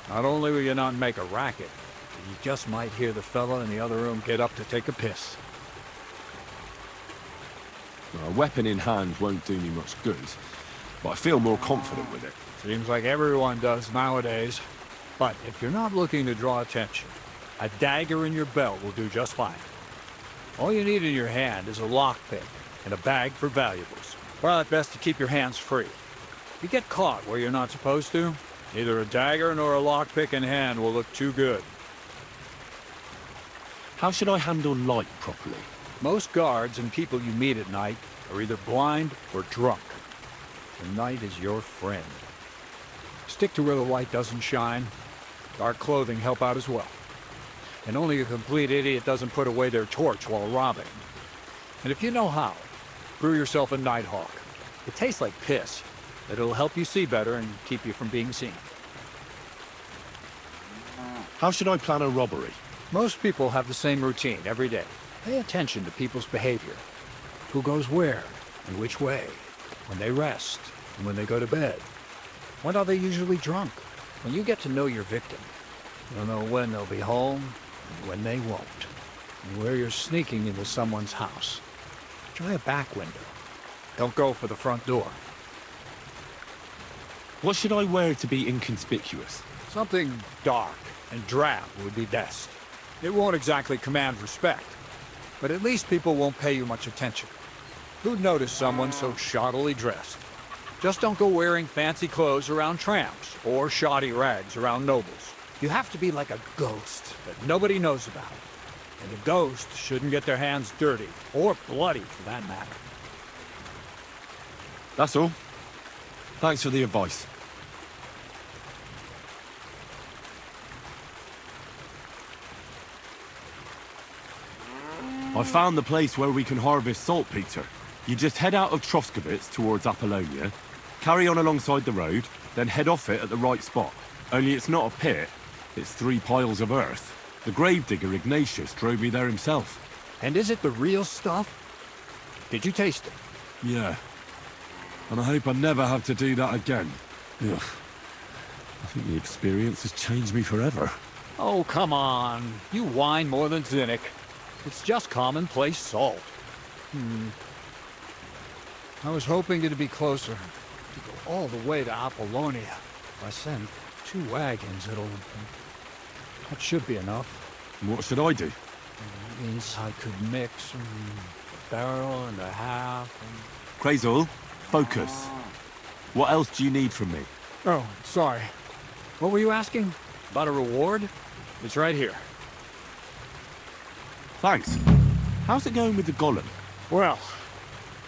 Not only will you not make a racket, but you just might hear the fella in the other room get up to take a piss. A weapon in hand won't do me much good, but I feel more confident with it. Seems like everyone does nowadays. But if you're not looking to draw attention, a dagger in your belt will do just fine. All you need in your hand is a lockpick and a bag for valuables. Well, it's best to keep your hands free. If you get caught where you're not supposed to, neither a dagger nor a lockpick in hand will look too good. How should I handle light properly? Most guards and people you meet at night are either blind or drunk. The night is your friend. Stick to where the light doesn't shine. Dark clothing help out as well. And only a complete idiot doesn't put away their torch while robbing. And if you know how, brew yourself a Nighthawk. It tastes like piss, but it'll help you see better and keep you from being seen. How should I plan a robbery? Most people have the same routine every day. Pay attention to people's behavior. Who goes where and which way, when they rest and when they go to bed. When are they usually drunk? When you get to know your victim, you'll know when they'll be home and when they won't. And where you're sneaking into someone's house. Try a back window. Don't go for the front door. What should I wear to be inconspicuous? Something dark and drab would be best. It won't exactly command respect, but at least people won't pay you much attention. Who'd notice someone so shoddily dressed? Just don't go wearing fancy clothes around tramps or shoddy rags around nobles. You have to be like a ghost that nobody knows about. And a ghost shouldn't get their hands dirty, or bloody for that matter. That's all. Thanks for the advice. I found the place where we can harvest saltpeter. You just head out of Troskowitz towards Apollonia, carry on alongside the road, then head off it at the right spot. Only it's not a pit, it's 3 piles of earth. The gravedigger Ignatius drove me there himself. And is it the real stuff? Did you taste it? Yeah. And I hope I never have to do that again. Ugh. I think the experience has changed me forever. Oh, come on. You whine more than Zinnik. It's just commonplace salt. I was hoping it'd be closer. To go all the way to Apollonia. If I send 2 wagons, that should be enough. What should I do? Means I could mix a barrel and a half. Crazel, focus. What else do you need from me? Oh, sorry. What were you asking? About a reward? It's right here. Thanks. How's it going with the golem? Well,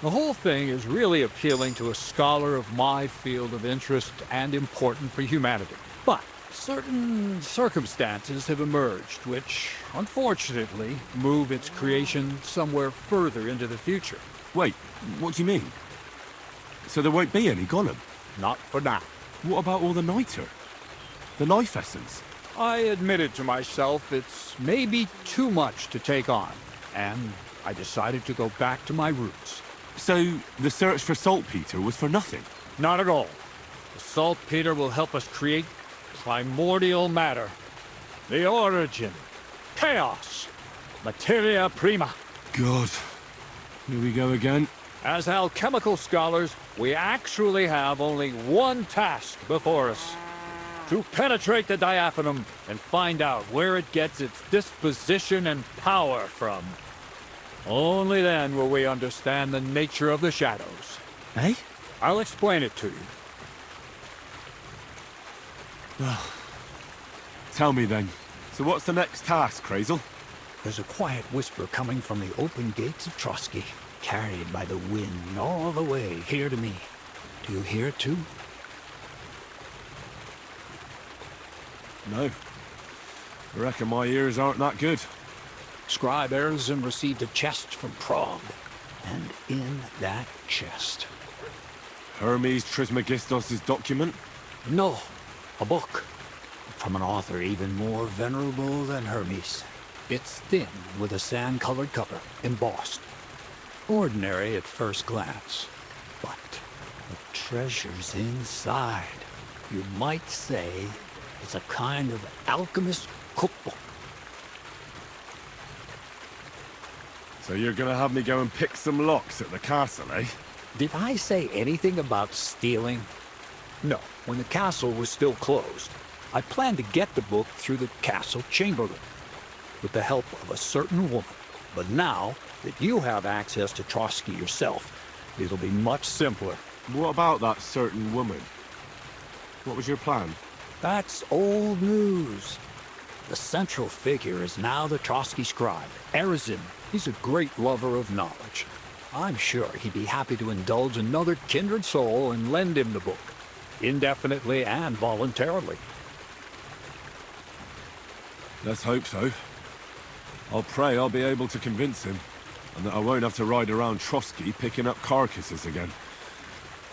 the whole thing is really appealing to a scholar of my field of interest and important for humanity. But certain circumstances have emerged which, unfortunately, move its creation somewhere further into the future. Wait, what do you mean? So there won't be any golem? Not for now. What about all the niter? The life essence? I admitted to myself it's maybe too much to take on, and I decided to go back to my roots. So the search for saltpeter was for nothing? Not at all. The saltpeter will help us create primordial matter. The origin. Chaos. Materia prima. God. Here we go again. As alchemical scholars, we actually have only one task before us. To penetrate the diaphanum and find out where it gets its disposition and power from. Only then will we understand the nature of the shadows. Eh? I'll explain it to you. Tell me then. So what's the next task, Crazel? There's a quiet whisper coming from the open gates of Trotsky, carried by the wind all the way here to me. Do you hear it too? No. I reckon my ears aren't that good. Scribe Erzen received a chest from Prague, and in that chest... Hermes Trismegistos' document? No, a book. From an author even more venerable than Hermes. It's thin, with a sand-colored cover, embossed. Ordinary at first glance, but the treasures inside, you might say, it's a kind of alchemist cookbook. So you're gonna have me go and pick some locks at the castle, eh? Did I say anything about stealing? No, when the castle was still closed, I planned to get the book through the castle chamberlain, with the help of a certain woman. But now that you have access to Trotsky yourself, it'll be much simpler. What about that certain woman? What was your plan? That's old news. The central figure is now the Trotsky scribe, Erzen. He's a great lover of knowledge. I'm sure he'd be happy to indulge another kindred soul and lend him the book, indefinitely and voluntarily. Let's hope so. I'll pray I'll be able to convince him, and that I won't have to ride around Trotsky picking up carcasses again.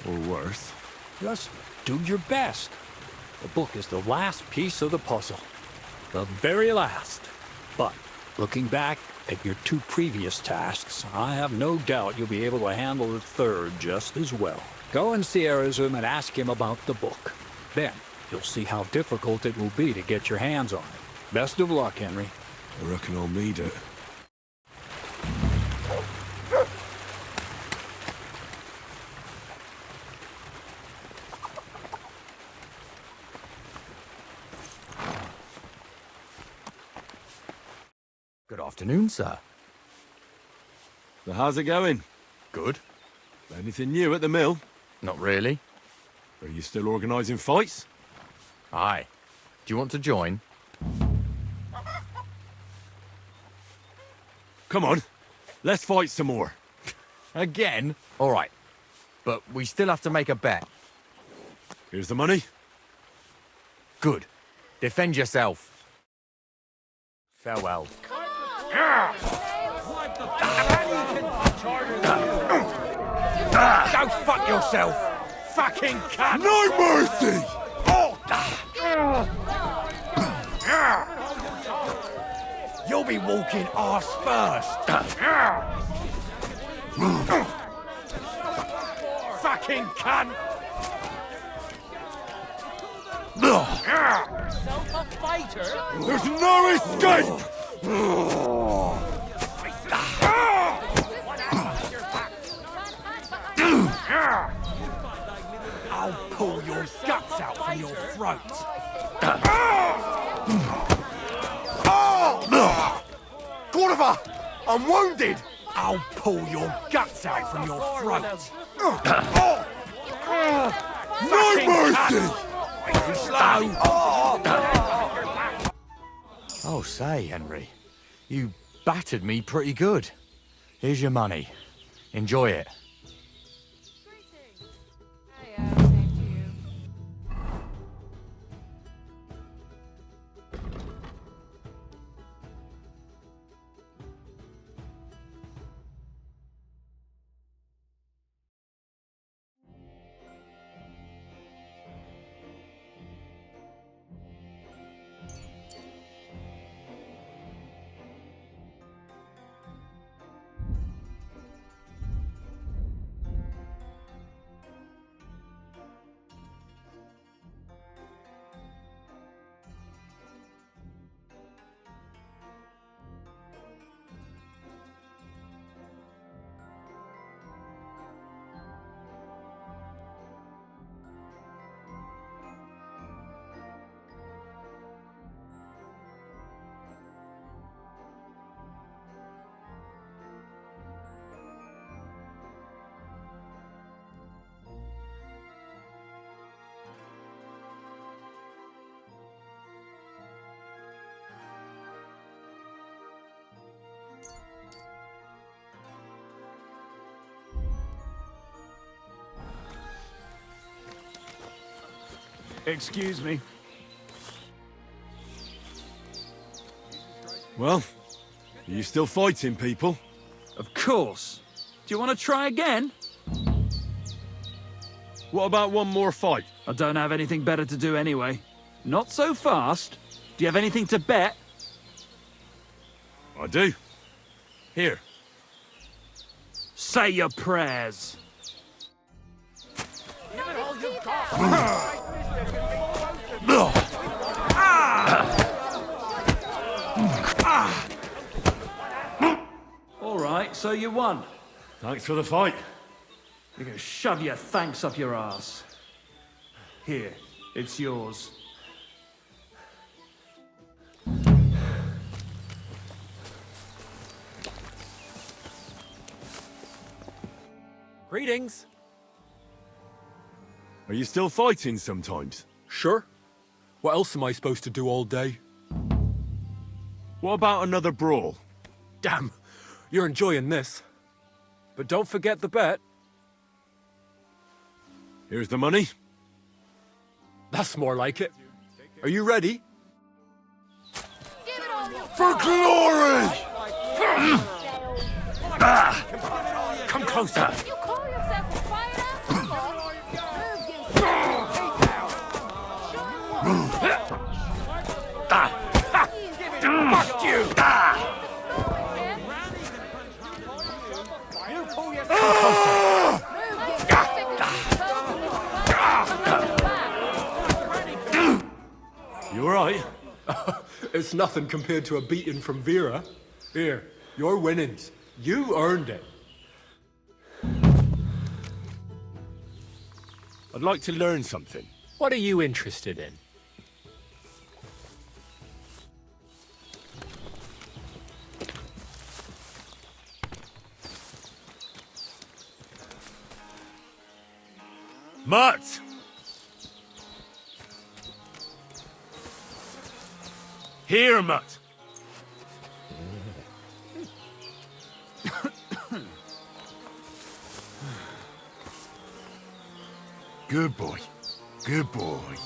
Or worse. Just do your best. The book is the last piece of the puzzle. The very last. But, looking back at your two previous tasks, I have no doubt you'll be able to handle the third just as well. Go and see Erzen and ask him about the book. Then, you'll see how difficult it will be to get your hands on it. Best of luck, Henry. I reckon I'll need it. Good afternoon, sir. So how's it going? Good. Anything new at the mill? Not really. Are you still organising fights? Aye. Do you want to join? Come on, let's fight some more. Again? All right. But we still have to make a bet. Here's the money. Good. Defend yourself. Farewell. Go fuck yourself! Fucking cunt! No mercy! You'll be walking arse first! Fucking cunt! There's no escape! I'll pull your guts out from your throat! God of cover! I'm wounded! I'll pull your guts out from your throat. No mercy! Slow. Oh, say, Henry, you battered me pretty good. Here's your money. Enjoy it. Excuse me. Well, are you still fighting people? Of course. Do you want to try again? What about one more fight? I don't have anything better to do anyway. Not so fast. Do you have anything to bet? I do. Here. Say your prayers. All right, so you won. Thanks for the fight. You're gonna shove your thanks up your ass. Here, it's yours. Greetings. Are you still fighting sometimes? Sure. What else am I supposed to do all day? What about another brawl? Damn, you're enjoying this. But don't forget the bet. Here's the money. That's more like it. Are you ready? For glory! Come closer. You call yourself a fighter? Fuck you! You call yourself You alright? It's nothing compared to a beating from Vera. Here, your winnings. You earned it. I'd like to learn something. What are you interested in? Mutt! Here, Mutt! Good boy. Good boy.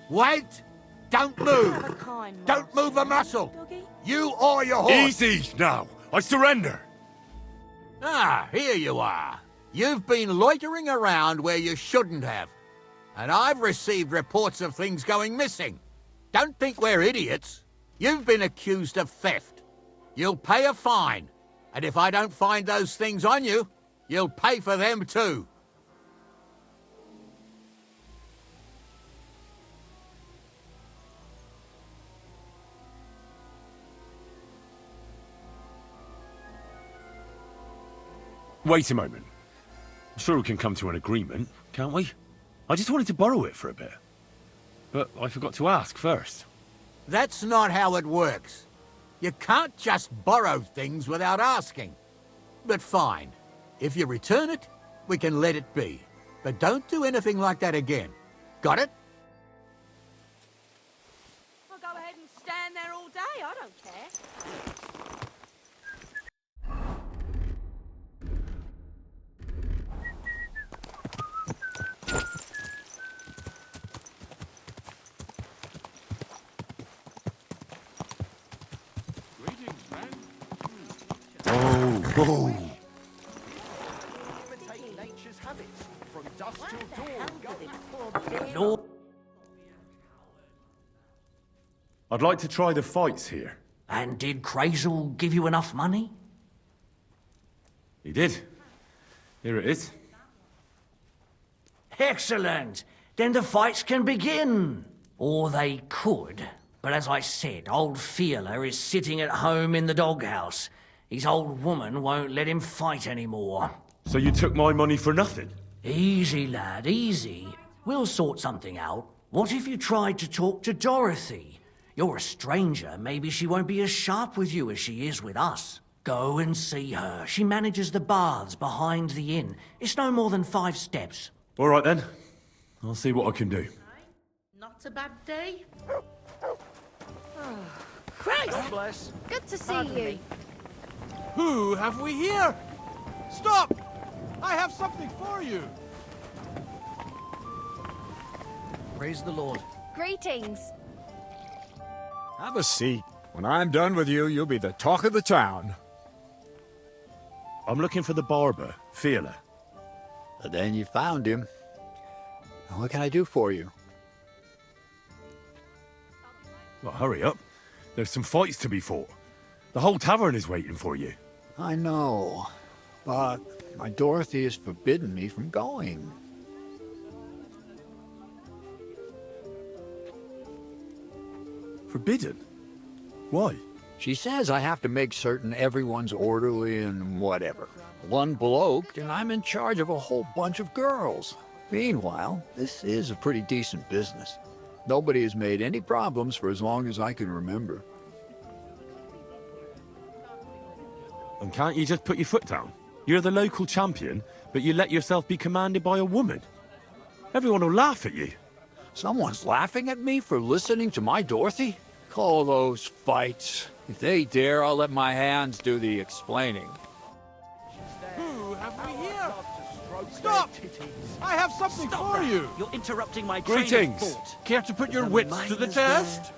Wait! Don't move! Don't move a muscle! You or your horse! Easy now! I surrender! Ah, here you are. You've been loitering around where you shouldn't have. And I've received reports of things going missing. Don't think we're idiots. You've been accused of theft. You'll pay a fine. And if I don't find those things on you, you'll pay for them too. Wait a moment. I'm sure we can come to an agreement, can't we? I just wanted to borrow it for a bit. But I forgot to ask first. That's not how it works. You can't just borrow things without asking. But fine. If you return it, we can let it be. But don't do anything like that again. Got it? I'll go ahead and stand there all day. I don't care. Oh. No. I'd like to try the fights here. And did Crazel give you enough money? He did. Here it is. Excellent. Then the fights can begin. Or they could. But as I said, old Fiala is sitting at home in the doghouse. His old woman won't let him fight anymore. So you took my money for nothing? Easy, lad, easy. We'll sort something out. What if you tried to talk to Dorothy? You're a stranger. Maybe she won't be as sharp with you as she is with us. Go and see her. She manages the baths behind the inn. It's no more than 5 steps. All right, then. I'll see what I can do. Not a bad day. Christ! Bless. Good to see you. Who have we here? Stop! I have something for you. Praise the Lord. Greetings. Have a seat. When I'm done with you, you'll be the talk of the town. I'm looking for the barber, Fiala. Then you found him. What can I do for you? Well, hurry up. There's some fights to be fought. The whole tavern is waiting for you. I know, but my Dorothy has forbidden me from going. Forbidden? Why? She says I have to make certain everyone's orderly and whatever. One bloke, and I'm in charge of a whole bunch of girls. Meanwhile, this is a pretty decent business. Nobody has made any problems for as long as I can remember. And can't you just put your foot down? You're the local champion, but you let yourself be commanded by a woman. Everyone will laugh at you. Someone's laughing at me for listening to my Dorothy? Call those fights. If they dare, I'll let my hands do the explaining. Who have we here? Stop! I have something for you. You're interrupting my train of Greetings. thought. Care to put your The wits mine to the is test?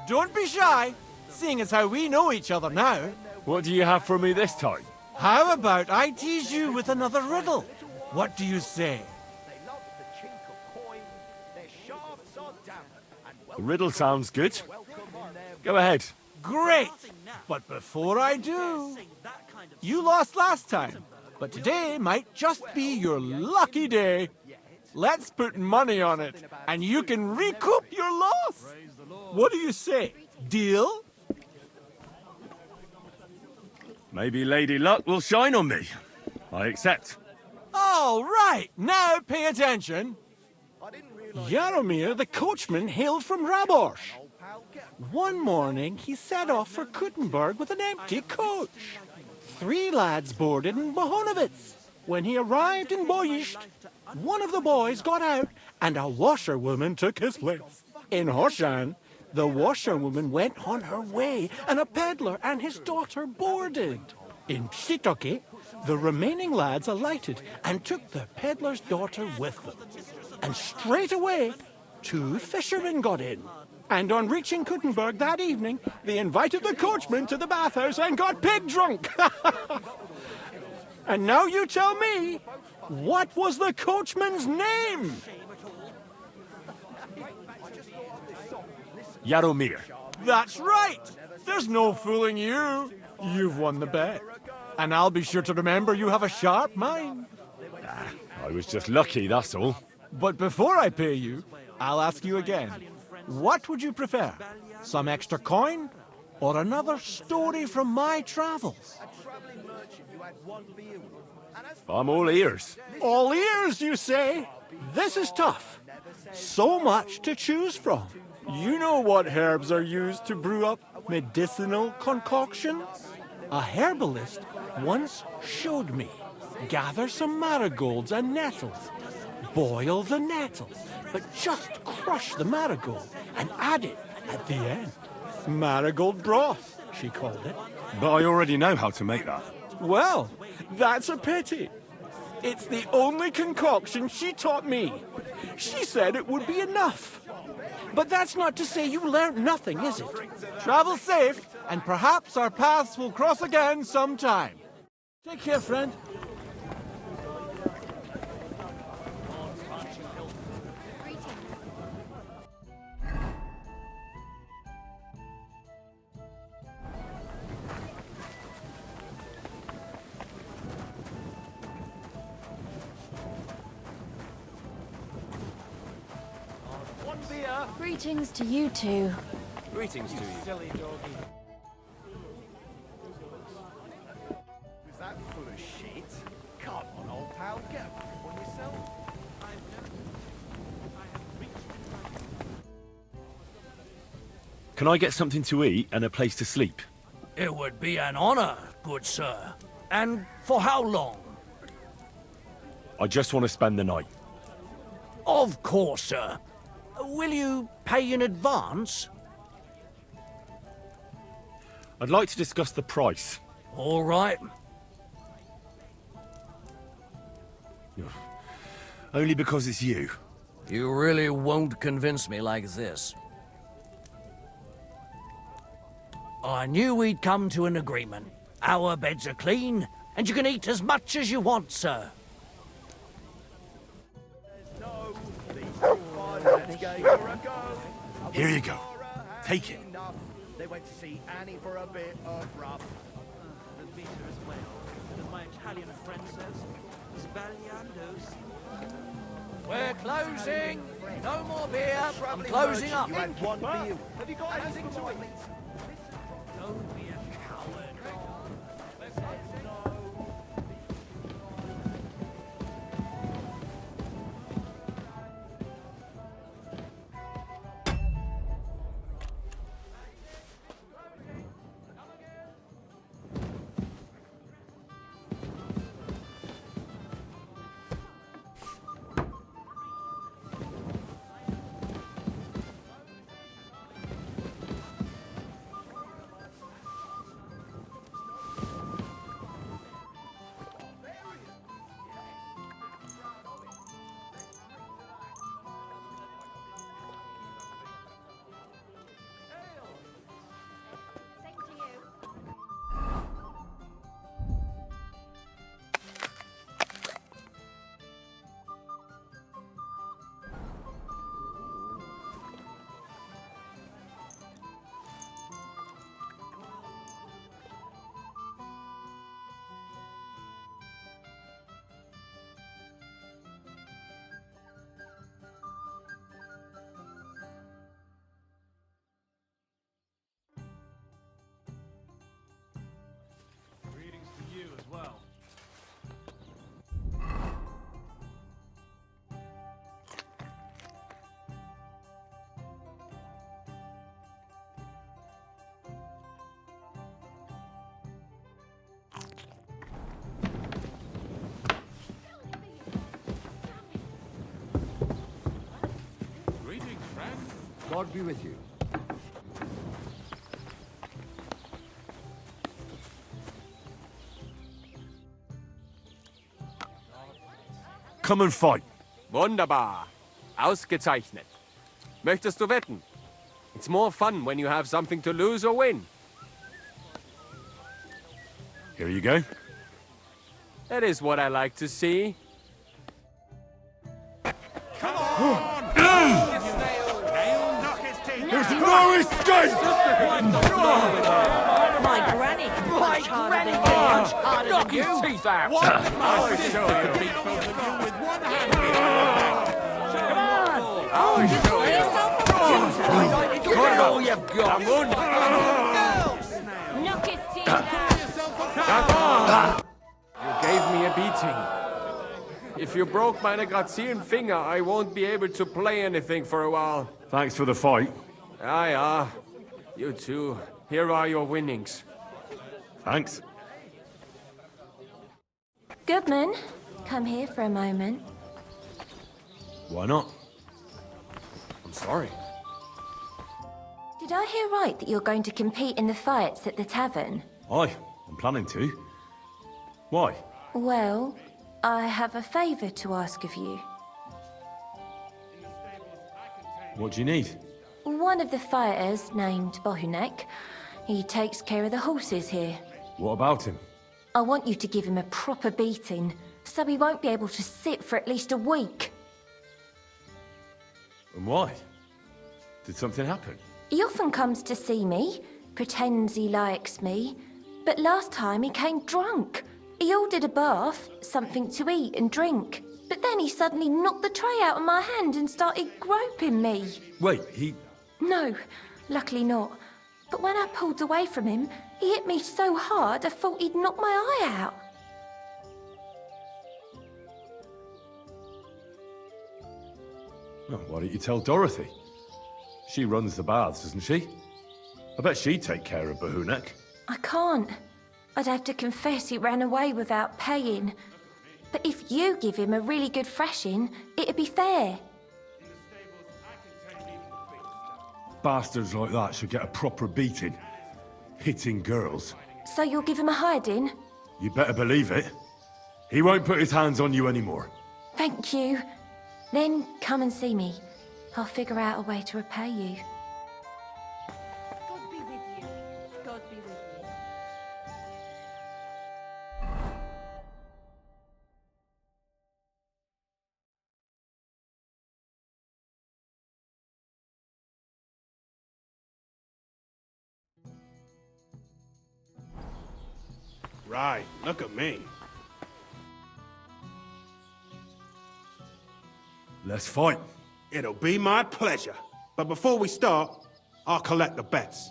Don't be shy, seeing as how we know each other now. What do you have for me this time? How about I tease you with another riddle? What do you say? The riddle sounds good. Go ahead. Great! But before I do, you lost last time, but today might just be your lucky day. Let's put money on it, and you can recoup your loss. What do you say? Deal? Maybe Lady Luck will shine on me. I accept. All right, now pay attention. Jaromir, the coachman, hailed from Rabosh. One morning, he set off for Kuttenberg with an empty coach. 3 lads boarded in Bohonovitz. When he arrived in Borscht, one of the boys got out, and a washerwoman took his place. In Hoshan, the washerwoman went on her way, and a peddler and his daughter boarded. In Psitoke, the remaining lads alighted and took the peddler's daughter with them. And straight away, 2 fishermen got in. And on reaching Kuttenberg that evening, they invited the coachman to the bathhouse and got pig drunk. And now you tell me, what was the coachman's name? Jaromir. That's right! There's no fooling you. You've won the bet. And I'll be sure to remember you have a sharp mind. I was just lucky, that's all. But before I pay you, I'll ask you again. What would you prefer? Some extra coin? Or another story from my travels? I'm all ears. All ears, you say? This is tough. So much to choose from. You know what herbs are used to brew up medicinal concoctions? A herbalist once showed me. Gather some marigolds and nettles. Boil the nettles, but just crush the marigold and add it at the end. Marigold broth, she called it. But I already know how to make that. Well, that's a pity. It's the only concoction she taught me. She said it would be enough. But that's not to say you learned nothing, is it? Travel safe, and perhaps our paths will cross again sometime. Take care, friend. Greetings to you two. Greetings to you. Silly doggy. Is that full of shit? Come on, old pal, get a grip on yourself. Can I get something to eat and a place to sleep? It would be an honor, good sir. And for how long? I just want to spend the night. Of course, sir. Will you pay in advance? I'd like to discuss the price. All right. Only because it's you. You really won't convince me like this. I knew we'd come to an agreement. Our beds are clean, and you can eat as much as you want, sir. Here you go. Take it. They went to see Annie for a bit of rough. The meter as well. And as my Italian friend says, sbagliando. We're closing. No more beer. I'm closing up. You had one beer. Have you got anything to eat? Don't be a coward. God be with you. Come and fight. Wunderbar. Ausgezeichnet. Möchtest du wetten? It's more fun when you have something to lose or win. Here you go. That is what I like to see. There's no escape! My granny can punch harder than you. Knock his teeth out! I'll show you. I'll show you! Cut all you've got! Knock his teeth out. You gave me a beating. If you broke my Negrazien finger, I won't be able to play anything for a while. Thanks for the fight. Ah. You too. Here are your winnings. Thanks. Goodman, come here for a moment. Why not? I'm sorry. Did I hear right that you're going to compete in the fights at the tavern? Aye, I'm planning to. Why? Well, I have a favour to ask of you. What do you need? One of the fighters, named Bohunek, he takes care of the horses here. What about him? I want you to give him a proper beating, so he won't be able to sit for at least a week. And why? Did something happen? He often comes to see me, pretends he likes me, but last time he came drunk. He ordered a bath, something to eat and drink, but then he suddenly knocked the tray out of my hand and started groping me. Wait, he... No, luckily not. But when I pulled away from him, he hit me so hard I thought he'd knock my eye out. Well, why don't you tell Dorothy? She runs the baths, doesn't she? I bet she'd take care of Bohunek. I can't. I'd have to confess he ran away without paying. But if you give him a really good thrashing, it'd be fair. Bastards like that should get a proper beating. Hitting girls. So you'll give him a hiding? You better believe it. He won't put his hands on you anymore. Thank you. Then come and see me. I'll figure out a way to repay you. God be with you. God be with you. Right, look at me. Let's fight. It'll be my pleasure. But before we start, I'll collect the bets.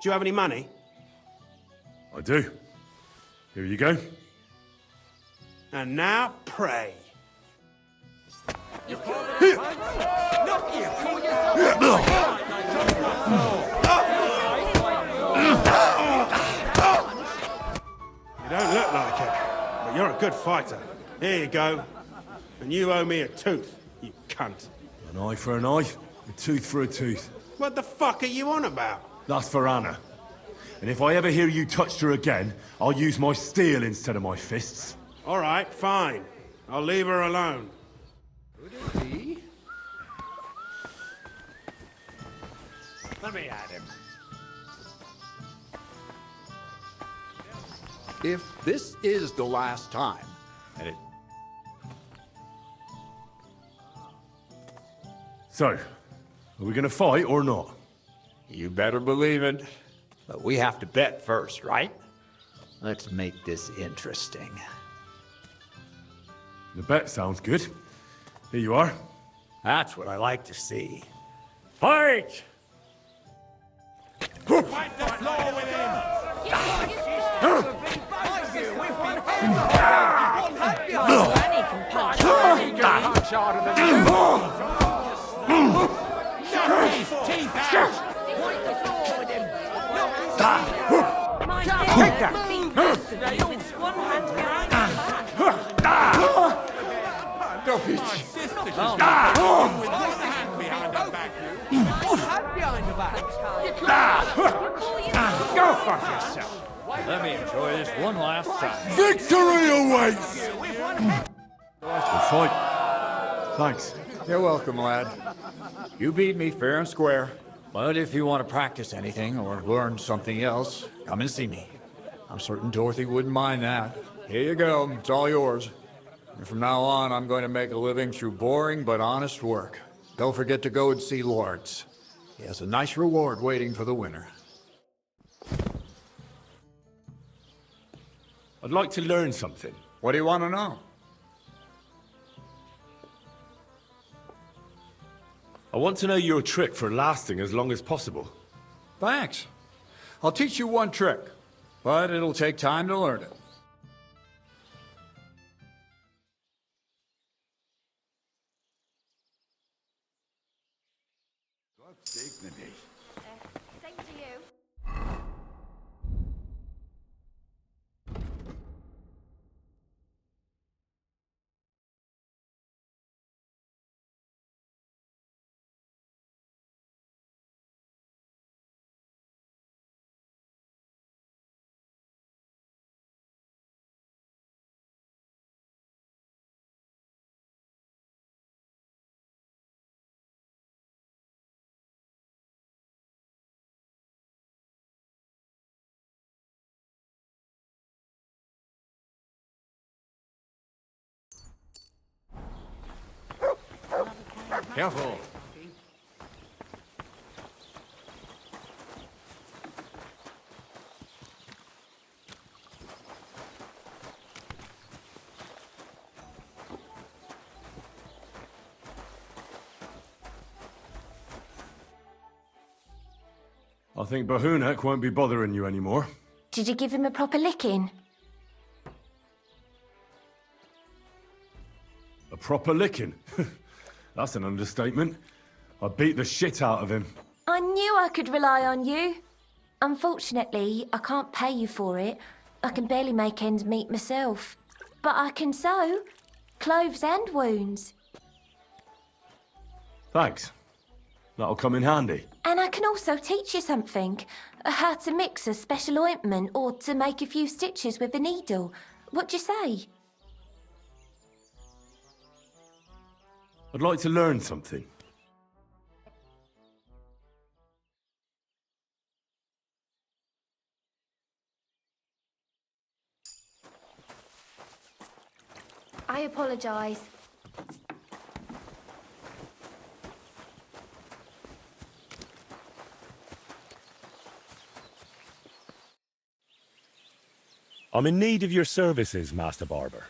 Do you have any money? I do. Here you go. And now, pray. You don't look like it, but you're a good fighter. Here you go. And you owe me a tooth, you cunt. An eye for an eye, a tooth for a tooth. What the fuck are you on about? That's for Anna. And if I ever hear you touched her again, I'll use my steel instead of my fists. All right, fine. I'll leave her alone. Let me at him. If this is the last time, and it... So, are we gonna fight or not? You better believe it. But we have to bet first, right? Let's make this interesting. The bet sounds good. Here you are. That's what I like to see. Fight! Wipe the floor with him! Granny can punch harder than you. Knock his teeth out! Take that! With one hand behind his back. Don't be... My sister just with one hand behind her back. Behind the back. Go fuck yourself. Let me enjoy this one last time. Victory awaits! We'll fight. Thanks. You're welcome, lad. You beat me fair and square. But if you want to practice anything or learn something else, come and see me. I'm certain Dorothy wouldn't mind that. Here you go. It's all yours. And from now on, I'm going to make a living through boring but honest work. Don't forget to go and see Lawrence. He has a nice reward waiting for the winner. I'd like to learn something. What do you want to know? I want to know your trick for lasting as long as possible. Thanks. I'll teach you one trick, but it'll take time to learn it. Dignity. Same to you. Careful. I think Bahunek won't be bothering you anymore. Did you give him a proper licking? A proper licking? That's an understatement. I beat the shit out of him. I knew I could rely on you. Unfortunately, I can't pay you for it. I can barely make ends meet myself. But I can sew. Clothes and wounds. Thanks. That'll come in handy. And I can also teach you something. How to mix a special ointment or to make a few stitches with a needle. What do you say? I'd like to learn something. I apologise. I'm in need of your services, Master Barber.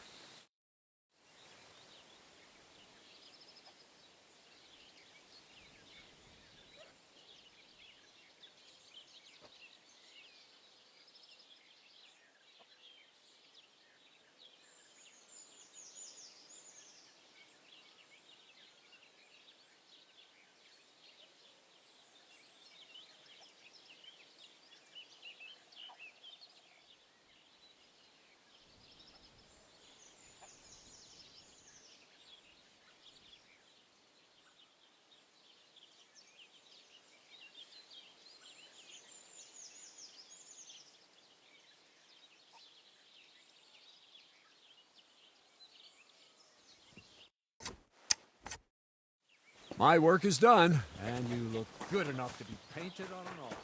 My work is done, and you look good enough to be painted on an altar.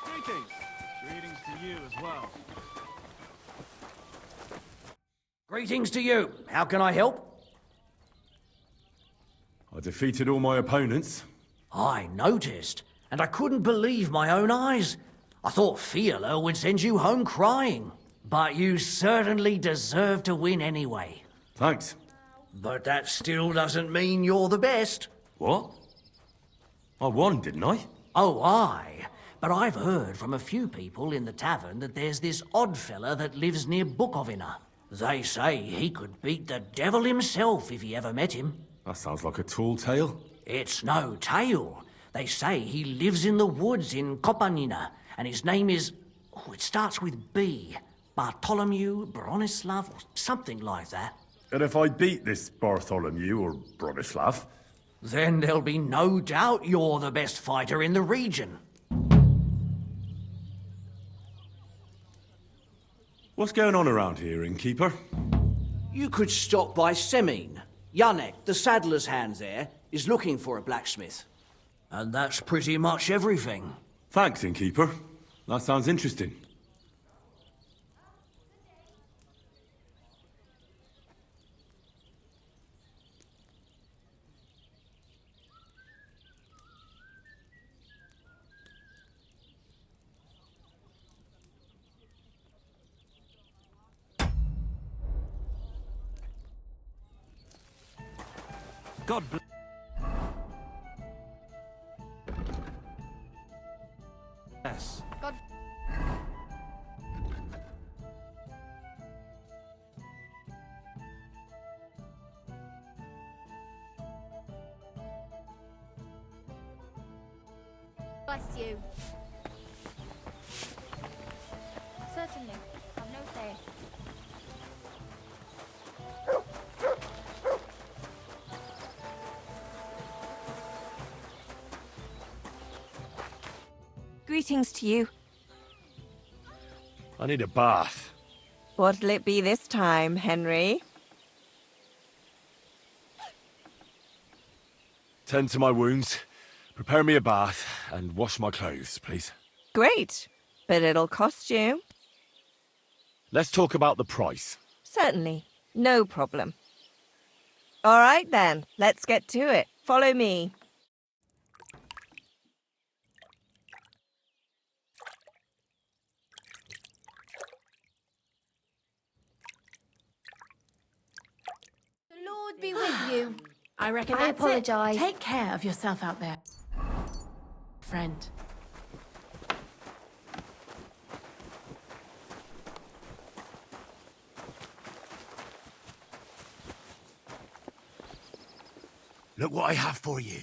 Greetings. Greetings to you as well. Greetings to you. How can I help? I defeated all my opponents. I noticed, and I couldn't believe my own eyes. I thought Fiala would send you home crying. But you certainly deserve to win anyway. Thanks. But that still doesn't mean you're the best. What? I won, didn't I? Oh, aye. But I've heard from a few people in the tavern that there's this odd fella that lives near Bukovina. They say he could beat the devil himself if he ever met him. That sounds like a tall tale. It's no tale. They say he lives in the woods in Kopanina, and his name is... Oh, it starts with B. Bartholomew, Bronislav, or something like that. And if I beat this Bartholomew or Bronislav... Then there'll be no doubt you're the best fighter in the region. What's going on around here, innkeeper? You could stop by Semin. Yanek, the saddler's hand there, is looking for a blacksmith. And that's pretty much everything. Thanks, innkeeper. That sounds interesting. God bless. Yes. God. Bless you. Certainly. Have no fear. Greetings to you. I need a bath. What'll it be this time, Henry? Tend to my wounds, prepare me a bath, and wash my clothes, please. Great, but it'll cost you. Let's talk about the price. Certainly, no problem. All right then, let's get to it. Follow me. The Lord be with you. I reckon I that's it. apologise. Take care of yourself out there, friend. Look what I have for you.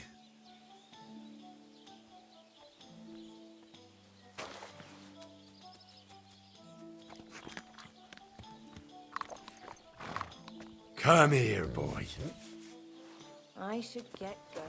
Come here, boy. I should get going.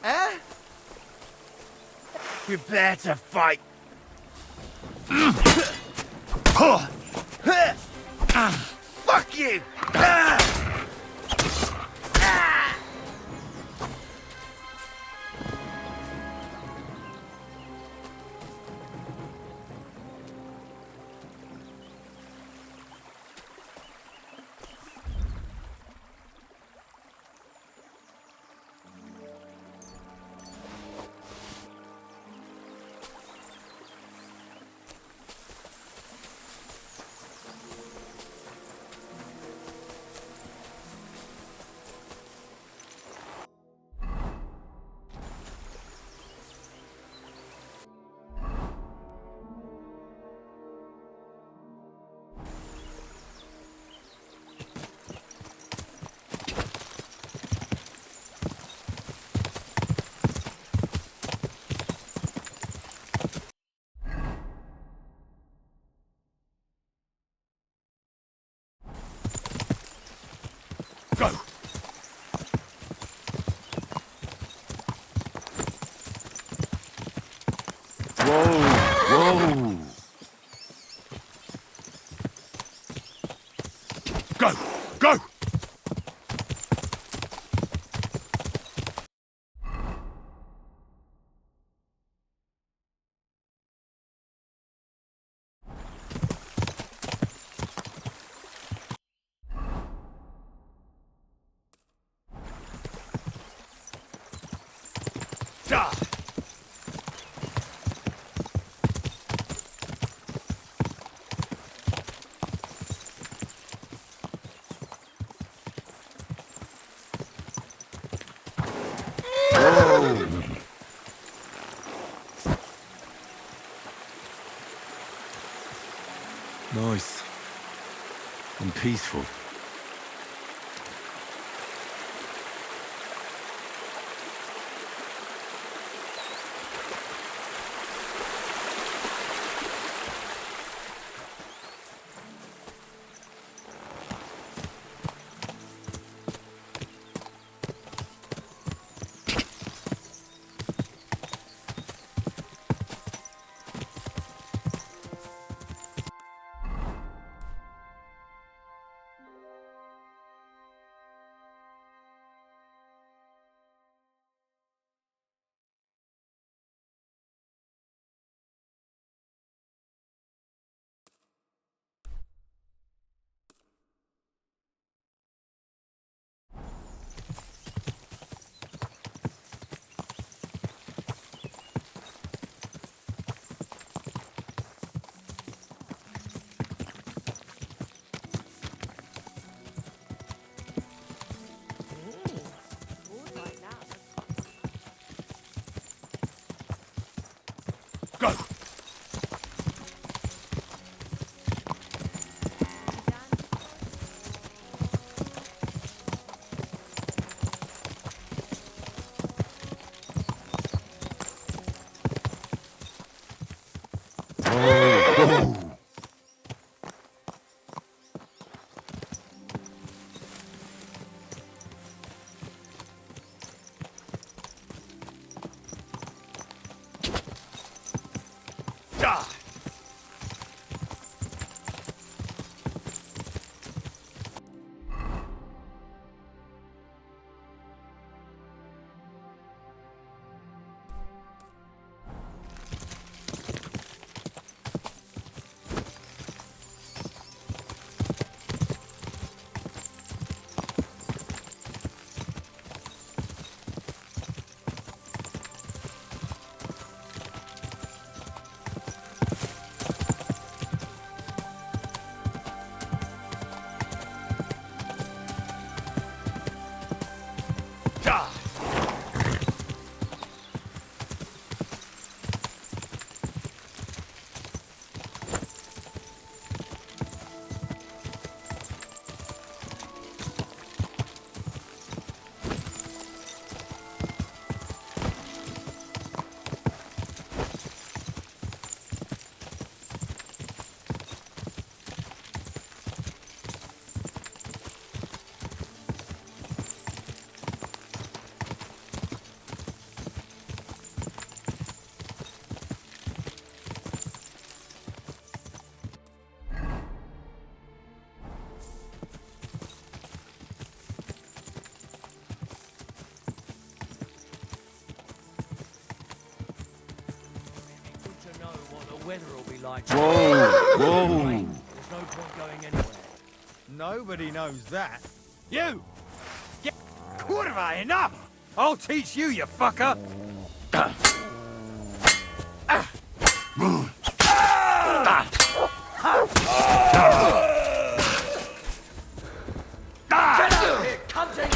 Huh? Prepare to fight. Fuck you! Go! Whoa! Whoa! Nice. And peaceful. Go! Weather will be like. Whoa! Whoa! There's no point going anywhere. Nobody knows that. You! Get Kurva, enough! I'll teach you, you fucker! Get out here, cunting!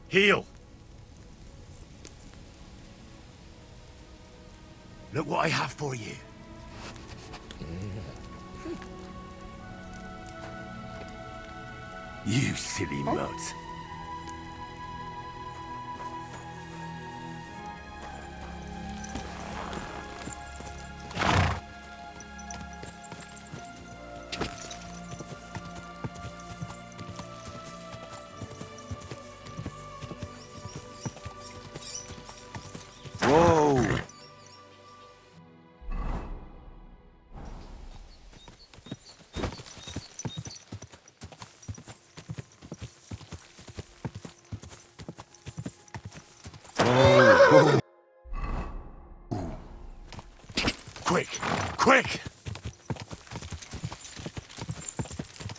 Heal! Look what I have for you. You silly mutt. Whoa! Whoa! Quick! Quick!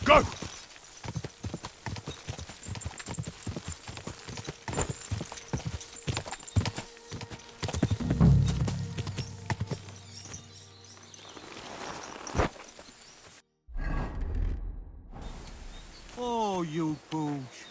Go! Oh, you pooch.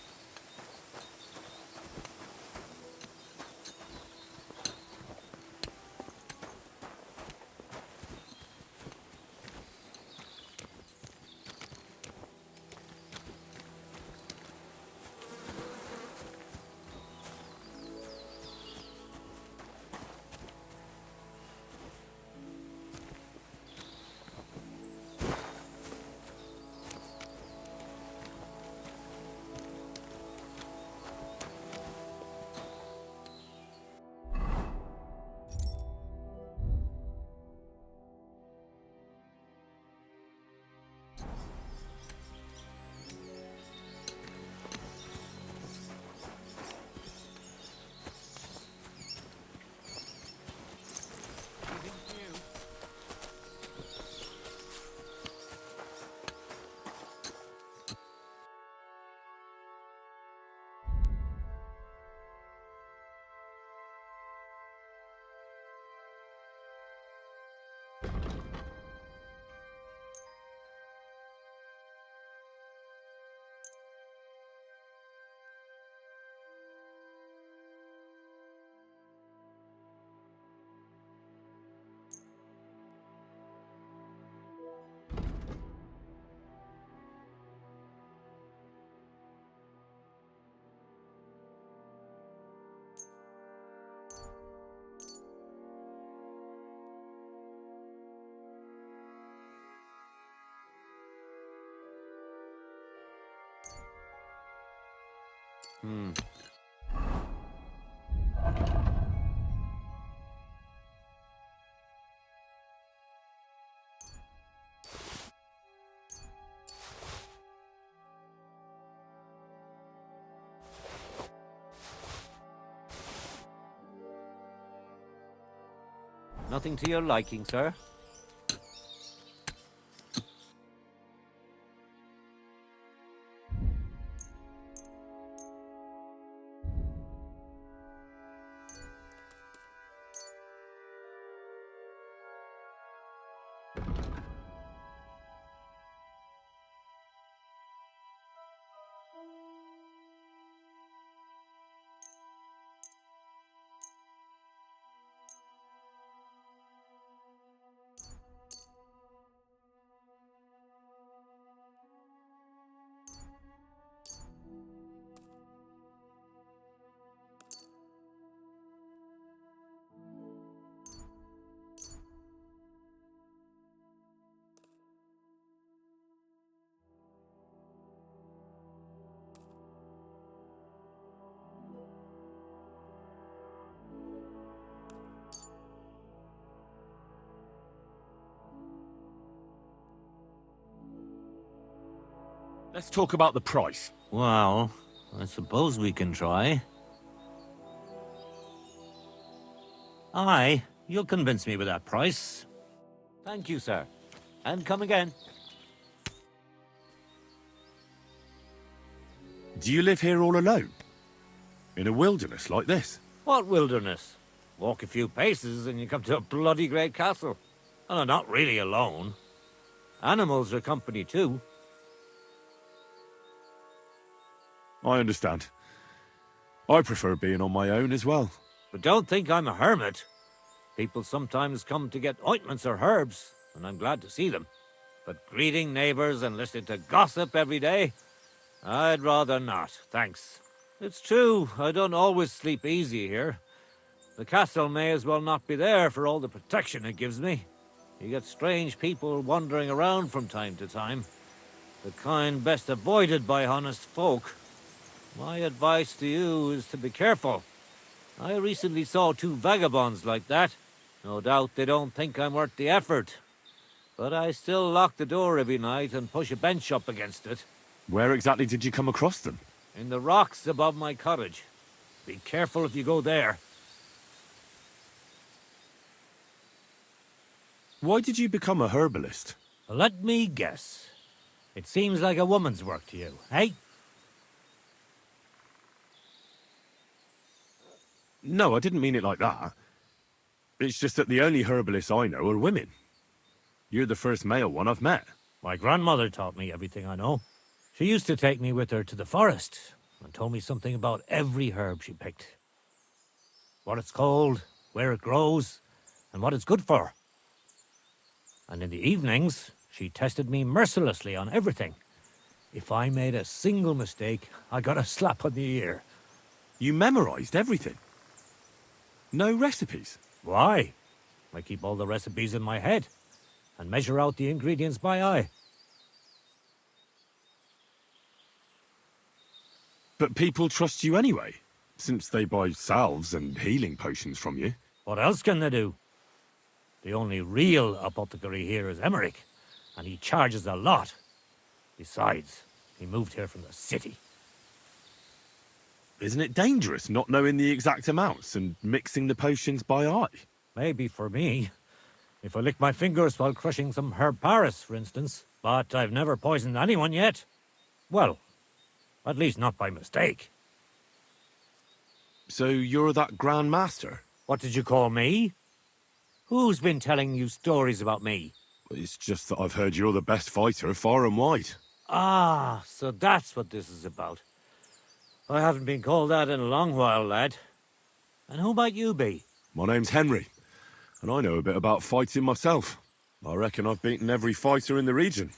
Nothing to your liking, sir? Let's talk about the price. Well, I suppose we can try. Aye, you'll convince me with that price. Thank you, sir. And come again. Do you live here all alone? In a wilderness like this? What wilderness? Walk a few paces and you come to a bloody great castle. And I'm not really alone. Animals are company too. I understand. I prefer being on my own as well. But don't think I'm a hermit. People sometimes come to get ointments or herbs, and I'm glad to see them. But greeting neighbors and listening to gossip every day? I'd rather not, thanks. It's true, I don't always sleep easy here. The castle may as well not be there for all the protection it gives me. You get strange people wandering around from time to time. The kind best avoided by honest folk. My advice to you is to be careful. I recently saw 2 vagabonds like that. No doubt they don't think I'm worth the effort. But I still lock the door every night and push a bench up against it. Where exactly did you come across them? In the rocks above my cottage. Be careful if you go there. Why did you become a herbalist? Let me guess. It seems like a woman's work to you, eh? No, I didn't mean it like that. It's just that the only herbalists I know are women. You're the first male one I've met. My grandmother taught me everything I know. She used to take me with her to the forest and told me something about every herb she picked. What it's called, where it grows, and what it's good for. And in the evenings, she tested me mercilessly on everything. If I made a single mistake, I got a slap on the ear. You memorized everything? No recipes? Why? I keep all the recipes in my head and measure out the ingredients by eye. But people trust you anyway, since they buy salves and healing potions from you. What else can they do? The only real apothecary here is Emmerich, and he charges a lot. Besides, he moved here from the city. Isn't it dangerous not knowing the exact amounts and mixing the potions by eye? Maybe for me. If I lick my fingers while crushing some herb Paris, for instance. But I've never poisoned anyone yet. Well, at least not by mistake. So you're that Grand Master? What did you call me? Who's been telling you stories about me? It's just that I've heard you're the best fighter far and wide. Ah, so that's what this is about. I haven't been called that in a long while, lad. And who might you be? My name's Henry, and I know a bit about fighting myself. I reckon I've beaten every fighter in the region,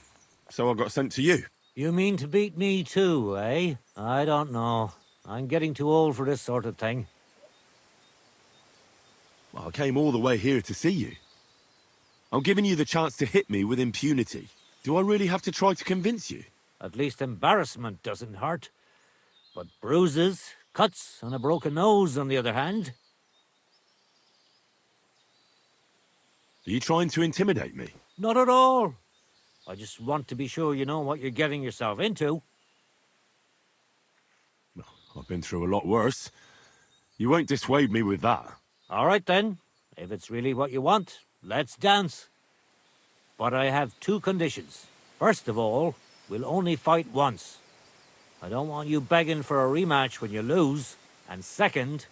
so I got sent to you. You mean to beat me too, eh? I don't know. I'm getting too old for this sort of thing. Well, I came all the way here to see you. I'm giving you the chance to hit me with impunity. Do I really have to try to convince you? At least embarrassment doesn't hurt. But bruises, cuts, and a broken nose, on the other hand. Are you trying to intimidate me? Not at all. I just want to be sure you know what you're getting yourself into. I've been through a lot worse. You won't dissuade me with that. All right then. If it's really what you want, let's dance. But I have 2 conditions. First of all, we'll only fight once. I don't want you begging for a rematch when you lose. And second,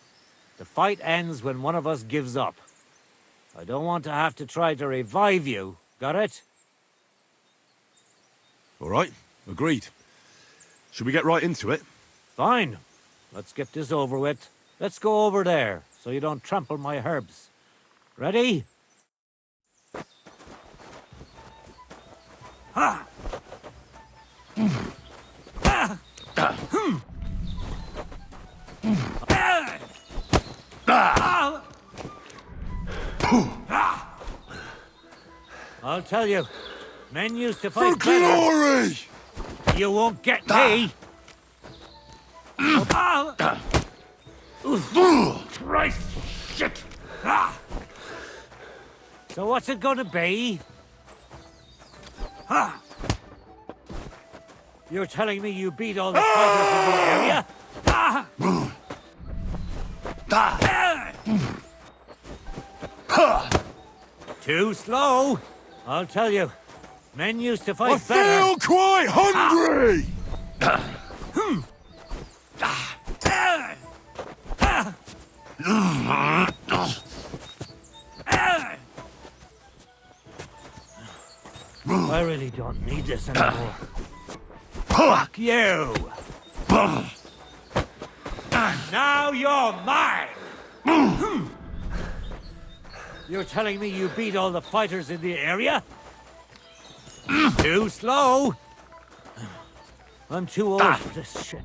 the fight ends when one of us gives up. I don't want to have to try to revive you. Got it? All right, agreed. Should we get right into it? Fine. Let's get this over with. Let's go over there, so you don't trample my herbs. Ready? Ha! I'll tell you, men used to fight For glory! You won't get me! Christ! Shit! So what's it gonna be? You're telling me you beat all the fighters in the area? Too slow. I'll tell you. Men used to fight better. I feel quite hungry! I really don't need this anymore. Fuck you! Now you're mine! You're telling me you beat all the fighters in the area? Too slow! I'm too old for this shit.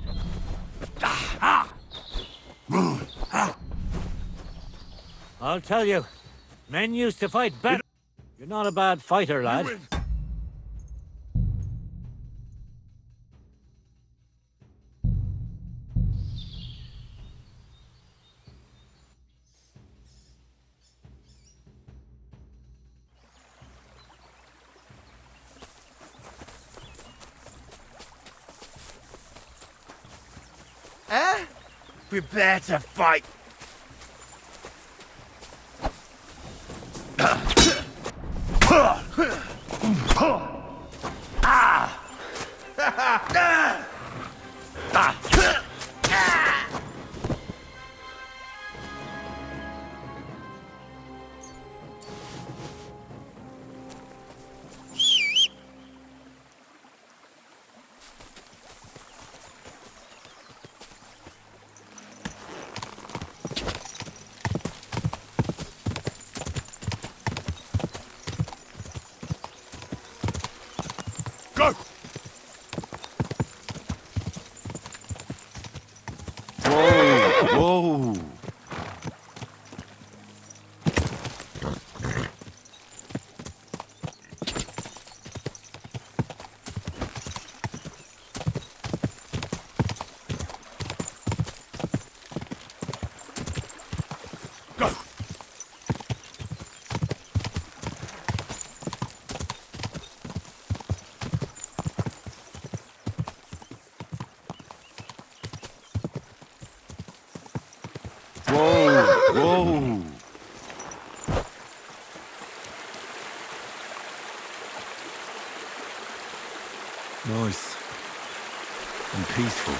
I'll tell you, men used to fight better. You're not a bad fighter, lad. Eh? Prepare to fight. Go! Whoa! Whoa! Whoa! Nice. And peaceful.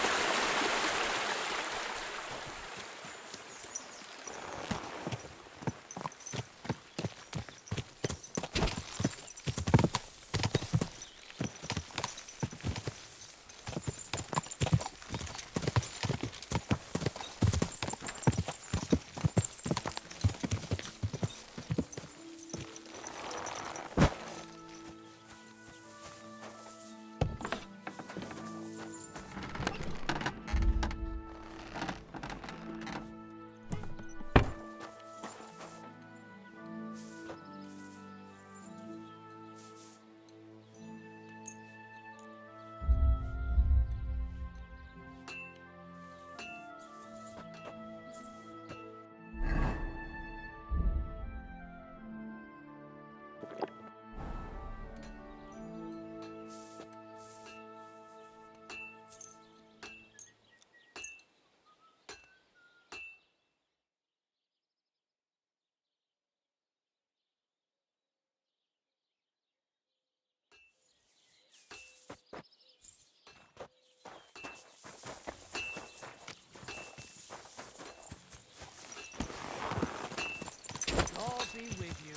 I'll be with you.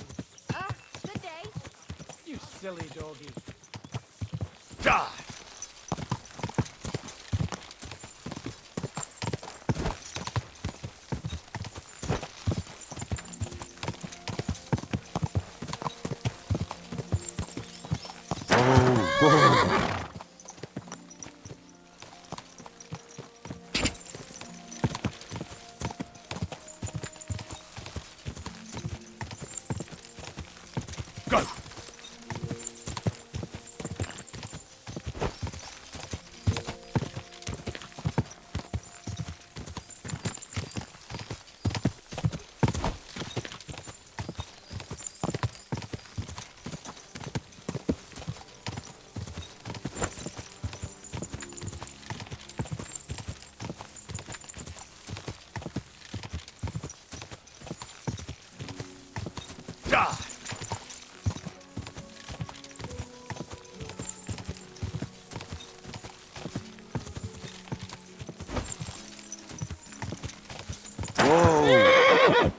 Good day. You silly doggy. Die! Go! Die! Whoa!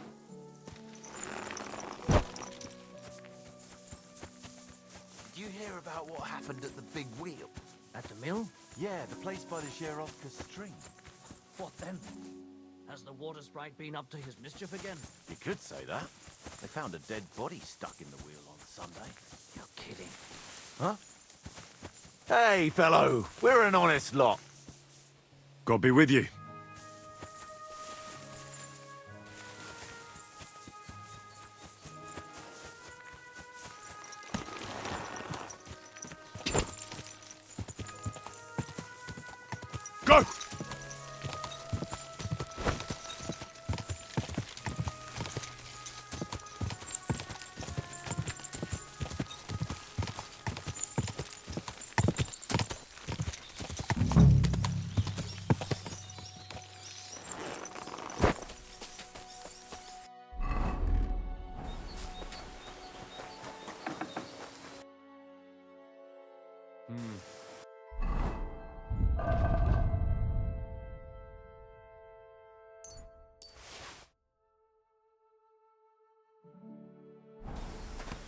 Did you hear about what happened at the big wheel? At the mill? Yeah, the place by the Sherovka stream. What then? Has the water sprite been up to his mischief again? You could say that. They found a dead body stuck in the wheel on Sunday. You're kidding. Huh? Hey, fellow, we're an honest lot. God be with you. Go!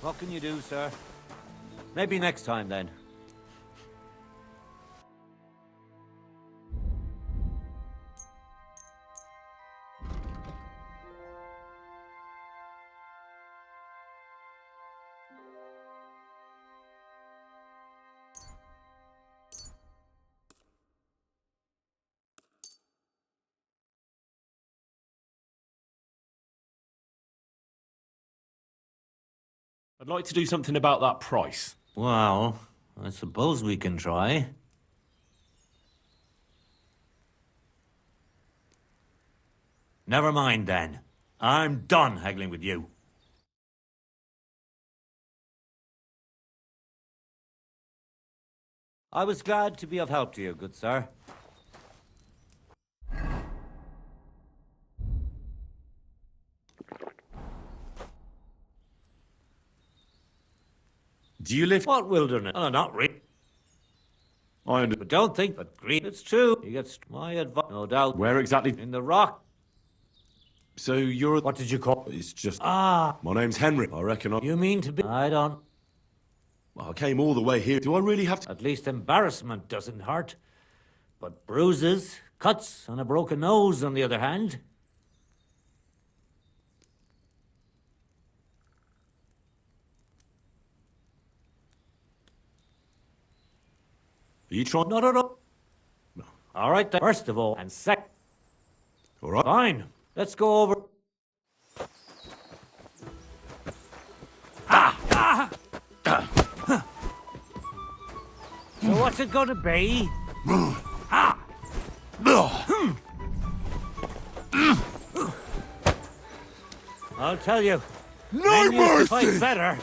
What can you do, sir? Maybe next time, then. I'd like to do something about that price. Well, I suppose we can try. Never mind, then. I'm done haggling with you. I was glad to be of help to you, good sir. Do you live? What wilderness? Oh, not really. But don't think but green. It's true. He gets my advice, no doubt. Where exactly? In the rock. So you're... What did you call? It's just... Ah. My name's Henry. I reckon I... You mean to be? I don't. Well, I came all the way here. Do I really have to... At least embarrassment doesn't hurt. But bruises, cuts, and a broken nose, on the other hand. Are you trying... No. No. All right, then. First of all, and second. All right. Fine. Let's go over... So what's it gonna be? I'll tell you. No men used to mercy! fight better.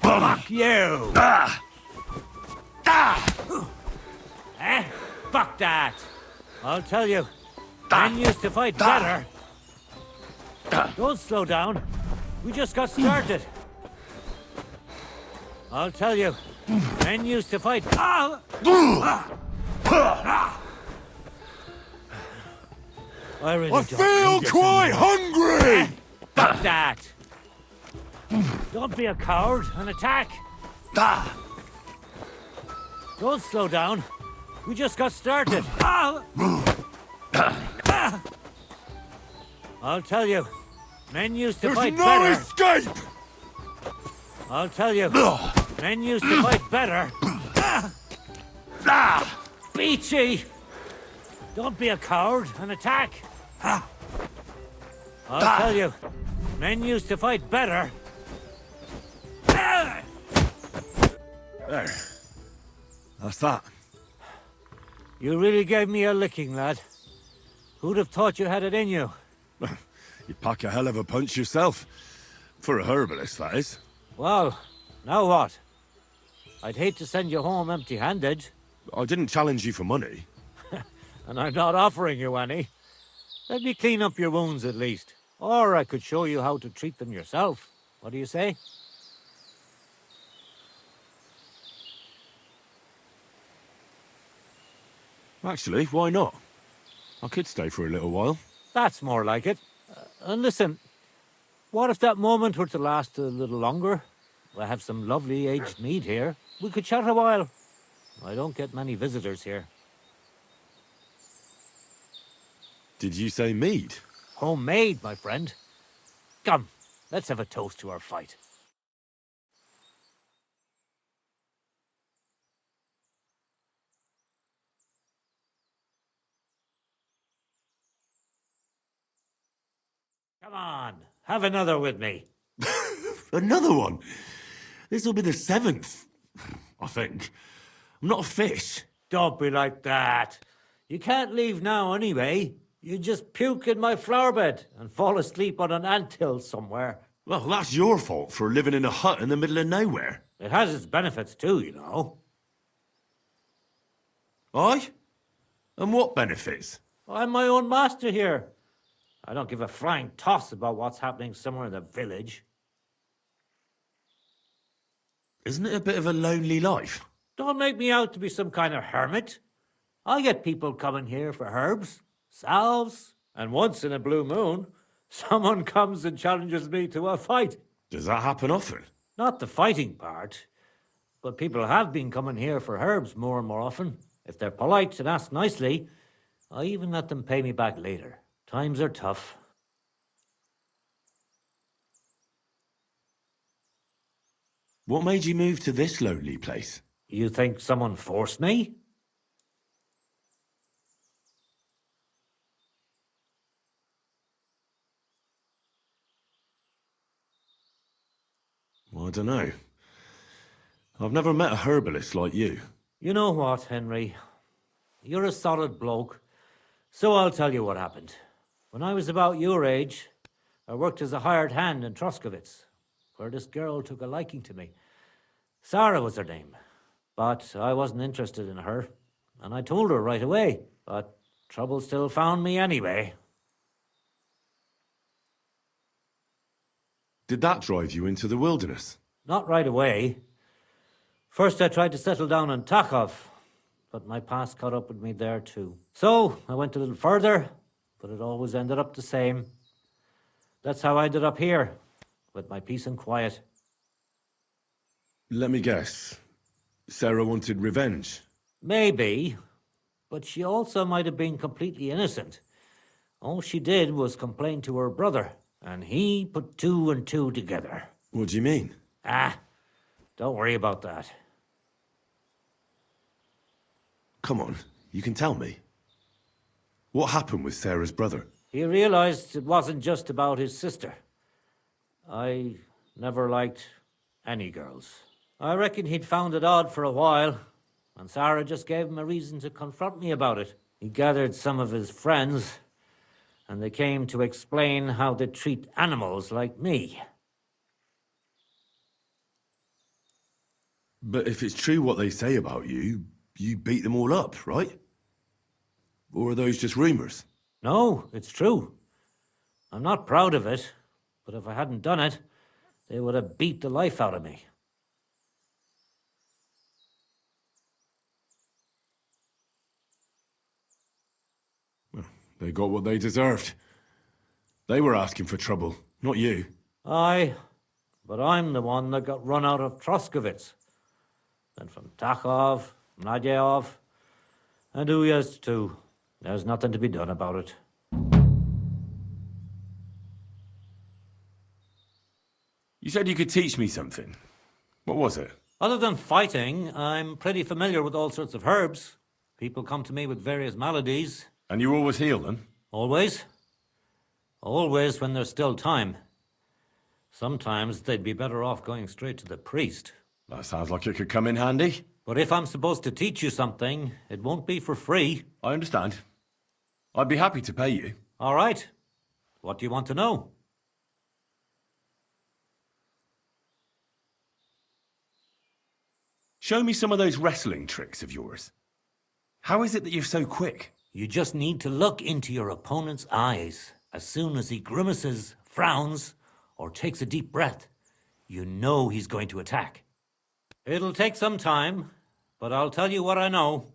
Fuck you! Eh? Fuck that! I'll tell you. Men used to fight better. Don't slow down. We just got started. I'll tell you. Men used to fight. I really don't feel need this quite anymore. hungry! Fuck that! Don't be a coward and attack! Don't slow down. We just got started. I'll tell you. Men used to fight better. There's no escape! I'll tell you. Men used to fight better. Beachy! Don't be a coward and attack. I'll tell you. Men used to fight better. There. That's that. You really gave me a licking, lad. Who'd have thought you had it in you? You pack a hell of a punch yourself. For a herbalist, that is. Well, now what? I'd hate to send you home empty-handed. I didn't challenge you for money. And I'm not offering you any. Let me clean up your wounds at least. Or I could show you how to treat them yourself. What do you say? Actually, why not? I could stay for a little while. That's more like it. And listen, what if that moment were to last a little longer? I have some lovely aged mead here. We could chat a while. I don't get many visitors here. Did you say mead? Homemade, my friend. Come, let's have a toast to our fight. Come on, have another with me. Another one? This'll be the 7th, I think. I'm not a fish. Don't be like that. You can't leave now anyway. You just puke in my flower bed and fall asleep on an anthill somewhere. Well, that's your fault for living in a hut in the middle of nowhere. It has its benefits too, you know. Aye? And what benefits? I'm my own master here. I don't give a flying toss about what's happening somewhere in the village. Isn't it a bit of a lonely life? Don't make me out to be some kind of hermit. I get people coming here for herbs, salves, and once in a blue moon, someone comes and challenges me to a fight. Does that happen often? Not the fighting part, but people have been coming here for herbs more and more often. If they're polite and ask nicely, I even let them pay me back later. Times are tough. What made you move to this lonely place? You think someone forced me? Well, I don't know. I've never met a herbalist like you. You know what, Henry? You're a solid bloke, so I'll tell you what happened. When I was about your age, I worked as a hired hand in Troskovitz, where this girl took a liking to me. Sarah was her name, but I wasn't interested in her, and I told her right away, but trouble still found me anyway. Did that drive you into the wilderness? Not right away. First I tried to settle down in Takhov, but my past caught up with me there too. So I went a little further, but it always ended up the same. That's how I ended up here, with my peace and quiet. Let me guess. Sarah wanted revenge. Maybe, but she also might have been completely innocent. All she did was complain to her brother, and he put 2 and 2 together. What do you mean? Don't worry about that. Come on, you can tell me. What happened with Sarah's brother? He realized it wasn't just about his sister. I never liked any girls. I reckon he'd found it odd for a while, and Sarah just gave him a reason to confront me about it. He gathered some of his friends, and they came to explain how they treat animals like me. But if it's true what they say about you, you beat them all up, right? Or are those just rumors? No, it's true. I'm not proud of it, but if I hadn't done it, they would have beat the life out of me. They got what they deserved. They were asking for trouble, not you. Aye, but I'm the one that got run out of Troskovitz. Then from Takhov, Nadyov, and Uyezd too. There's nothing to be done about it. You said you could teach me something. What was it? Other than fighting, I'm pretty familiar with all sorts of herbs. People come to me with various maladies. And you always heal them? Always. Always when there's still time. Sometimes they'd be better off going straight to the priest. That sounds like it could come in handy. But if I'm supposed to teach you something, it won't be for free. I understand. I'd be happy to pay you. All right. What do you want to know? Show me some of those wrestling tricks of yours. How is it that you're so quick? You just need to look into your opponent's eyes. As soon as he grimaces, frowns, or takes a deep breath, you know he's going to attack. It'll take some time, but I'll tell you what I know.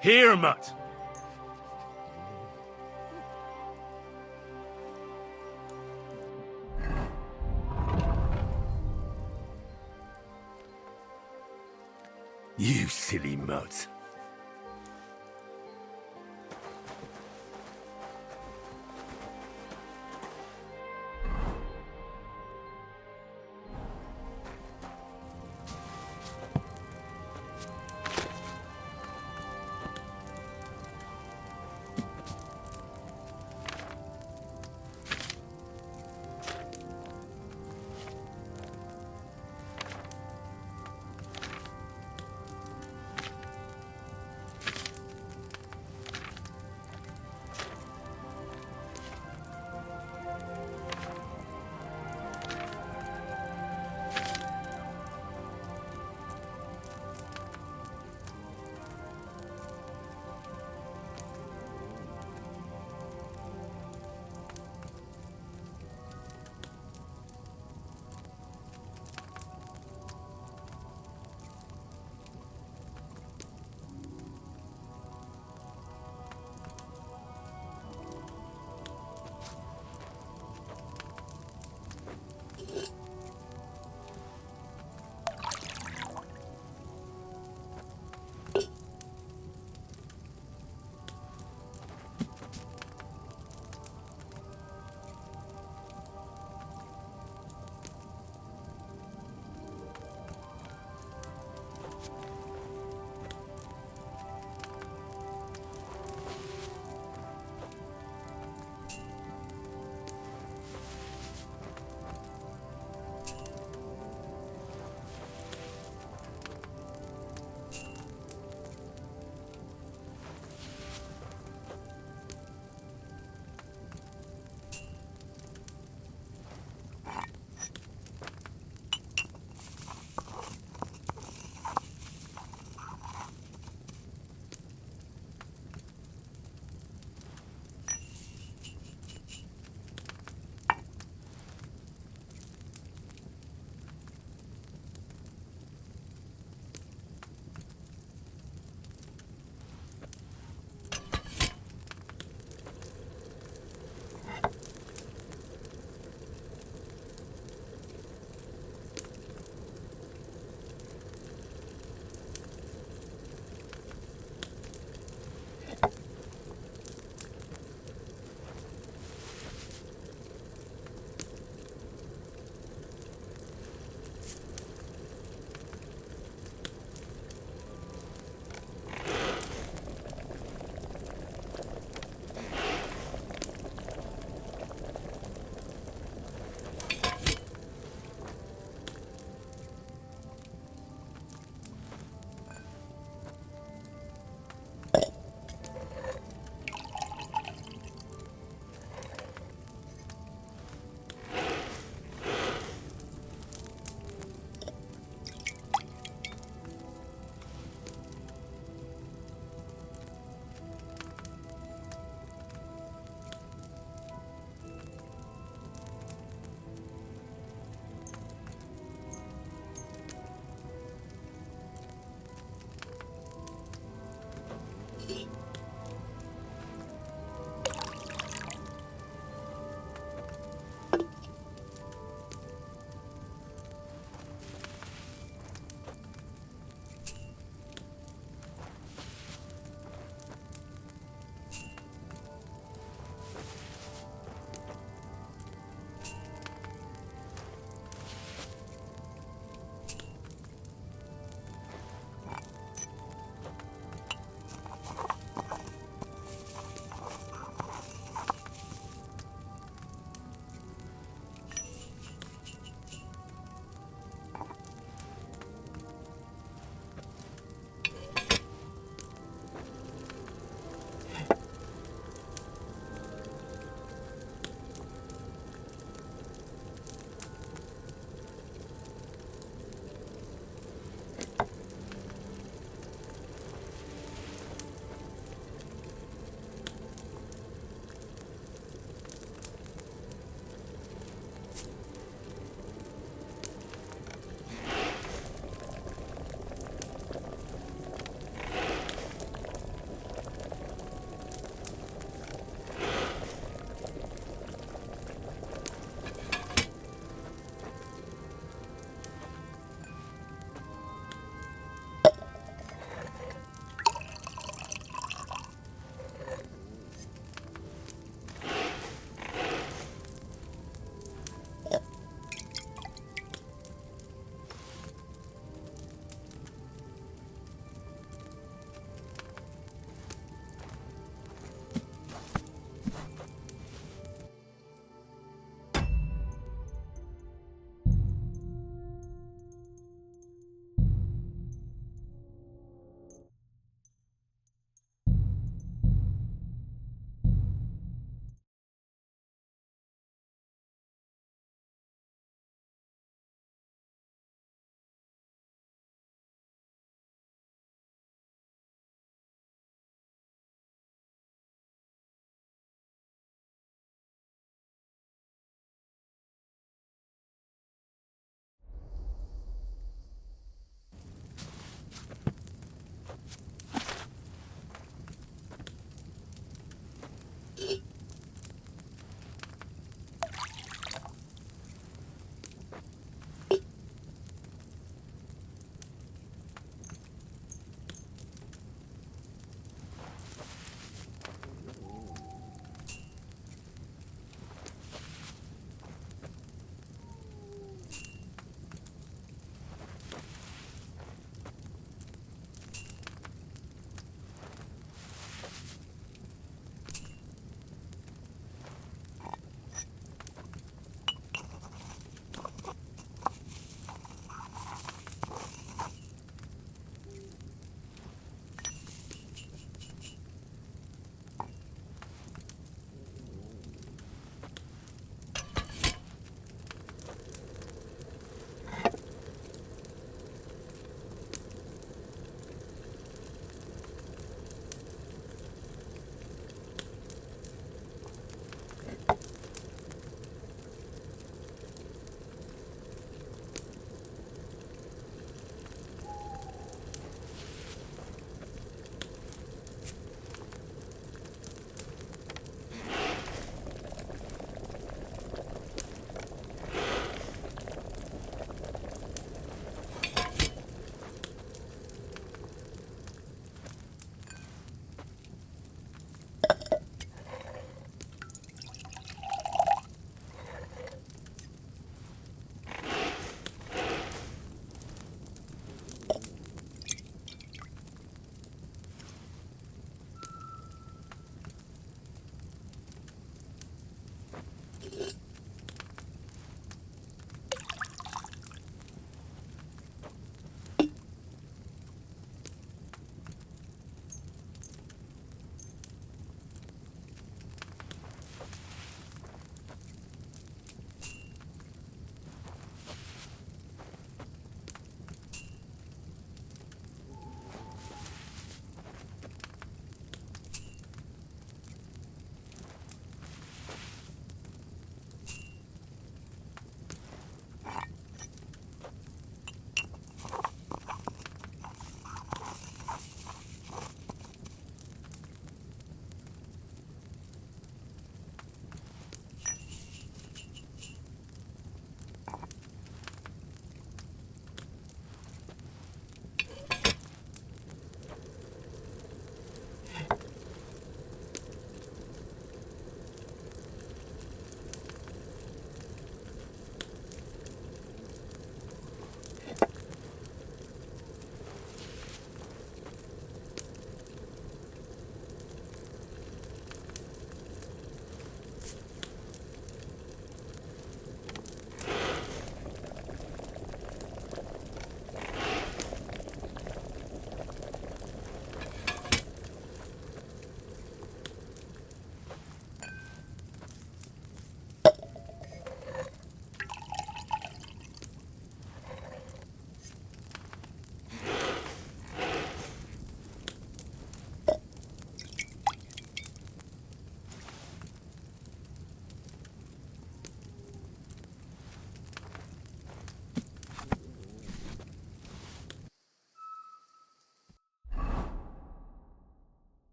Here, mutt. You silly mutt.